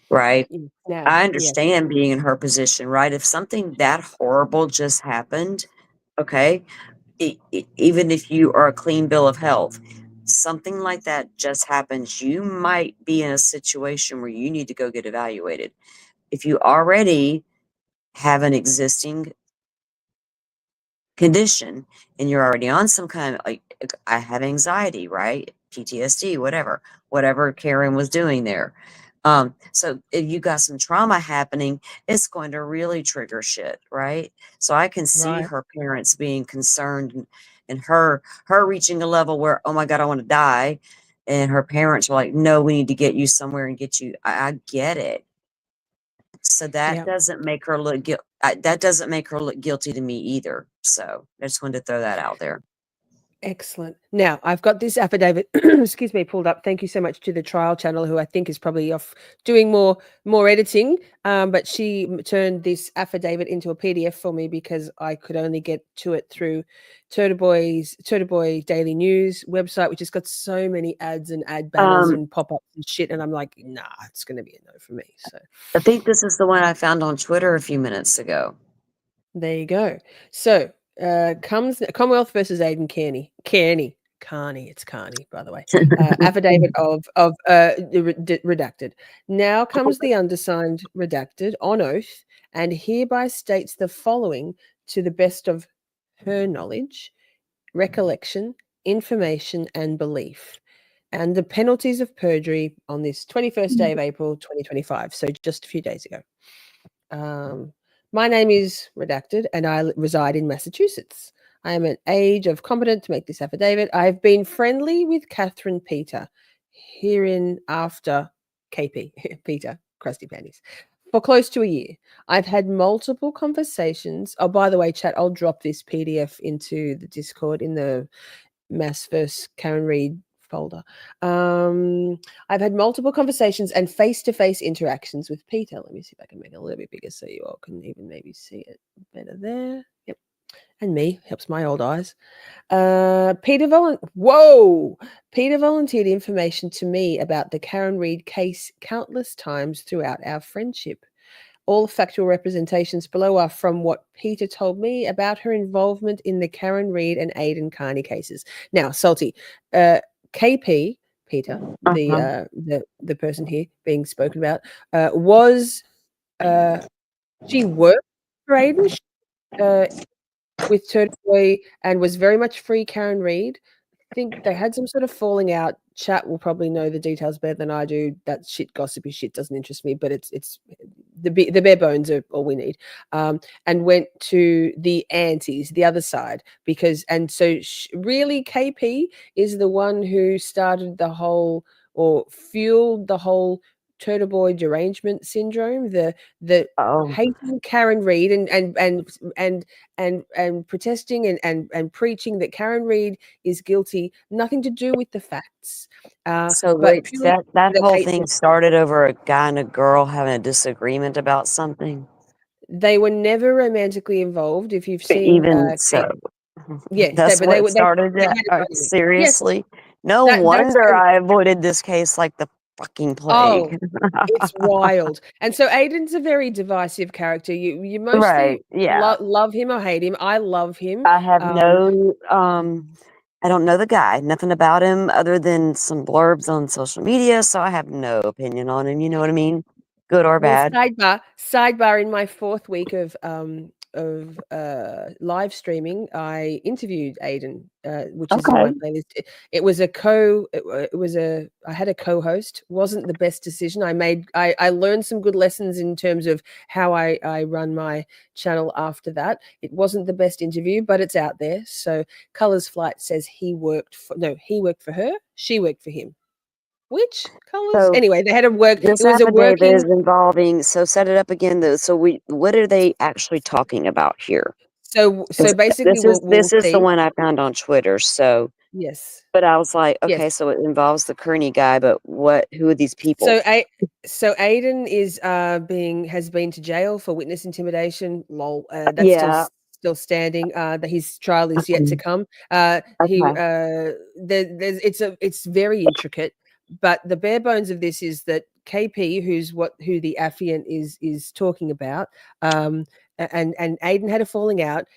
Right? Yeah, I understand being in her position, right? If something that horrible just happened, okay, even if you are a clean bill of health, something like that just happens, you might be in a situation where you need to go get evaluated. If you already have an existing condition and you're already on some kind of, like, I have anxiety, right? PTSD, whatever Karen was doing there. So if you got some trauma happening, it's going to really trigger shit, right? So I can see her parents being concerned and her reaching a level where, oh my God, I want to die. And her parents were like, no, we need to get you somewhere and get you. I get it. So that doesn't make her look that doesn't make her look guilty to me either. So I just wanted to throw that out there. Excellent. Now, I've got this affidavit, excuse me, pulled up. Thank you so much to the trial channel, who I think is probably off doing more editing. But she turned this affidavit into a PDF for me because I could only get to it through Turtleboy Daily News website, which has got so many ads and ad banners and pop-ups and shit. And I'm like, nah, it's going to be a no for me. So I think this is the one I found on Twitter a few minutes ago. There you go. So comes Commonwealth versus Aidan Carney, it's Carney, by the way. Affidavit of redacted. Now comes the undersigned redacted on oath and hereby states the following to the best of her knowledge, recollection, information, and belief, and the penalties of perjury on this 21st day of April 2025. So just a few days ago. My name is redacted and I reside in Massachusetts. I am at age of competent to make this affidavit. I've been friendly with Catherine Peter, herein after KP, Peter, Krusty Panties, for close to a year. I've had multiple conversations. Oh, by the way, chat, I'll drop this PDF into the Discord in the Mass vs. Karen Reid folder. I've had multiple conversations and face-to-face interactions with Peter. Let me see if I can make it a little bit bigger so you all can even maybe see it better there. Yep. And me, helps my old eyes. Peter volunteered information to me about the Karen Reid case countless times throughout our friendship. All factual representations below are from what Peter told me about her involvement in the Karen Reid and Aidan Carney cases. Now, Salty, KP, Peter, the person here being spoken about, she worked for Aidan with Turtleboy and was very much free Karen Reid. I think they had some sort of falling out. Chat will probably know the details better than I do. That shit, gossipy shit, doesn't interest me, but it's the bare bones are all we need. And went to the Attys, the other side, really KP is the one who started the whole or fueled the whole Turtleboy derangement syndrome, the hating Karen Reid and protesting and preaching that Karen Reid is guilty, nothing to do with the facts. So but that whole thing started over a guy and a girl having a disagreement about something. They were never romantically involved. If you've seen, even so, yes, that's what started it. Seriously, yes. No wonder I avoided this case like the fucking plague. Oh, it's wild. And so Aidan's a very divisive character. You mostly love him or hate him. I love him. I have I don't know the guy, nothing about him other than some blurbs on social media, so I have no opinion on him. You know what I mean? Good or bad. Sidebar. In my 4th week of live streaming, I interviewed Aidan, which is on my playlist. I had a co-host. Wasn't the best decision. I learned some good lessons in terms of how I run my channel after that. It wasn't the best interview, but it's out there. So Colors Flight says he worked for her, she worked for him. Which colors? Anyway, they had to work. This affidavit is involving. So set it up again, though. So what are they actually talking about here? So basically, this is the one I found on Twitter. So yes, but I was like, okay, so it involves the Kearney guy, but who are these people? So Aidan has been to jail for witness intimidation. Lol. That's still standing. His trial is yet to come. It's very intricate. But the bare bones of this is that KP, who the affiant is talking about, and Aidan had a falling out.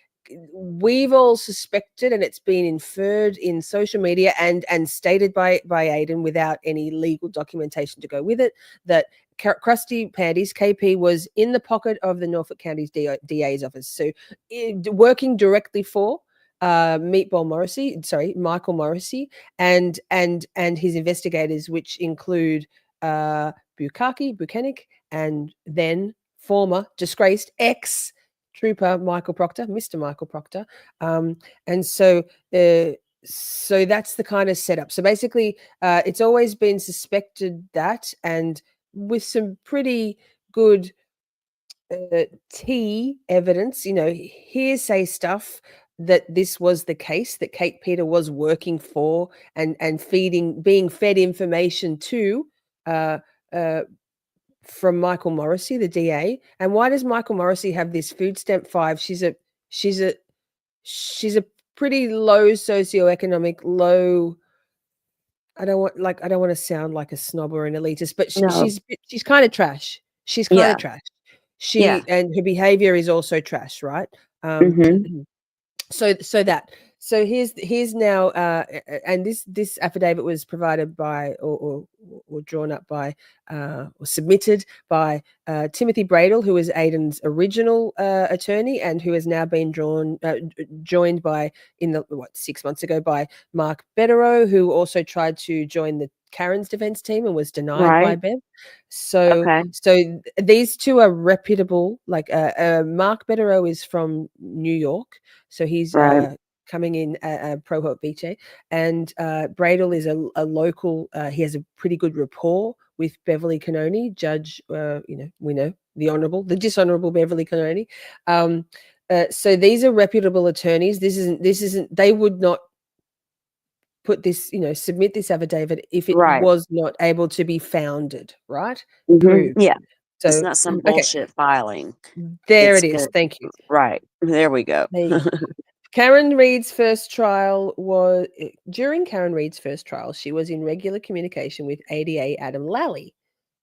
we've all suspected, and it's been inferred in social media and stated by Aiden without any legal documentation to go with it, that Krusty Panties, KP, was in the pocket of the Norfolk County's DA's office. So working directly for Michael Morrissey, and his investigators, which include Buchanan, and then former disgraced ex-trooper Mr. Michael Proctor. And so that's the kind of setup. So basically, it's always been suspected that, and with some pretty good evidence, hearsay stuff, that this was the case, that Kate Peter was working for and being fed information to from Michael Morrissey, the DA. And why does Michael Morrissey have this food stamp 5? She's a pretty low socioeconomic, low. I don't want to sound like a snob or an elitist, but she's kind of trash. She's kind of trash. And her behavior is also trash, right? So here's now, and this affidavit was provided by or drawn up by or submitted by Timothy Bradel, who was Aiden's original attorney, and who has now been joined by 6 months ago by Mark Betterow, who also tried to join the Karen's defense team and was denied by Bev. So these two are reputable. Like Mark Betterow is from New York, so he's coming in pro hac vice, and Bradel is a local. He has a pretty good rapport with Beverly Cannoni, Judge. We know the dishonorable Beverly Cannoni. So these are reputable attorneys. This isn't. They would not put this, submit this affidavit if it was not able to be founded, right? Proved. Yeah. So it's not some bullshit filing. There it is. Thank you. Right. There we go. Karen Reid's first trial was during Karen Reid's first trial, she was in regular communication with ADA Adam Lally.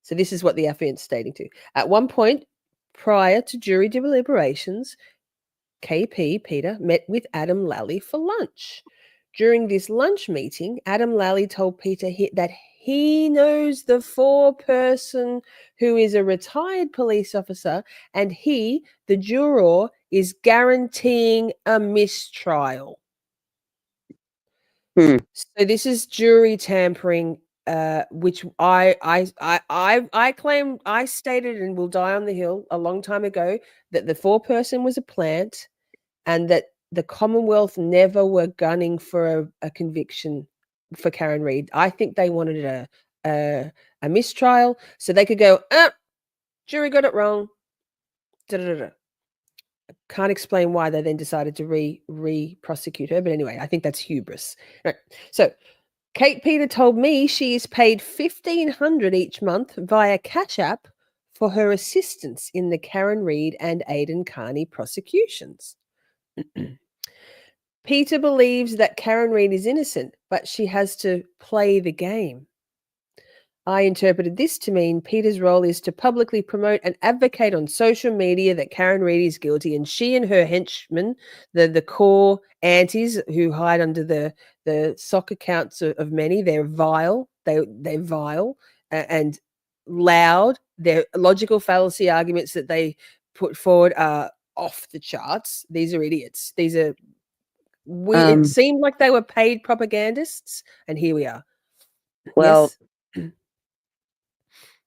So this is what the affidavit's stating to. At one point, prior to jury deliberations, KP Peter met with Adam Lally for lunch. During this lunch meeting, Adam Lally told Peter that he knows the foreperson who is a retired police officer, and he, the juror, is guaranteeing a mistrial. So this is jury tampering, which I claim, I stated and will die on the hill a long time ago, that the foreperson was a plant, and that the Commonwealth never were gunning for a conviction for Karen Reid. I think they wanted a mistrial so they could go, jury got it wrong. Can't explain why they then decided to re-prosecute her, but anyway, I think that's hubris. Right. So Kate Peter told me she is paid $1,500 each month via Cash App for her assistance in the Karen Reid and Aiden Carney prosecutions. Peter believes that Karen Reid is innocent, but she has to play the game. I interpreted this to mean Peter's role is to publicly promote and advocate on social media that Karen Reid is guilty, and she and her henchmen, the core antis who hide under the sock accounts of many, they're vile, they're vile and loud. Their logical fallacy arguments that they put forward are off the charts. These are idiots. These are it seemed like they were paid propagandists, and here we are. Well, yes?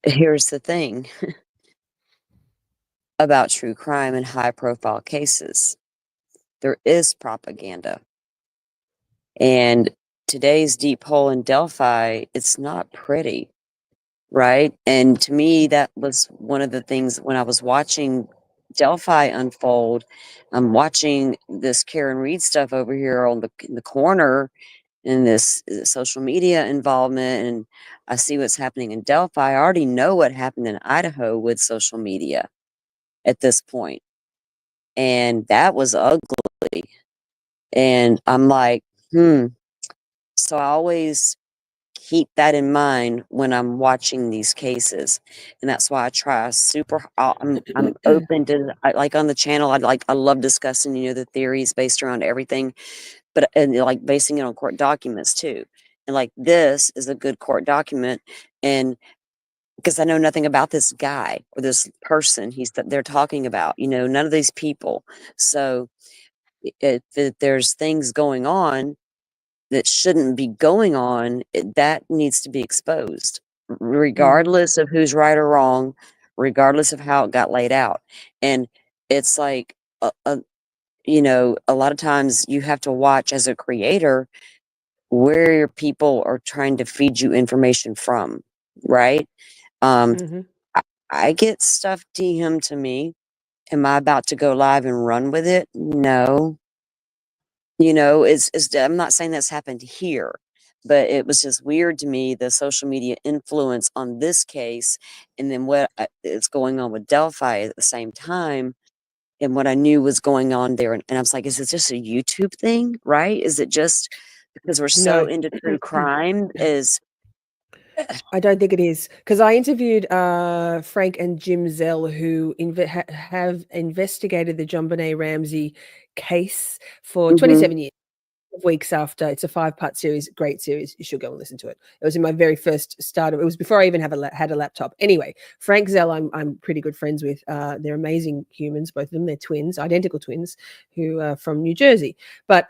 Here's the thing about true crime and high profile cases. There is propaganda. And today's deep hole in Delphi, it's not pretty, right? And to me, that was one of the things when I was watching Delphi unfold. I'm watching this Karen Reid stuff over here in the corner, in this social media involvement, and I see what's happening in Delphi. I already know what happened in Idaho with social media at this point, and that was ugly. And I'm like, So I always keep that in mind when I'm watching these cases, and that's why I try I'm open to, like on the channel. I love discussing, you know, the theories based around everything, but and like basing it on court documents too. And like this is a good court document, and because I know nothing about this guy or this person they're talking about, you know, none of these people. So if there's things going on that shouldn't be going on, that needs to be exposed, regardless of who's right or wrong, regardless of how it got laid out. And it's like, you know, a lot of times you have to watch as a creator where your people are trying to feed you information from, right? I get stuff DM'd to me. Am I about to go live and run with it? No. You know, I'm not saying that's happened here, but it was just weird to me, the social media influence on this case, and then what is going on with Delphi at the same time, and what I knew was going on there. And I was like, is it just a YouTube thing, right? Is it just because we're so into true crime? I don't think it is, because I interviewed Frank and Jim Zell, who have investigated the JonBenet Ramsey case for 27 years. Weeks after. It's a 5-part series, great series. You should go and listen to it. It was in my very first start. It was before I even had a laptop. Anyway, Frank Zell, I'm pretty good friends with. They're amazing humans, both of them. They're twins, identical twins, who are from New Jersey. But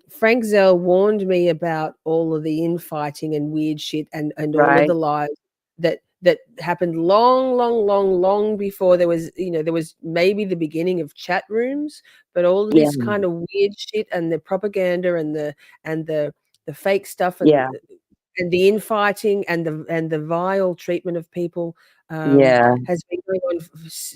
Frank Zell warned me about all of the infighting and weird shit and all of the lies that happened long before there was, you know, there was maybe the beginning of chat rooms, but all of this kind of weird shit and the propaganda and the fake stuff and the infighting and the vile treatment of people has been going on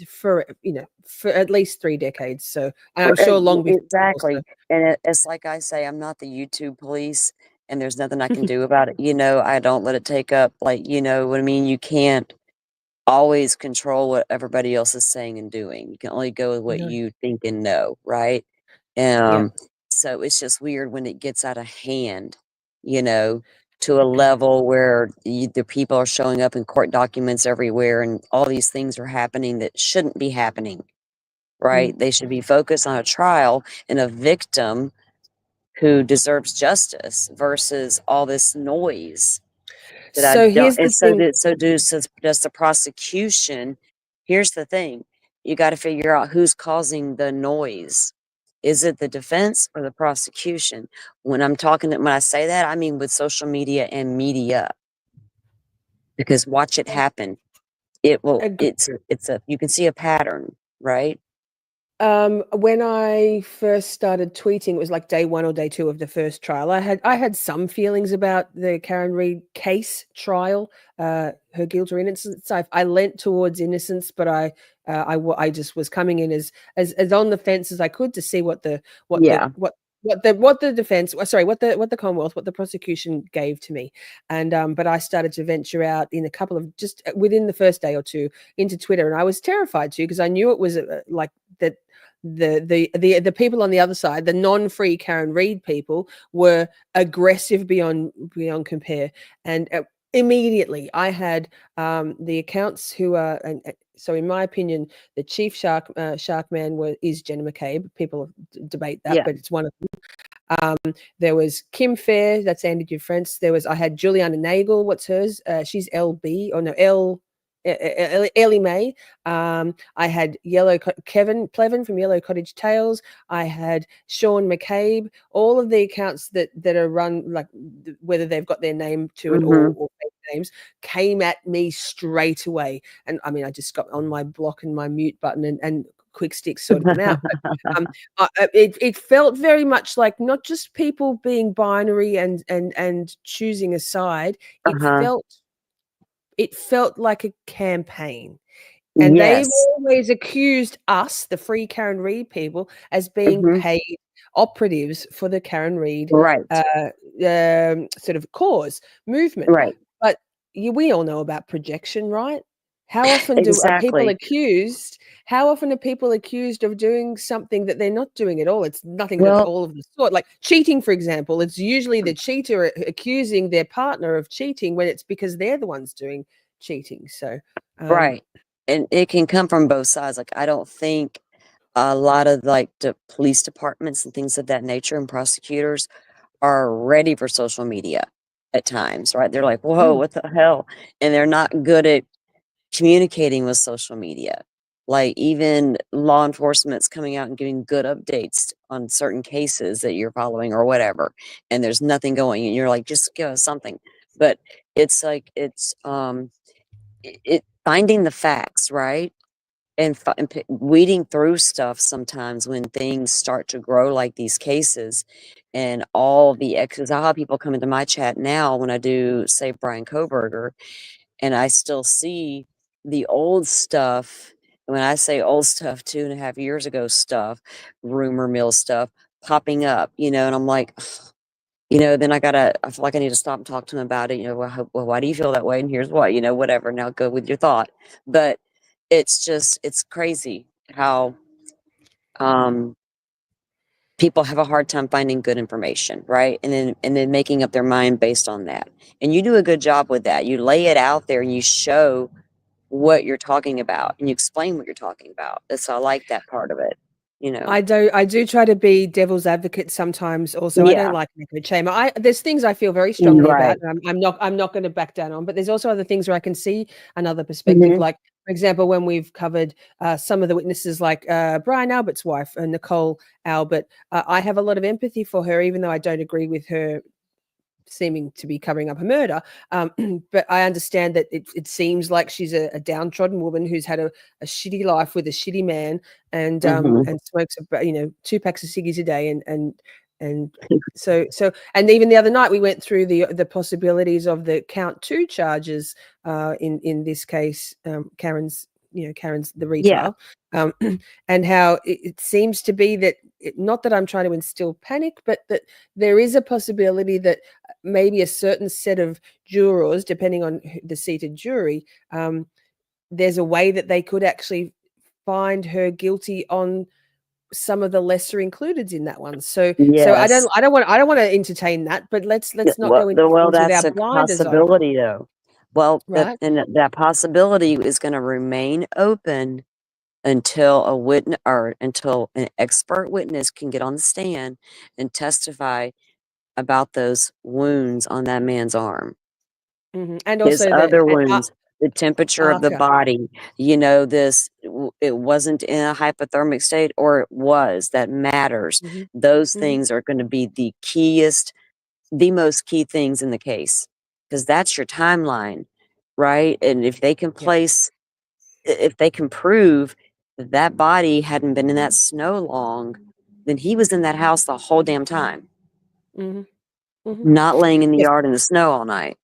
for, you know, for at least 3 decades. So I'm sure long before. Exactly. And it's like I say, I'm not the YouTube police, and there's nothing I can do about it. You know, I don't let it take up, like, you know what I mean? You can't always control what everybody else is saying and doing. You can only go with what you think and know, right? So it's just weird when it gets out of hand, you know, to a level where the people are showing up in court documents everywhere, and all these things are happening that shouldn't be happening, right? They should be focused on a trial and a victim who deserves justice versus all this noise. So here's the thing. Does the prosecution. Here's the thing. You got to figure out who's causing the noise. Is it the defense or the prosecution? When I say that, I mean with social media and media. Because watch it happen. You can see a pattern, right? When I first started tweeting, it was like day 1 or day 2 of the first trial. I had some feelings about the Karen Read case trial, her guilt or innocence. I leant towards innocence, but I just was coming in as on the fence as I could to see what the defense, what the Commonwealth, what the prosecution gave to me. And but I started to venture out in a couple of, just within the first day or two, into Twitter, and I was terrified too, because I knew it was like that. The people on the other side, the non-free Karen Read people, were aggressive beyond compare. And immediately I had the accounts who are, and so in my opinion, the chief shark man is Jenna McCabe. People debate that, but it's one of them. There was Kim Fair, that's Andy Dufresne. I had Juliana Nagel. What's hers? She's LB, or no, Ellie Mae. I had Kevin Plevin from Yellow Cottage Tales. I had Sean McCabe. All of the accounts that are run, like whether they've got their name to it or fake names, came at me straight away. And I mean, I just got on my block and my mute button and quick sticks sorted them out. But, it felt very much like not just people being binary and choosing a side. It felt like a campaign. And they've always accused us, the free Karen Read people, as being paid operatives for the Karen Read sort of cause movement. Right. But we all know about projection, right? How often are people Exactly. accused? How often are people accused of doing something that they're not doing at all? It's nothing of Well, all of the sort. Like cheating, for example, it's usually the cheater accusing their partner of cheating when it's because they're the ones doing cheating. So, right. And it can come from both sides. Like, I don't think a lot of like the police departments and things of that nature and prosecutors are ready for social media at times, right? They're like, whoa, what the hell? And they're not good at communicating with social media. Like, even law enforcement's coming out and giving good updates on certain cases that you're following or whatever, and there's nothing going, and you're like, just give us something. But it's like it finding the facts, right? And weeding through stuff sometimes when things start to grow like these cases, and all the exes. I have people come into my chat now when I do Save Brian Koberger, and I still see the old stuff. And when I say old stuff, 2.5 years ago stuff, rumor mill stuff popping up, and I'm like, then I feel like I need to stop and talk to him about it. Well, why do you feel that way? And here's why, whatever. Now go with your thought. But it's crazy how people have a hard time finding good information, right? And then making up their mind based on that. And you do a good job with that. You lay it out there and you show what you're talking about and you explain what you're talking about. So I like that part of it. I do try to be devil's advocate sometimes. Also, I don't like echo chamber. There's things I feel very strongly about. And I'm not going to back down on. But there's also other things where I can see another perspective. Like, for example, when we've covered some of the witnesses, like Brian Albert's wife, Nicole Albert, I have a lot of empathy for her, even though I don't agree with her seeming to be covering up a murder. But I understand that it seems like she's a downtrodden woman who's had a shitty life with a shitty man and smokes 2 packs of ciggies a day and so and even the other night we went through the possibilities of the count 2 charges in this case, Karen's the retail, and how it seems to be that not that I'm trying to instill panic, but that there is a possibility that maybe a certain set of jurors, depending on the seated jury, there's a way that they could actually find her guilty on some of the lesser included in that one. So I don't want to entertain that, but let's not go into things that's with a our blinders possibility though. Well, right? that possibility is going to remain open until a witness or until an expert witness can get on the stand and testify about those wounds on that man's arm. And also his other wounds, the temperature of the body, it wasn't in a hypothermic state, or it was, that matters. Those things are going to be the most key things in the case, because that's your timeline, right? And if they can if they can prove that body hadn't been in that snow long, then he was in that house the whole damn time, not laying in the yard in the snow all night.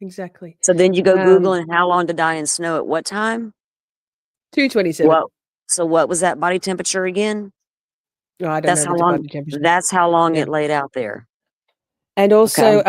Exactly. So then you go Google and how long to die in snow at what time? 2:27. Well, so what was that body temperature again? Oh, I don't know the body temperature. That's how long it laid out there. And also,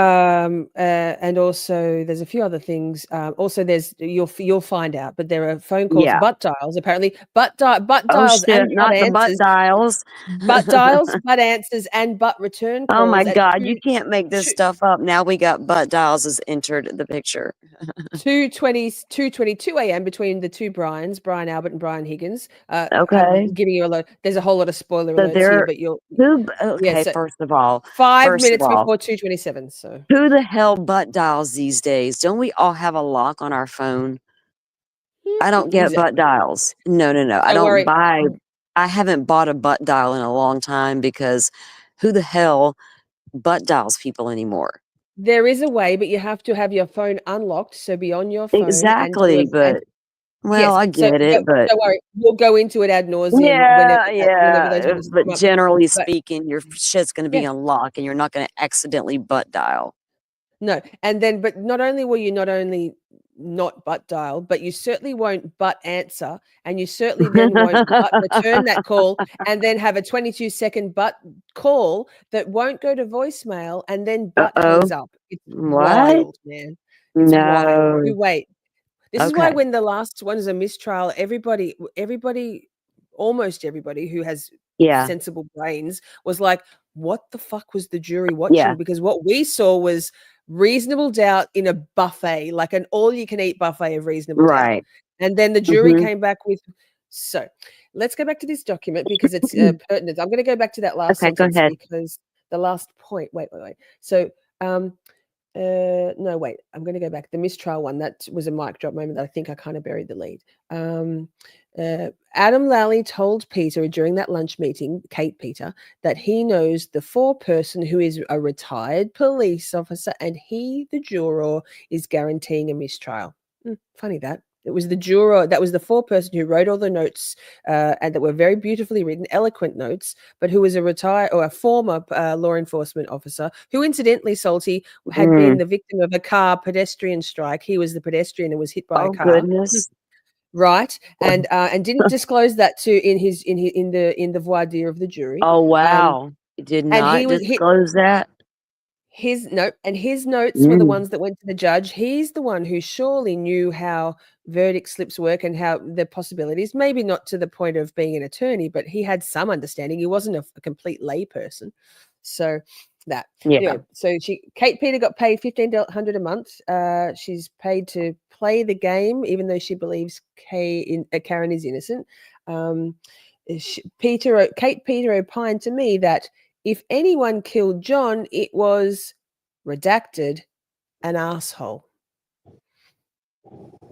there's a few other things. Also, you'll find out, but there are phone calls, butt dials, apparently, butt dials, and not the butt dials, butt dials, butt answers, and butt return calls. Oh my God, you can't make this stuff up. Now we got butt dials as entered the picture. 2:22 a.m. between the two Brians, Brian Albert and Brian Higgins. Okay, giving you there's a whole lot of spoiler alerts here, but first of all, 5 minutes before 2:27. So who the hell butt dials these days? Don't we all have a lock on our phone? I don't get butt dials. No. I haven't bought a butt dial in a long time, because who the hell butt dials people anymore? There is a way, but you have to have your phone unlocked, so be on your phone. Exactly, I get it, but don't worry, we'll go into it ad nauseum. Yeah, but generally speaking, your shit's going to be unlocked, and you're not going to accidentally butt dial. No, but not only will you not butt dial, but you certainly won't butt answer, and you certainly then won't butt return that call, and then have a 22-second butt call that won't go to voicemail, and then butt hangs up. It's wild, man. It's wild. You wait. This is why when the last one is a mistrial, everybody, almost everybody who has sensible brains was like, what the fuck was the jury watching? Because what we saw was reasonable doubt in a buffet, like an all-you-can-eat buffet of reasonable doubt. And then the jury came back with, so let's go back to this document because it's pertinent. I'm going to go back to that last sentence because the last point, wait. So, no, wait, I'm going to go back. The mistrial one, that was a mic drop moment that I think I kind of buried the lead. Adam Lally told Peter during that lunch meeting, Kate Peter, that he knows the foreperson who is a retired police officer and he, the juror, is guaranteeing a mistrial. Funny that. It was the juror, that was the foreperson who wrote all the notes and that were very beautifully written, eloquent notes, but who was a retired or a former law enforcement officer who incidentally, Salty, had been the victim of a car pedestrian strike. He was the pedestrian and was hit by a car. Goodness. Right. And didn't disclose that in the voir dire of the jury. Oh, wow. He did not disclose that. His notes were the ones that went to the judge. He's the one who surely knew how verdict slips work and how the possibilities, maybe not to the point of being an attorney, but he had some understanding. He wasn't a complete lay person. So that. Anyway, so Kate Peter got paid $1,500 a month. She's paid to play the game, even though she believes Karen is innocent. Kate Peter opined to me that if anyone killed John, it was redacted an asshole.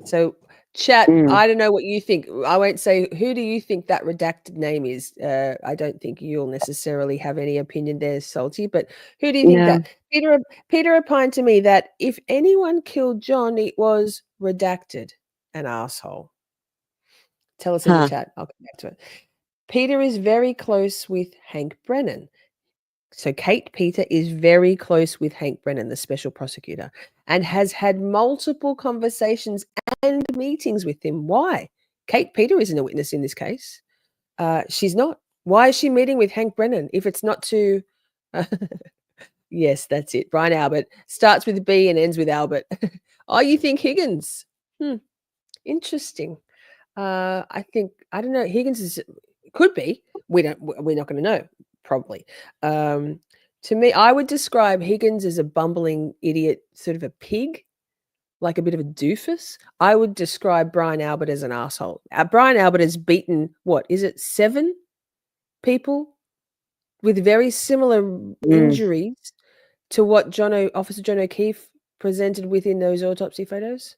So chat, I don't know what you think. I won't say, who do you think that redacted name is? I don't think you'll necessarily have any opinion there, Salty, but who do you think that? Peter opined to me that if anyone killed John, it was redacted an asshole. Tell us in the chat. I'll come back to it. Peter is very close with Hank Brennan. So Kate Peter is very close with Hank Brennan, the special prosecutor, and has had multiple conversations and meetings with him. Why? Kate Peter isn't a witness in this case. She's not. Why is she meeting with Hank Brennan if it's not to... Yes, that's it. Brian Albert starts with B and ends with Albert. Oh, you think Higgins? Interesting. I don't know. Higgins could be. We're not going to know. Probably. To me, I would describe Higgins as a bumbling idiot, sort of a pig, like a bit of a doofus. I would describe Brian Albert as an asshole. Brian Albert has beaten, 7 people with very similar injuries to what Officer John O'Keefe presented within those autopsy photos.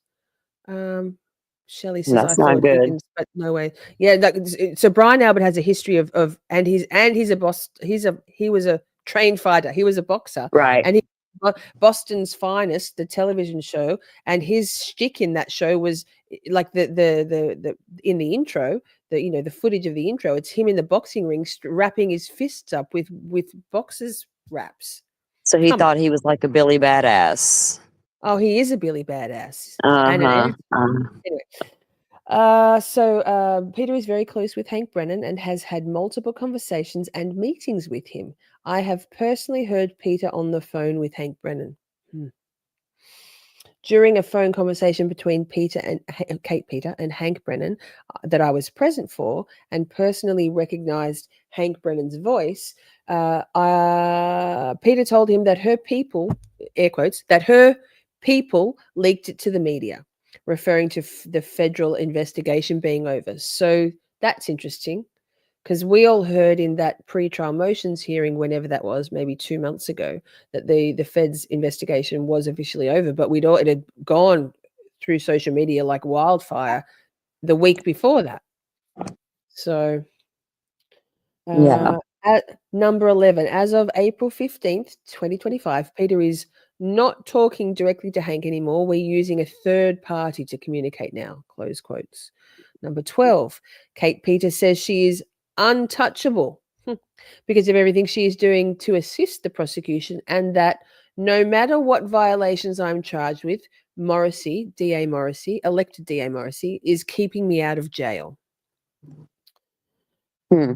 Shelley says that's not good. Higgins, but no way. Yeah, so Brian Albert has a history of and he's a boss. He was a trained fighter. He was a boxer, right? And he Boston's Finest, the television show, and his shtick in that show was like the in the intro, the footage of the intro. It's him in the boxing ring wrapping his fists up with boxers wraps. So he thought he was like a Billy Badass. Oh, he is a Billy Badass. Anyway, so Peter is very close with Hank Brennan and has had multiple conversations and meetings with him. I have personally heard Peter on the phone with Hank Brennan. During a phone conversation between Kate Peter and Hank Brennan that I was present for and personally recognized Hank Brennan's voice, Peter told him that her people, air quotes, that her people leaked it to the media, referring to the federal investigation being over. So that's interesting because we all heard in that pre-trial motions hearing, whenever that was, maybe 2 months ago, that the Fed's investigation was officially over, but it had gone through social media like wildfire the week before that. So at number 11, as of April 15th, 2025, Peter is not talking directly to Hank anymore. We're using a third party to communicate now, close quotes. Number 12, Kate Peter says she is untouchable because of everything she is doing to assist the prosecution, and that no matter what violations I'm charged with, elected DA Morrissey, is keeping me out of jail.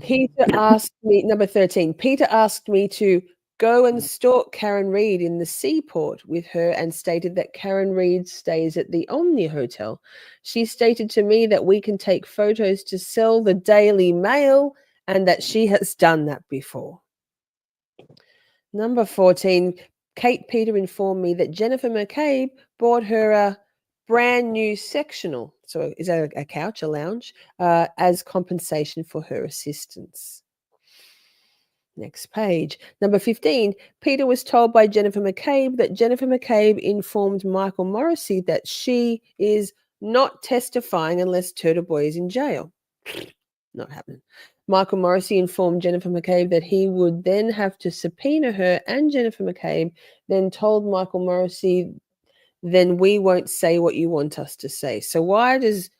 Peter asked me, number 13, Peter asked me to go and stalk Karen Reed in the Seaport with her and stated that Karen Reed stays at the Omni Hotel. She stated to me that we can take photos to sell the Daily Mail and that she has done that before. Number 14, Kate Peter informed me that Jennifer McCabe bought her a brand new sectional, so is that a couch, a lounge, as compensation for her assistance. Next page. Number 15, Peter was told by Jennifer McCabe that Jennifer McCabe informed Michael Morrissey that she is not testifying unless Turtleboy is in jail. Not happening. Michael Morrissey informed Jennifer McCabe that he would then have to subpoena her, and Jennifer McCabe then told Michael Morrissey, then we won't say what you want us to say. So why is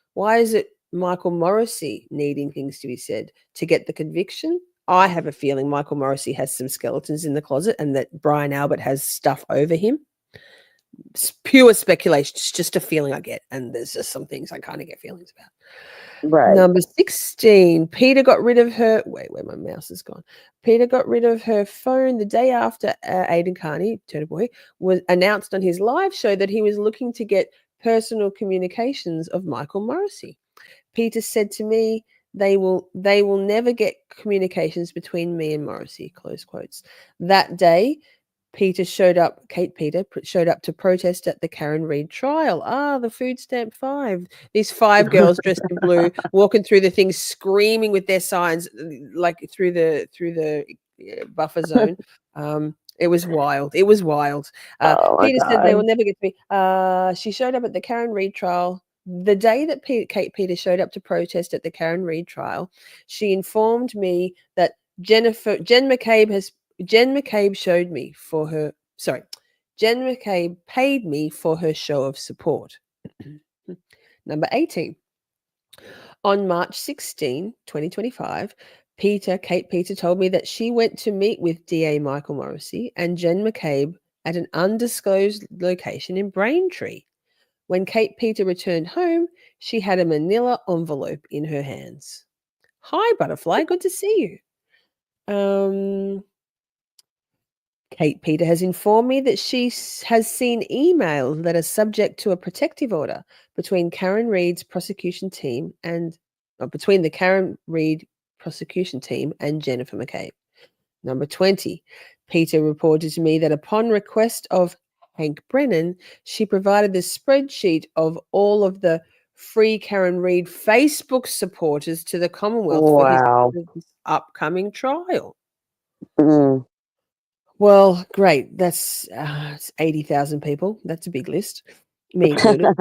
it Michael Morrissey needing things to be said to get the conviction? I have a feeling Michael Morrissey has some skeletons in the closet and that Brian Albert has stuff over him. It's pure speculation. It's just a feeling I get. And there's just some things I kind of get feelings about. Right. Number 16, Peter got rid of her. Wait, where my mouse has gone. Peter got rid of her phone the day after Aidan Carney, Turtleboy, was announced on his live show that he was looking to get personal communications of Michael Morrissey. Peter said to me, they will never get communications between me and Morrissey, close quotes. That day, Kate Peter showed up to protest at the Karen Reed trial. The food stamp 5. These 5 girls dressed in blue, walking through the thing, screaming with their signs, like through the buffer zone. It was wild. It was wild. Peter said they will never get to me. She showed up at the Karen Reed trial. The day that Kate Peter showed up to protest at the Karen Reed trial, she informed me that Jen McCabe paid me for her show of support. Number 18. On March 16, 2025, Kate Peter told me that she went to meet with DA Michael Morrissey and Jen McCabe at an undisclosed location in Braintree. When Kate Peter returned home, she had a manila envelope in her hands. Hi, Butterfly. Good to see you. Kate Peter has informed me that she has seen emails that are subject to a protective order between Karen Reed's prosecution team and between the Karen Reed prosecution team and Jennifer McCabe. Number 20, Peter reported to me that upon request of Hank Brennan, she provided the spreadsheet of all of the Free Karen Reed Facebook supporters to the Commonwealth for his upcoming trial. Well, great. That's 80,000 people. That's a big list, me included.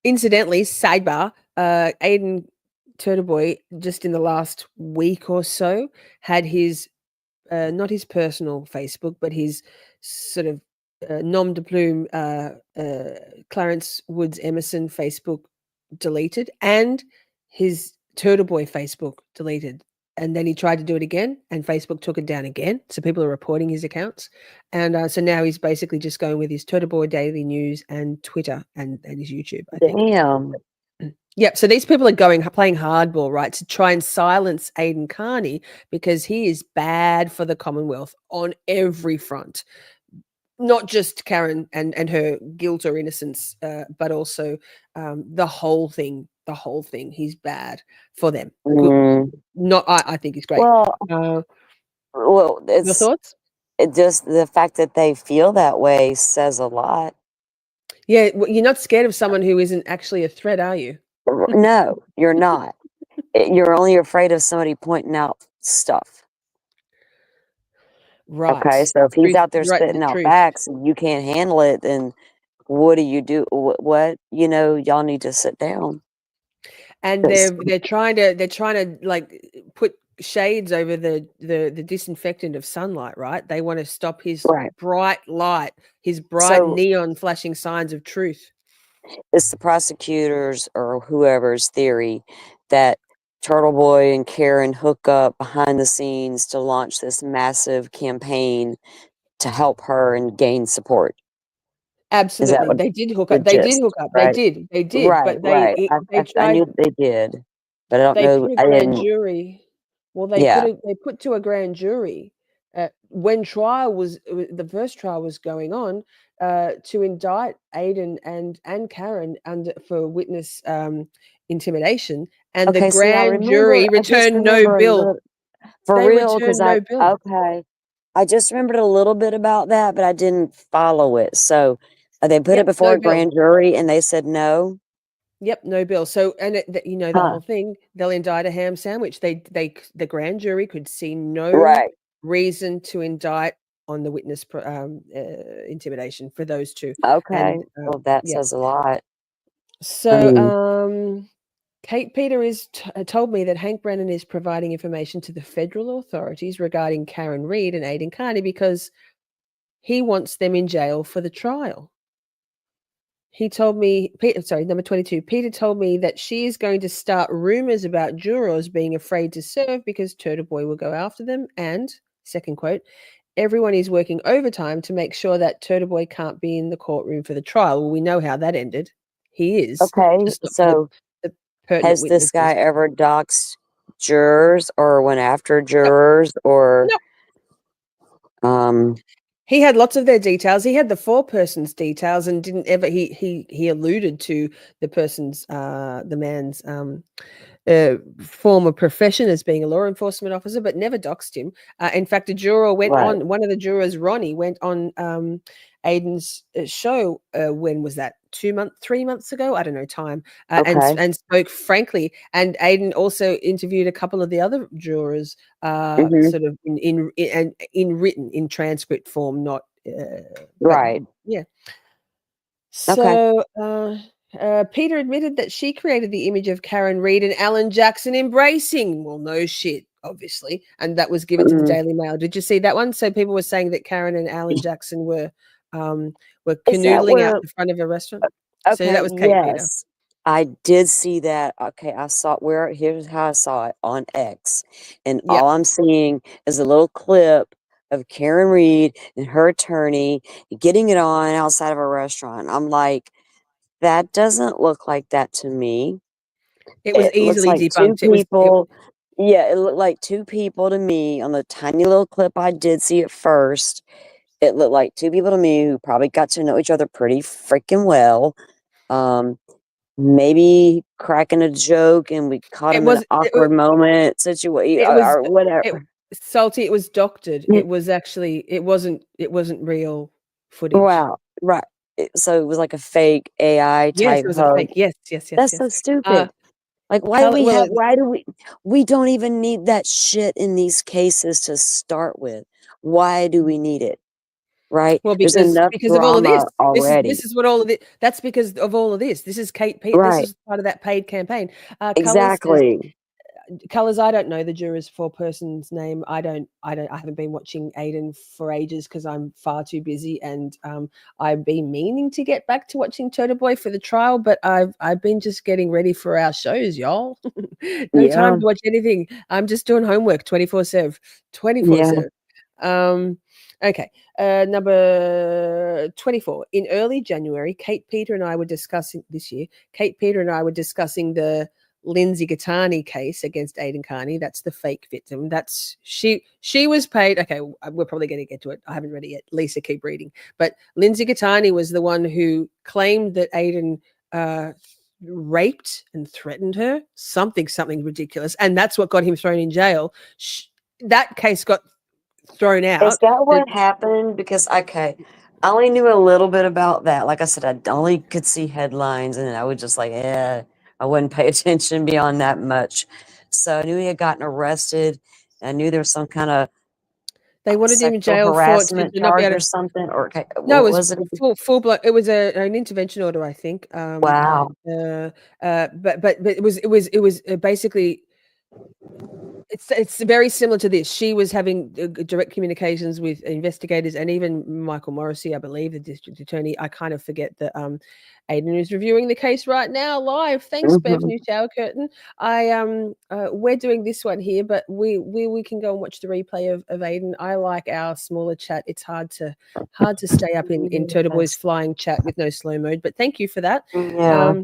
Incidentally, sidebar, Aidan Turtleboy, just in the last week or so, had his not his personal Facebook, but his sort of nom de plume Clarence Woods Emerson Facebook deleted, and his Turtleboy Facebook deleted. And then he tried to do it again, and Facebook took it down again. So people are reporting his accounts. And so now he's basically just going with his Turtleboy Daily News and Twitter and his YouTube, I think. Damn. Yep. So these people are playing hardball, right, to try and silence Aidan Carney because he is bad for the Commonwealth on every front. Not just Karen and her guilt or innocence, but also the whole thing. The whole thing. He's bad for them. I think he's great. Well, your thoughts? It just the fact that they feel that way says a lot. Yeah, well, you're not scared of someone who isn't actually a threat, are you? No, you're not. You're only afraid of somebody pointing out stuff. Right. Okay, so if he's out there spitting out facts and you can't handle it, then what do you do? What y'all need to sit down. And they're trying to like put shades over the disinfectant of sunlight, right? They want to stop his bright light, his bright neon flashing signs of truth. It's the prosecutors or whoever's theory that Turtleboy and Karen hook up behind the scenes to launch this massive campaign to help her and gain support. Absolutely, they did hook up. They did hook up. Right? They did. Right, but they tried. I knew they did, but I don't know. They put a grand jury. Well, they put to a grand jury when the first trial was going on to indict Aiden and Karen for witness intimidation, and the grand jury returned no bill. For They real, returned because no bill. I just remembered a little bit about that, but I didn't follow it. So they put it before a grand jury, and they said no. Yep, no bill. So, and the whole thing, they'll indict a ham sandwich. The grand jury could see no reason to indict on the witness intimidation for those two. Okay, and, well, that says a lot. So, Kate Peter told me that Hank Brennan is providing information to the federal authorities regarding Karen Reed and Aiden Carney because he wants them in jail for the trial. He told me, number 22, Peter told me that she is going to start rumors about jurors being afraid to serve because Turtleboy will go after them. And, second quote, everyone is working overtime to make sure that Turtleboy can't be in the courtroom for the trial. Well, we know how that ended. He is. Okay, so has this guy ever doxed jurors or went after jurors or? No. He had lots of their details. He had the 4 persons details and didn't ever. He alluded to the man's former profession as being a law enforcement officer, but never doxed him. In fact, a juror went on. One of the jurors, Ronnie, went on Aiden's show. When was that? 3 months ago? I don't know time. And spoke frankly. And Aiden also interviewed a couple of the other jurors, sort of in written, in transcript form, not yeah. So Peter admitted that she created the image of Karen Reed and Alan Jackson embracing. Well, no shit, obviously, and that was given to the Daily Mail. Did you see that one? So people were saying that Karen and Alan Jackson were canoodling out the front of a restaurant. Okay, so that was Kate Peter. I did see that. Okay, I saw here's how I saw it on X. And all I'm seeing is a little clip of Karen Reed and her attorney getting it on outside of a restaurant. I'm like, that doesn't look like that to me. It was easily debunked. Two people. It looked like 2 people to me on the tiny little clip I did see at first. It looked like 2 people to me who probably got to know each other pretty freaking well. Maybe cracking a joke and we caught him in an awkward moment situation or whatever. Salty, it was doctored. It was actually, it wasn't real footage. Wow. Right. So it was like a fake AI type. Yes, it was a fake. Yes. That's so stupid. Like, we don't even need that shit in these cases to start with. Why do we need it? Right. Well, because of all of this already. This is what all of it. That's because of all of this. This is Kate Pete. Right. This is part of that paid campaign. Exactly. Colors. I don't know the juror's 4 person's name. I haven't been watching Aiden for ages because I'm far too busy, and I've been meaning to get back to watching Turtleboy for the trial, but I've been just getting ready for our shows, y'all. No time to watch anything. I'm just doing homework 24/7. 24/7. Okay. Number 24. In early January, Kate Peter and I were discussing the Lindsay Gattani case against Aiden Carney. That's the fake victim. That's she was paid. Okay, we're probably going to get to it. I haven't read it yet. Lisa, keep reading. But Lindsay Gattani was the one who claimed that Aiden raped and threatened her. Something ridiculous. And that's what got him thrown in jail. That case got thrown out. Is that what happened? Because I only knew a little bit about that. Like I said, I only could see headlines, and I would just I wouldn't pay attention beyond that much. So I knew he had gotten arrested. I knew there was some kind of they wanted him in jail harassment charge or something. Or no, it was full blood. It was an intervention order, I think. Wow. But it was basically. It's very similar to this. She was having direct communications with investigators and even Michael Morrissey, I believe, the district attorney. I kind of forget that Aiden is reviewing the case right now live. Thanks, Bev, new shower curtain. We're doing this one here, but we can go and watch the replay of Aiden. I like our smaller chat. It's hard to stay up in Turtleboy's flying chat with no slow mode. But thank you for that. Yeah.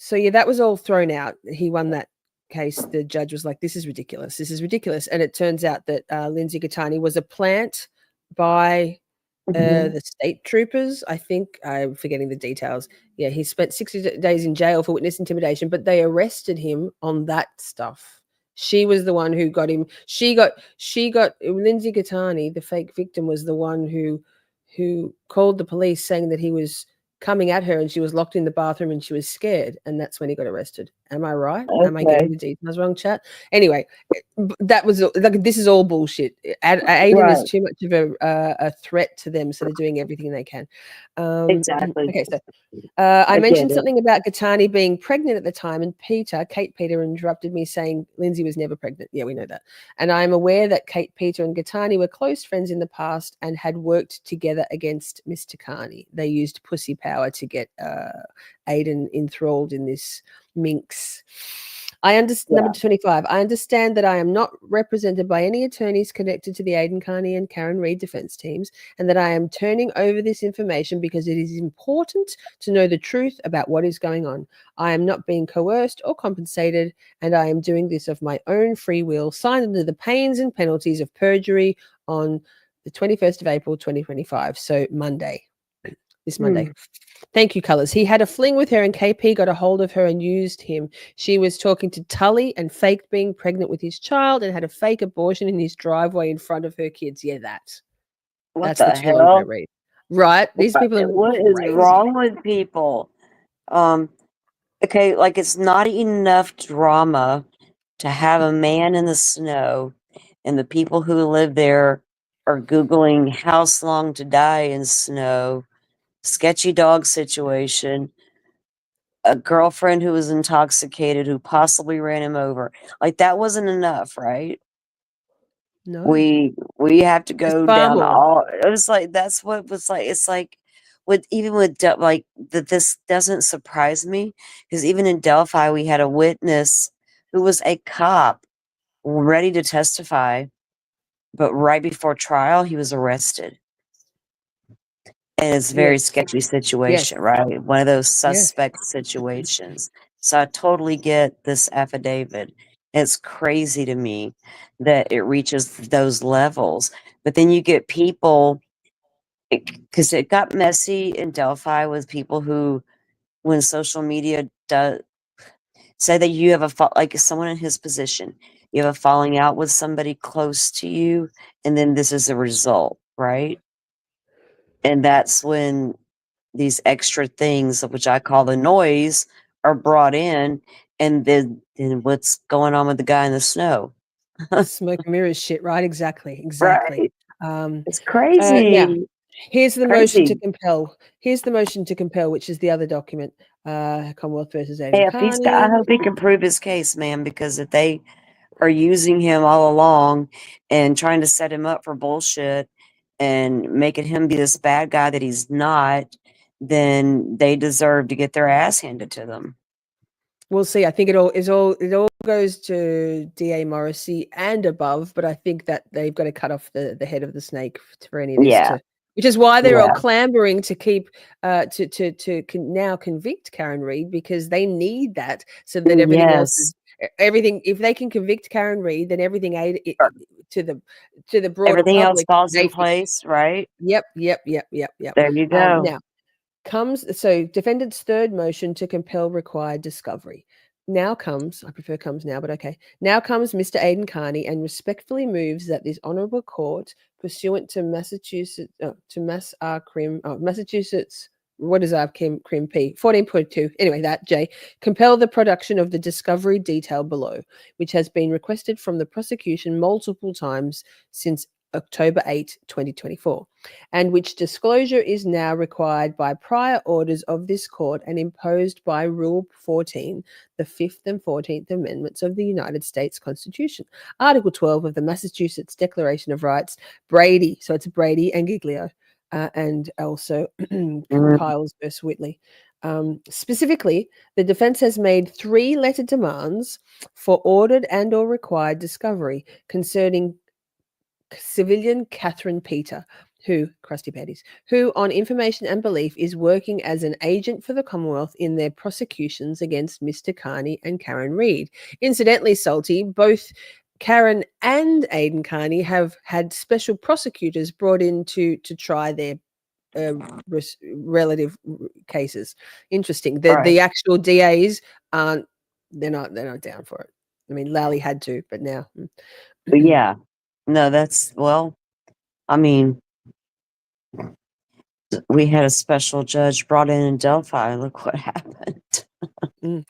So yeah, that was all thrown out. He won that case. The judge was like, "This is ridiculous. This is ridiculous." And it turns out that Lindsay Gattani was a plant by the state troopers. I think I'm forgetting the details. Yeah, he spent 60 days in jail for witness intimidation, but they arrested him on that stuff. She was the one who got him. She got Lindsay Gattani, the fake victim, was the one who called the police saying that he was coming at her and she was locked in the bathroom and she was scared, and that's when he got arrested. Am I right? Am I getting the details wrong, chat? Anyway, that was like, this is all bullshit. Aiden is too much of a threat to them, so they're doing everything they can. Exactly. Okay, so I mentioned something about Gattani being pregnant at the time, and Kate Peter interrupted me saying Lindsay was never pregnant. Yeah, we know that. And I'm aware that Kate Peter and Gattani were close friends in the past and had worked together against Mr. Carney. They used pussy power to get Aiden enthralled in this minx. I understand. Number 25. I understand that I am not represented by any attorneys connected to the Aiden Carney and Karen Reid defense teams, and that I am turning over this information because it is important to know the truth about what is going on. I am not being coerced or compensated, and I am doing this of my own free will, signed under the pains and penalties of perjury on the 21st of April, 2025. So Monday. This Monday. Thank you, Colours. He had a fling with her and KP got a hold of her and used him. She was talking to Tully and faked being pregnant with his child and had a fake abortion in his driveway in front of her kids. Yeah, that's the hell? Right? These people are what crazy. is wrong with people? Okay, like it's not enough drama to have a man in the snow and the people who live there are Googling house long to die in snow. Sketchy dog situation, a girlfriend who was intoxicated who possibly ran him over. Like that wasn't enough, right? No. We have to go down all. It was like that's what was like. It's like with like that. This doesn't surprise me because even in Delphi we had a witness who was a cop ready to testify, but right before trial he was arrested. And it's a very sketchy situation, right? One of those suspect situations. So I totally get this affidavit. It's crazy to me that it reaches those levels. But then you get people, because it got messy in Delphi with people who, when social media does, say that you have like someone in his position, you have a falling out with somebody close to you, and then this is the result, right? And that's when these extra things, which I call the noise, are brought in. And then what's going on with the guy in the snow? Smoke and mirrors shit, right? Exactly. Right. It's crazy. Now, here's the motion to compel. Here's the motion to compel, which is the other document, Commonwealth versus Aiden Carney. I hope he can prove his case, man, because if they are using him all along and trying to set him up for bullshit and making him be this bad guy that he's not, then they deserve to get their ass handed to them. We'll see. I think it all goes to DA Morrissey and above, but I think that they've got to cut off the head of the snake for any of this. Which is why they're all clamoring to keep now convict Karen Reid, because they need that so that everything else is everything. If they can convict Karen Reid, then everything to the broader everything public, else falls in place, right? Yep. There you go. Now comes defendant's third motion to compel required discovery. Now comes, I prefer comes now, but okay. Now comes Mr. Aiden Carney and respectfully moves that this honorable court, pursuant to Massachusetts, Massachusetts, what is our Crim P 14.2? Anyway, that J, compel the production of the discovery detail below, which has been requested from the prosecution multiple times since October 8, 2024, and which disclosure is now required by prior orders of this court and imposed by Rule 14, the 5th and 14th Amendments of the United States Constitution, Article 12 of the Massachusetts Declaration of Rights, Brady, so it's Brady and Giglio, and also Kyles versus Whitley. Specifically, the defense has made 3 letter demands for ordered and or required discovery concerning civilian Catherine Peter, who, Krusty Patties, who on information and belief is working as an agent for the Commonwealth in their prosecutions against Mr. Carney and Karen Reid. Incidentally, Salty, both Karen and Aidan Carney have had special prosecutors brought in to try their relative cases. Interesting. The actual DAs aren't. They're not down for it. I mean, LALLY had to, but now. Yeah. No, that's, well, I mean, we had a special judge brought in Delphi. Look what happened.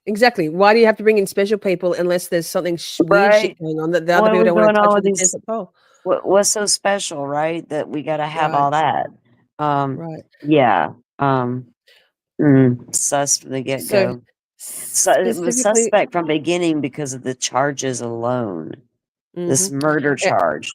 Exactly. Why do you have to bring in special people unless there's something weird shit going on that the other people don't want to touch with the 10-foot pole? What's so special, right? That we got to have all that. Right. Yeah. Sus from the get-go. So it was suspect from beginning because of the charges alone. This murder charge.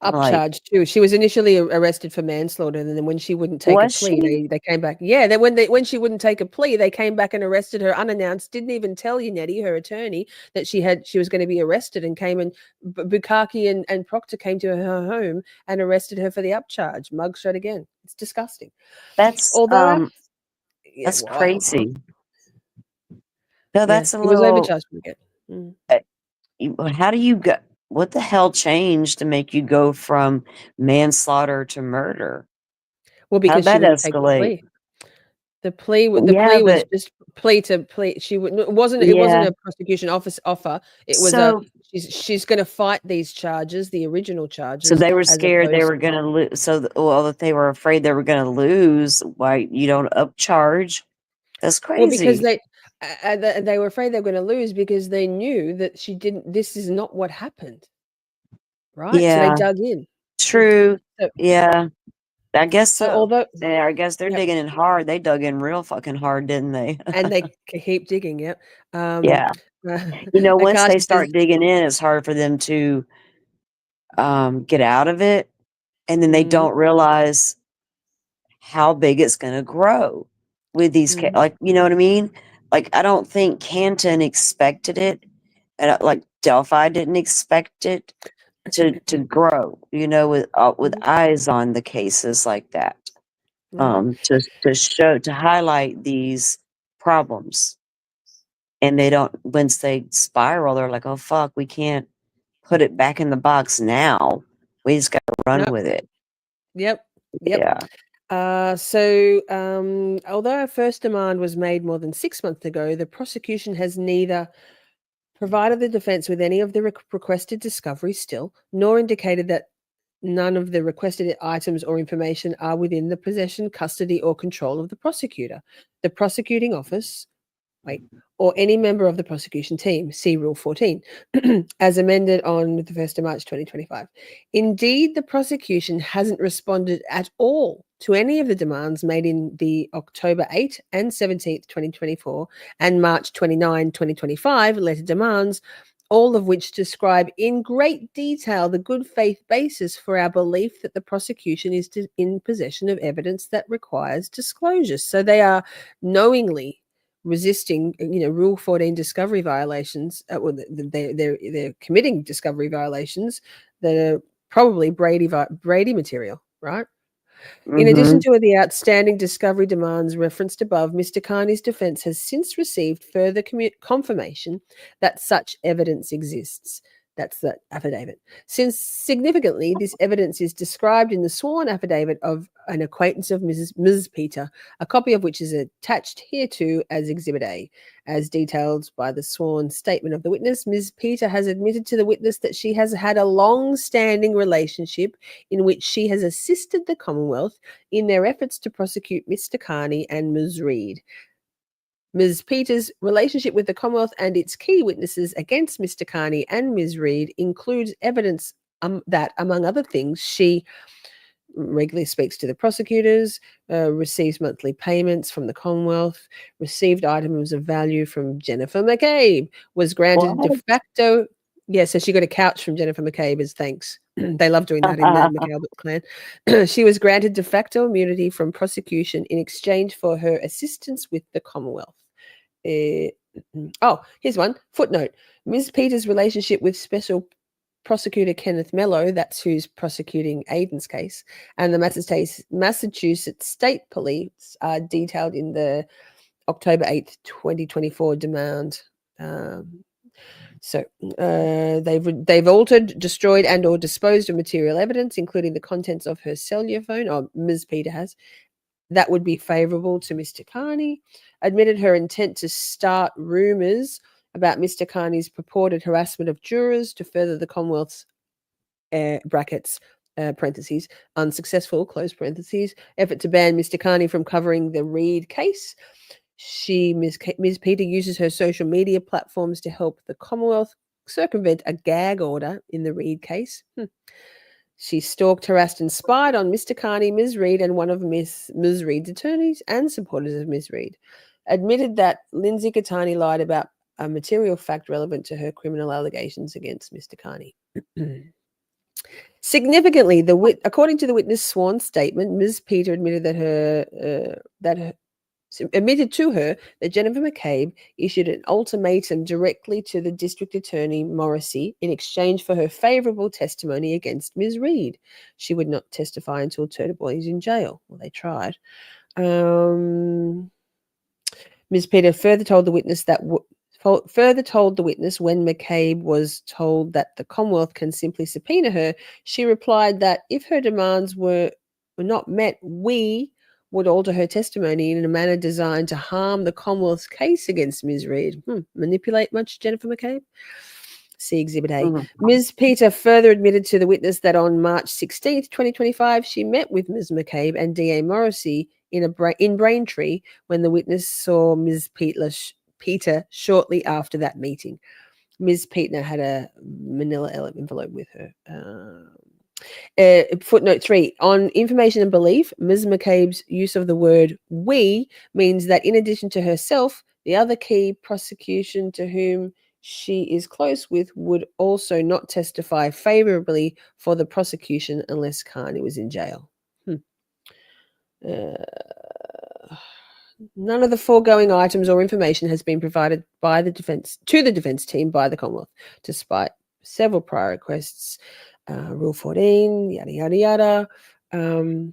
Upcharged too. She was initially arrested for manslaughter, and then when she wouldn't take a plea, they came back. Yeah, then when she wouldn't take a plea, they came back and arrested her unannounced. Didn't even tell Yannetti, her attorney, that she was going to be arrested, and came and Bukaki and Proctor came to her home and arrested her for the upcharge. Mugshot again. It's disgusting. That's that's crazy. No, that's a little. It was overcharged again. How do you go? What the hell changed to make you go from manslaughter to murder? Well, because she wouldn't take the plea. The plea was just plea to plea. She would. It wasn't a prosecution offer. It was she's going to fight these charges, the original charges. So they were scared they were going to lose. So that they were afraid they were going to lose. Why you don't upcharge? That's crazy. Well, because they were afraid they were going to lose because they knew that she didn't. This is not what happened, right? Yeah. So they dug in. True. Yeah. I guess so. Although, I guess they're digging in hard. They dug in real fucking hard, didn't they? And they keep digging. Yep. Yeah. Once they start digging in, it's hard for them to get out of it, and then they don't realize how big it's going to grow with these. Like, you know what I mean? Like, I don't think Canton expected it, and like Delphi didn't expect it to grow. With eyes on the cases like that, to highlight these problems, and they don't. Once they spiral, they're like, "Oh fuck, we can't put it back in the box now. We just got to run with it." Yep. Yeah. Although a first demand was made more than 6 months ago, the prosecution has neither provided the defense with any of the requested discovery still, nor indicated that none of the requested items or information are within the possession, custody, or control of the prosecutor, the prosecuting office, or any member of the prosecution team, see Rule 14, as amended on the 1st of March 2025. Indeed, the prosecution hasn't responded at all to any of the demands made in the October 8 and 17th, 2024 and March 29, 2025 letter demands, all of which describe in great detail the good faith basis for our belief that the prosecution is in possession of evidence that requires disclosure. So they are knowingly resisting, Rule 14 discovery violations. They're committing discovery violations that are probably Brady material, right? In addition to the outstanding discovery demands referenced above, Mr. Carney's defense has since received further confirmation that such evidence exists. That's the affidavit. Since significantly, this evidence is described in the sworn affidavit of an acquaintance of Ms. Peter, a copy of which is attached hereto as Exhibit A. As detailed by the sworn statement of the witness, Ms. Peter has admitted to the witness that she has had a long-standing relationship in which she has assisted the Commonwealth in their efforts to prosecute Mr. Carney and Ms. Reid. Ms. Peters' relationship with the Commonwealth and its key witnesses against Mr. Carney and Ms. Reid includes evidence that, among other things, she regularly speaks to the prosecutors, receives monthly payments from the Commonwealth, received items of value from Jennifer McCabe, was granted de facto. Yeah, so she got a couch from Jennifer McCabe as thanks. They love doing that in the McAlbert clan. She was granted de facto immunity from prosecution in exchange for her assistance with the Commonwealth. Here's one footnote. Ms. Peters' relationship with Special prosecutor Kenneth Mello, that's who's prosecuting Aiden's case, and the Massachusetts State Police are detailed in the October 8th, 2024 demand. They've altered, destroyed, and or disposed of material evidence, including the contents of her cellular phone, or Ms. Peter has, that would be favourable to Mr. Carney, admitted her intent to start rumours about Mr. Carney's purported harassment of jurors to further the Commonwealth's brackets, parentheses, unsuccessful, close parentheses, effort to ban Mr. Carney from covering the Reid case. Ms. Peter uses her social media platforms to help the Commonwealth circumvent a gag order in the Reid case. She stalked, harassed, and spied on Mr. Carney, Ms. Reid, and one of Ms. Reid's attorneys and supporters of Ms. Reid. Admitted that Lindsay Catani lied about a material fact relevant to her criminal allegations against Mr. Carney. Significantly, according to the witness' sworn statement, Ms. Peter admitted admitted to her that Jennifer McCabe issued an ultimatum directly to the District Attorney Morrissey in exchange for her favourable testimony against Ms. Reid. She would not testify until Turtleboy is in jail. Well, they tried. Ms. Peter further told the witness when McCabe was told that the Commonwealth can simply subpoena her, she replied that if her demands were not met, we would alter her testimony in a manner designed to harm the Commonwealth's case against Ms. Reid. Manipulate much, Jennifer McCabe? See Exhibit A. Ms. Peter further admitted to the witness that on March 16th, 2025, she met with Ms. McCabe and DA Morrissey in Braintree when the witness saw Ms. Peter shortly after that meeting. Ms. Peter had a manila envelope with her. Footnote 3. On information and belief, Ms. McCabe's use of the word we means that in addition to herself, the other key prosecution to whom she is close with would also not testify favorably for the prosecution unless Carney was in jail. None of the foregoing items or information has been provided by the defense to the defense team by the Commonwealth, despite several prior requests. Rule 14, yada, yada, yada. The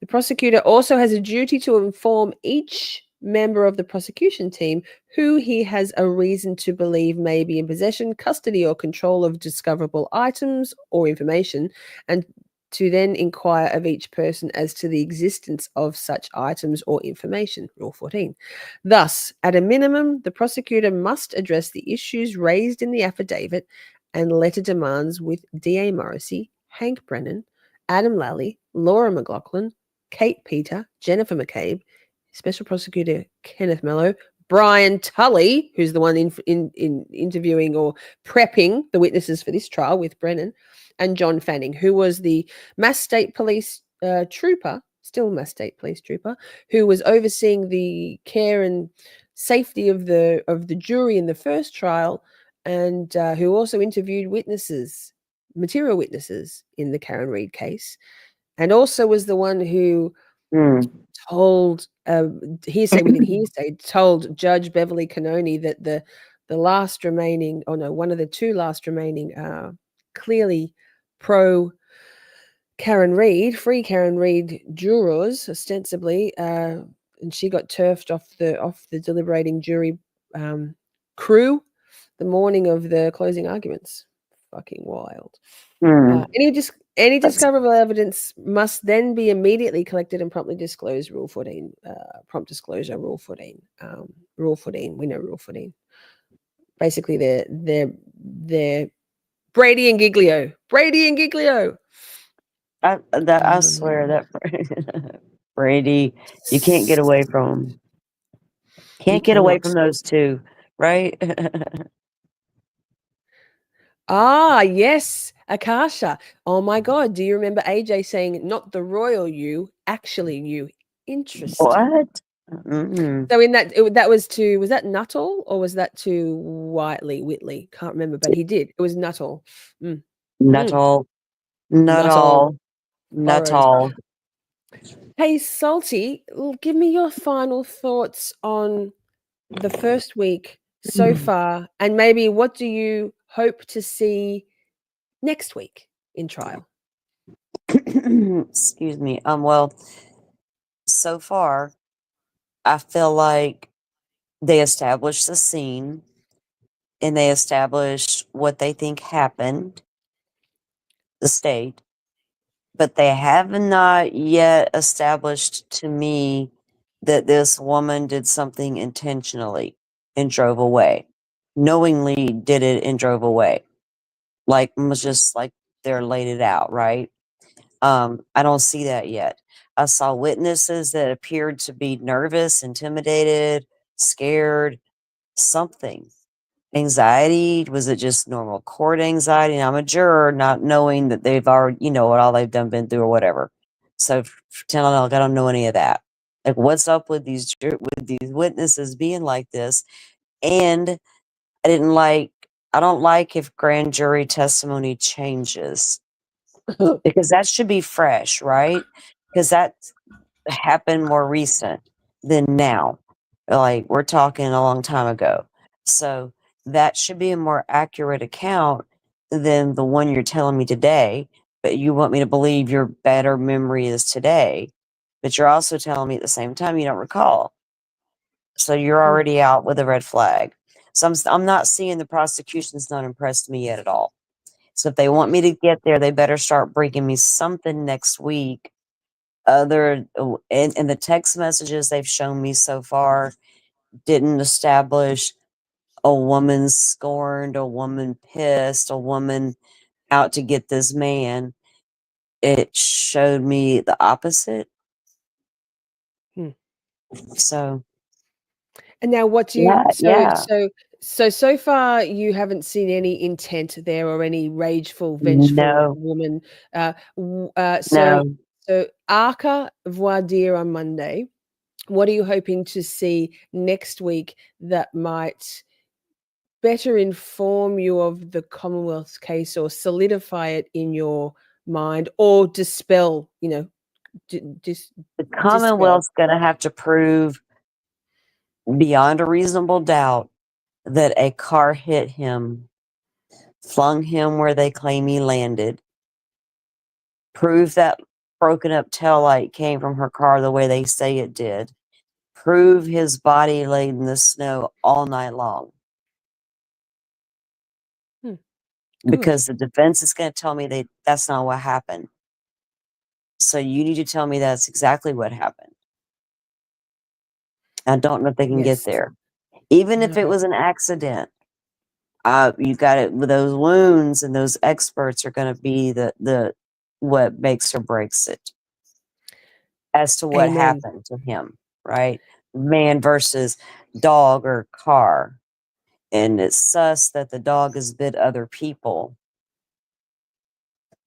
prosecutor also has a duty to inform each member of the prosecution team who he has a reason to believe may be in possession, custody, or control of discoverable items or information, and to then inquire of each person as to the existence of such items or information. Rule 14. Thus, at a minimum, the prosecutor must address the issues raised in the affidavit and letter demands with DA Morrissey, Hank Brennan, Adam Lally, Laura McLaughlin, Kate Peter, Jennifer McCabe, Special Prosecutor Kenneth Mello, Brian Tully, who's the one in interviewing or prepping the witnesses for this trial with Brennan, and John Fanning, who was the Mass State Police trooper, still Mass State Police trooper, who was overseeing the care and safety of the jury in the first trial, and who also interviewed material witnesses in the Karen Reid case, and also was the one who told hearsay within hearsay told Judge Beverly Cannoni that the last remaining, one of the two last remaining clearly pro Karen Reid, free Karen Reid jurors, ostensibly, and she got turfed off the deliberating jury crew the morning of the closing arguments. Fucking wild. Any discoverable evidence must then be immediately collected and promptly disclosed. Rule 14. Prompt disclosure. Rule 14. Rule 14. We know Rule 14. Basically, they're Brady and Giglio. Brady and Giglio. I swear that Brady, you can't get away from. Can't get away from those two, right? Yes, Akasha. Oh my God, do you remember AJ saying not the royal you, actually you? Interesting. What? So in that was that Nuttall or was that to Whitley? Can't remember, but he did. It was Nuttall. Nuttall. Hey, Salty, give me your final thoughts on the first week so far, and maybe what do you hope to see next week in trial? Excuse me. Well, so far, I feel like they established the scene and they established what they think happened, the state, but they have not yet established to me that this woman did something intentionally and drove away, knowingly did it and drove away. Like, was just like they're laid it out, right? I don't see that yet. I saw witnesses that appeared to be nervous, intimidated, scared, something. Anxiety, was it just normal court anxiety? And I'm a juror, not knowing that they've already, you know, what all they've done, been through, or whatever. So telling like I don't know any of that. Like, what's up with these witnesses being like this? And I don't like if grand jury testimony changes because that should be fresh, right? Because that happened more recent than now. Like, we're talking a long time ago. So that should be a more accurate account than the one you're telling me today. But you want me to believe your better memory is today. But you're also telling me at the same time you don't recall. So you're already out with a red flag. So I'm not seeing the prosecution's not impressed me yet at all. So if they want me to get there, they better start bringing me something next week. And the text messages they've shown me so far didn't establish a woman scorned, a woman pissed, a woman out to get this man. It showed me the opposite. So. And now what do you, so far you haven't seen any intent there or any rageful, vengeful woman. So Arca voir dire on Monday. What are you hoping to see next week that might better inform you of the Commonwealth's case or solidify it in your mind or dispel, you know, the Commonwealth's going to have to prove beyond a reasonable doubt that a car hit him, flung him where they claim he landed, prove that broken up taillight came from her car the way they say it did, prove his body laid in the snow all night long. Because the defense is going to tell me that's not what happened. So you need to tell me that's exactly what happened. I don't know if they can get there. Even if it was an accident, you got it with those wounds, and those experts are going to be the what makes or breaks it as to what happened to him, right? Man versus dog or car. And it's sus that the dog has bit other people.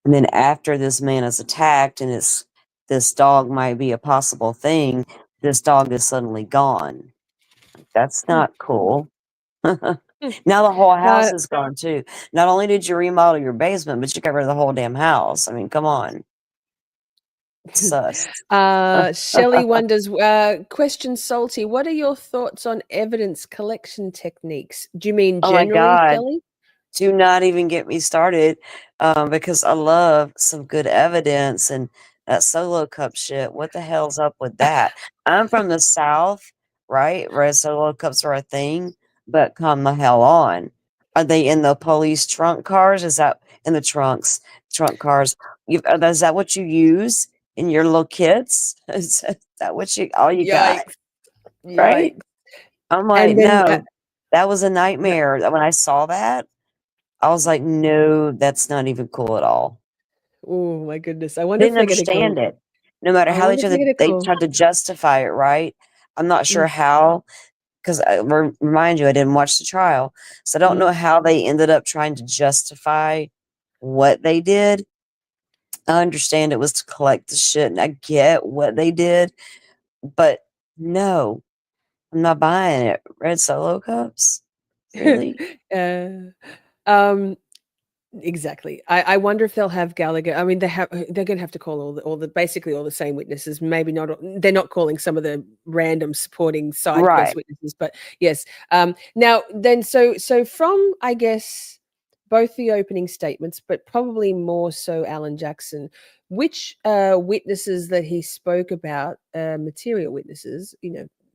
And then after this man is attacked and this dog might be a possible thing, this dog is suddenly gone. That's not cool. Now the whole house is gone too. Not only did you remodel your basement, but you got rid of the whole damn house. I mean, come on. Sus. Shelley wonders, question Salty, what are your thoughts on evidence collection techniques? Do you mean generally, Shelley? Do not even get me started, because I love some good evidence and that solo cup shit. What the hell's up with that? I'm from the South, right? Where solo cups are a thing, but come the hell on. Are they in the police trunk cars? Is that in the trunk cars? Is that what you use in your little kits? Is that what you got? Right? I'm like, no, that was a nightmare. When I saw that, I was like, no, that's not even cool at all. Oh my goodness. I wonder if Didn't understand it. No matter how they tried to justify it, right? I'm not sure how, because I remind you, I didn't watch the trial. So I don't know how they ended up trying to justify what they did. I understand it was to collect the shit, and I get what they did, but no, I'm not buying it. Red Solo cups? Really? Exactly. I wonder if they'll have Gallagher. I mean, they're going to have to call basically all the same witnesses. Maybe not. They're not calling some of the random supporting side quest witnesses, but yes. Now then, so from I guess both the opening statements, but probably more so Alan Jackson. Which witnesses that he spoke about, material witnesses,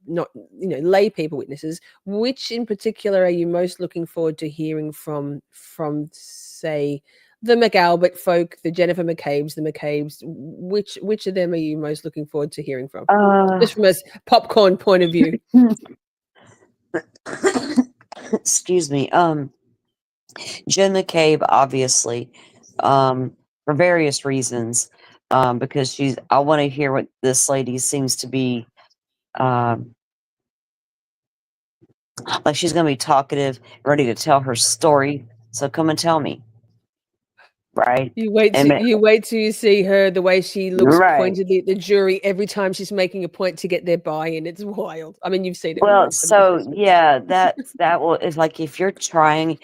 not lay people witnesses, which in particular are you most looking forward to hearing from say the McAlbert folk, the Jennifer McCabe's, the McCabe's? Which of them are you most looking forward to hearing from? Just from a popcorn point of view. Excuse me. Jen McCabe, obviously, for various reasons, because I want to hear what this lady seems to be, like she's going to be talkative, ready to tell her story. So come and tell me. Right. You wait till you see her, the way she looks pointedly at the jury every time she's making a point to get their buy-in. It's wild. I mean, you've seen it. Well, so yeah, that will, is like, if you're trying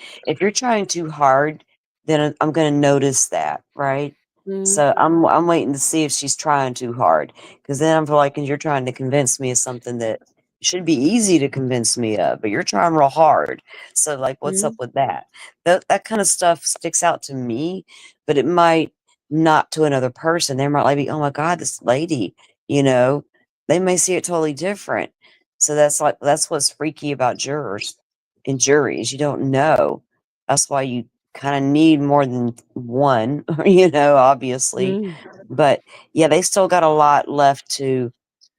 too hard, then I'm going to notice that. Right. So I'm waiting to see if she's trying too hard, because then I'm like, you're trying to convince me of something that should be easy to convince me of, but you're trying real hard. So like, what's up with that? That kind of stuff sticks out to me, but it might not to another person. They might like be, oh my God, this lady, they may see it totally different. So that's what's freaky about jurors and juries. You don't know. That's why you kind of need more than one, obviously. But yeah, they still got a lot left to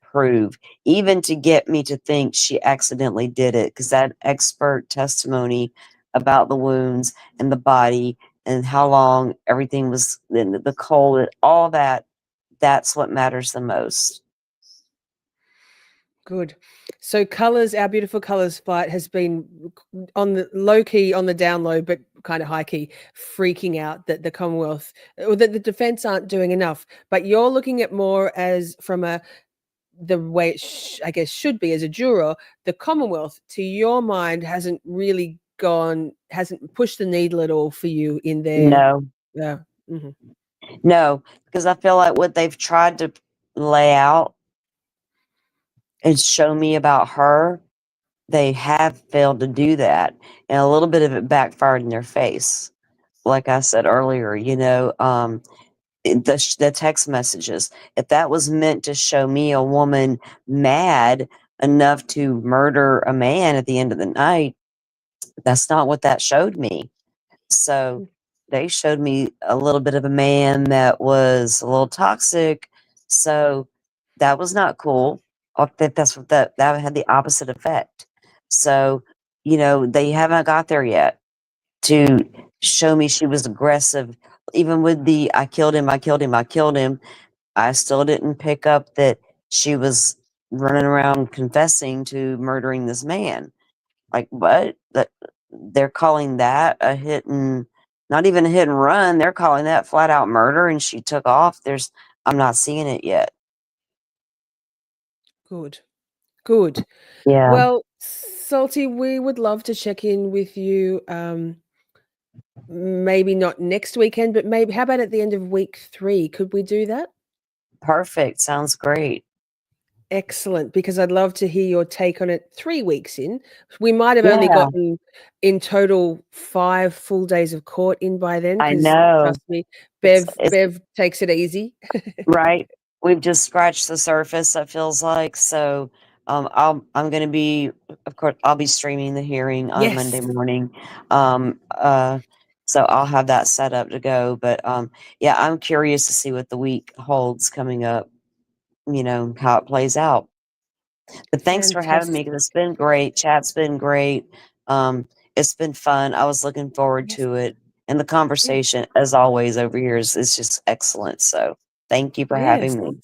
prove, even to get me to think she accidentally did it, because that expert testimony about the wounds and the body and how long everything was, the cold, all that, that's what matters the most. Good. So Colors, our beautiful Colors fight has been on the low key, on the down low, but kind of high key, freaking out that the Commonwealth or that the defense aren't doing enough. But you're looking at more as from the way it I guess should be as a juror. The Commonwealth, to your mind, hasn't pushed the needle at all for you in there. No. Yeah. No, because I feel like what they've tried to lay out and show me about her, they have failed to do that, and a little bit of it backfired in their face. Like I said earlier, the text messages, if that was meant to show me a woman mad enough to murder a man at the end of the night, that's not what that showed me. So they showed me a little bit of a man that was a little toxic. So that was not cool. That's what that had the opposite effect. So, they haven't got there yet to show me she was aggressive. Even with the I killed him, I still didn't pick up that she was running around confessing to murdering this man. Like, what? They're calling that a not even a hit and run. They're calling that flat out murder, and she took off. I'm not seeing it yet. Good. Yeah. Well, Salty, we would love to check in with you. Maybe not next weekend, but maybe, how about at the end of week 3? Could we do that? Perfect. Sounds great. Excellent, because I'd love to hear your take on it 3 weeks in. We might have only gotten in total 5 full days of court in by then. I know. Trust me, Bev takes it easy. Right. We've just scratched the surface, it feels like. So I'm going to be, of course, I'll be streaming the hearing on Monday morning. So I'll have that set up to go. But yeah, I'm curious to see what the week holds coming up, how it plays out. But thanks for having me, because it's been great. Chat's been great. It's been fun. I was looking forward to it. And the conversation, as always, over here is just excellent. So thank you for having me.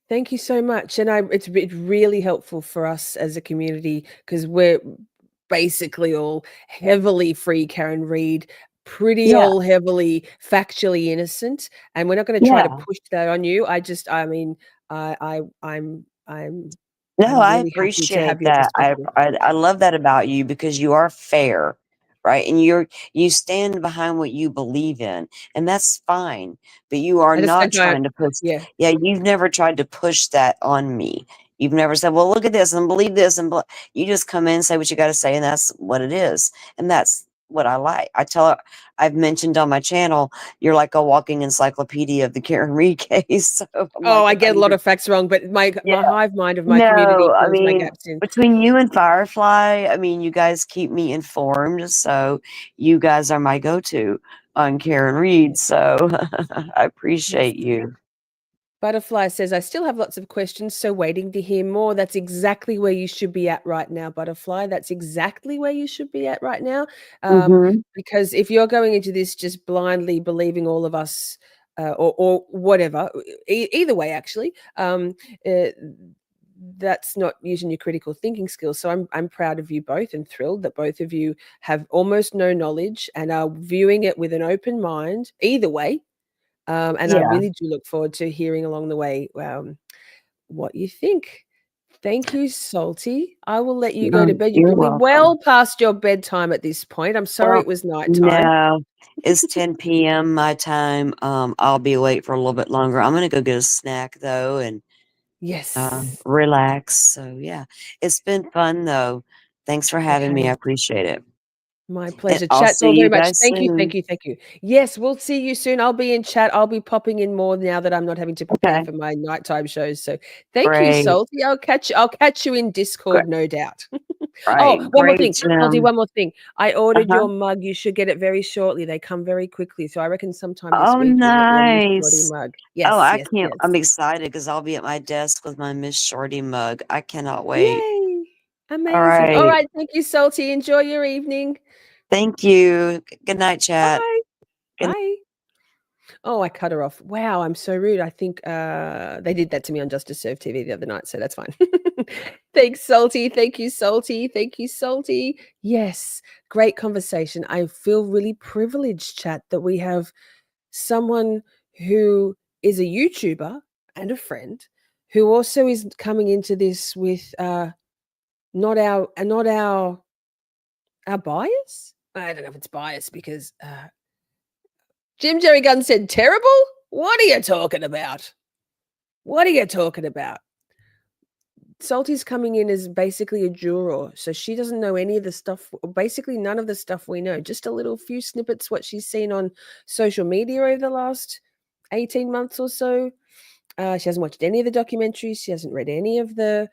Thank you so much. And it's really helpful for us as a community, because we're basically all heavily free Karen Reed, all heavily factually innocent, and we're not going to try to push that on you. I'm No, I really appreciate that. I love that about you, because you are fair, right? And you stand behind what you believe in, and that's fine. But you are not trying to push. Yeah, you've never tried to push that on me. You've never said, "Well, look at this and believe this," and you just come in and say what you got to say, and that's what it is. And that's what I like. I tell her, I've mentioned on my channel, you're like a walking encyclopedia of the Karen Reed case. So I get a lot of facts wrong, but my hive mind of my community I fills my mean, gaps in. between you and Firefly, I mean, you guys keep me informed. So you guys are my go-to on Karen Reed. So I appreciate you. Butterfly says, I still have lots of questions, so waiting to hear more. That's exactly where you should be at right now, Butterfly. That's exactly where you should be at right now. Because if you're going into this just blindly believing all of us or whatever, either way, actually, that's not using your critical thinking skills. So I'm proud of you both and thrilled that both of you have almost no knowledge and are viewing it with an open mind, either way. And I really do look forward to hearing along the way what you think. Thank you, Salty. I will let you go to bed. You're probably well past your bedtime at this point. I'm sorry it was nighttime. No, it's 10 p.m. my time. I'll be awake for a little bit longer. I'm going to go get a snack, though, and relax. So, yeah, it's been fun, though. Thanks for having me. I appreciate it. My pleasure. I'll Chat see all you very much. guys Thank you, soon. thank you, thank you. Yes, we'll see you soon. I'll be in chat. I'll be popping in more now that I'm not having to prepare for my nighttime shows. So thank you, Salty. I'll catch you in Discord, no doubt. One more thing. Salty, one more thing. I ordered your mug. You should get it very shortly. They come very quickly. So I reckon sometime this week you'll get your Miss Shorty mug. Yes. I can't. I'm excited because I'll be at my desk with my Miss Shorty mug. I cannot wait. Yay. Amazing. All right. Thank you, Salty. Enjoy your evening. Thank you. Good night, chat. Bye. Bye. Oh, I cut her off. Wow, I'm so rude. I think they did that to me on Justice Serve TV the other night, so that's fine. Thanks, Salty. Thank you, Salty. Thank you, Salty. Yes, great conversation. I feel really privileged, chat, that we have someone who is a YouTuber and a friend who also is coming into this with not our bias. I don't know if it's bias because Jim Jerry Gunn said terrible. What are you talking about? What are you talking about? Salty's coming in as basically a juror, so she doesn't know any of the stuff, basically none of the stuff we know, just a little few snippets what she's seen on social media over the last 18 months or so. She hasn't watched any of the documentaries. She hasn't read any of the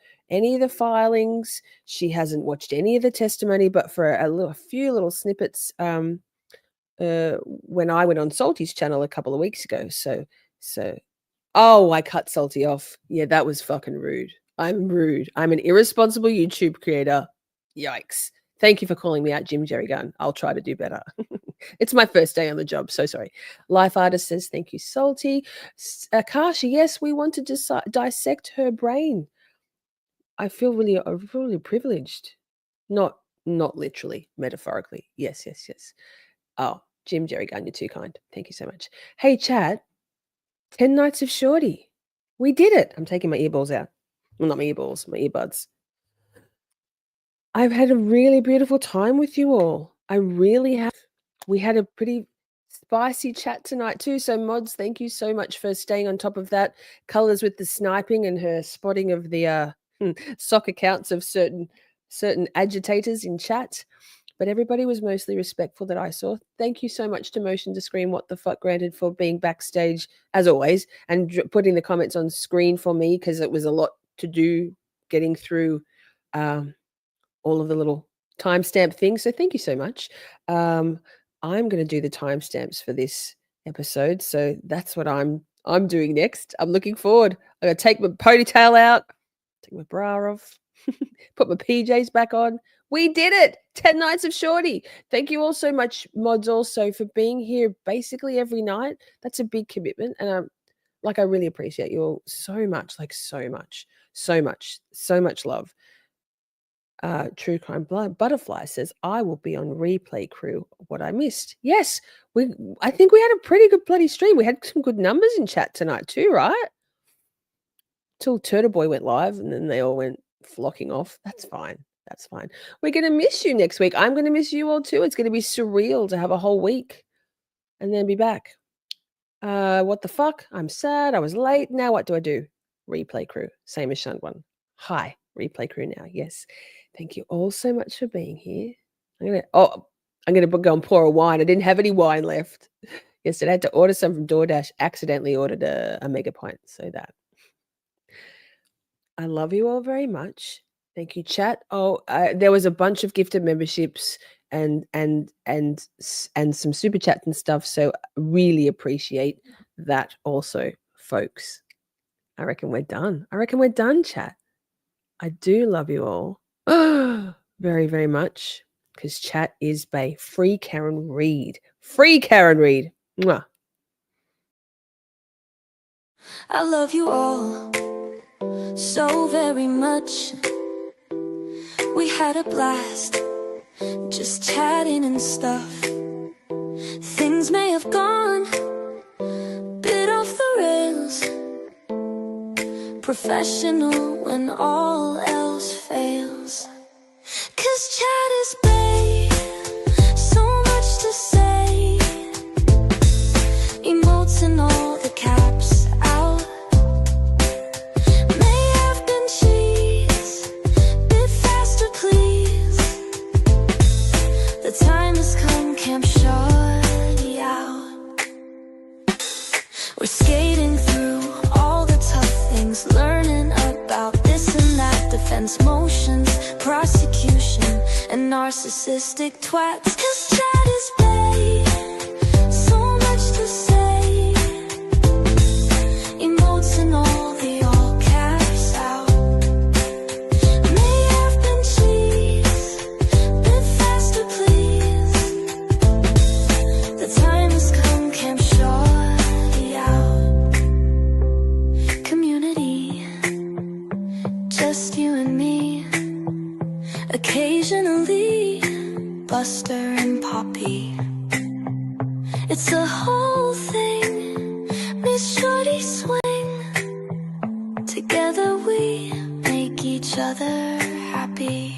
filings. She hasn't watched any of the testimony, but for a few little snippets when I went on Salty's channel a couple of weeks ago. So I cut Salty off. Yeah, that was fucking rude. I'm rude. I'm an irresponsible YouTube creator. Yikes. Thank you for calling me out, Jim Jerry Gunn. I'll try to do better. It's my first day on the job. So sorry. Life Artist says, thank you, Salty. Kashi, yes, we want to dissect her brain. I feel really privileged. Not literally, metaphorically. Yes. Oh, Jim Jerry Gunn, you're too kind. Thank you so much. Hey, chat. 10 Nights of Shorty. We did it. I'm taking my earballs out. Well, not my earballs, my earbuds. I've had a really beautiful time with you all. I really have. We had a pretty spicy chat tonight too. So Mods, thank you so much for staying on top of that. Colors with the sniping and her spotting of the sock accounts of certain agitators in chat. But everybody was mostly respectful that I saw. Thank you so much to Motion to Screen What the Fuck Granted for being backstage as always and putting the comments on screen for me because it was a lot to do getting through all of the little timestamp things. So thank you so much. I'm going to do the timestamps for this episode. So that's what I'm doing next. I'm looking forward. I'm going to take my ponytail out, take my bra off, put my PJs back on. We did it. 10 Nights of Shorty. Thank you all so much, Mods, also for being here basically every night. That's a big commitment. And I really appreciate you all so much, so much love. True Crime Butterfly says, I will be on replay crew. What I missed. Yes, I think we had a pretty good bloody stream. We had some good numbers in chat tonight too, right? Till Turtleboy went live and then they all went flocking off. That's fine. We're going to miss you next week. I'm going to miss you all too. It's going to be surreal to have a whole week and then be back. What the fuck? I'm sad. I was late. Now what do I do? Replay crew. Same as Shunt One. Hi. Replay crew now. Yes. Thank you all so much for being here. I'm going to go and pour a wine. I didn't have any wine left. Yesterday, I had to order some from DoorDash. Accidentally ordered a mega pint. So that. I love you all very much. Thank you, chat. Oh, there was a bunch of gifted memberships and some super chats and stuff. So really appreciate that also, folks. I reckon we're done. Chat. I do love you all very, very much, because chat is bae. Free Karen Reid. Mwah. I love you all so very much. We had a blast just chatting and stuff. Things may have gone bit off the rails. Professional when all else fails. 'Cause chat is bae. So much to say. Emotes and all the caps out. May have been cheese. Bit faster, please. The time has come, Camp Shorty out. We're skating through all the tough things, learning about this and that, defense motions, prosecution, and narcissistic twats. 'Cause chat is bae. So much to say. Emotes and all the all caps out. May have been cheese. Bit faster, please. The time has come, Camp Shorty out. Community, just you and me. Occasionally, Buster and Poppy. It's a whole thing. Miss Shorty swing. Together we make each other happy.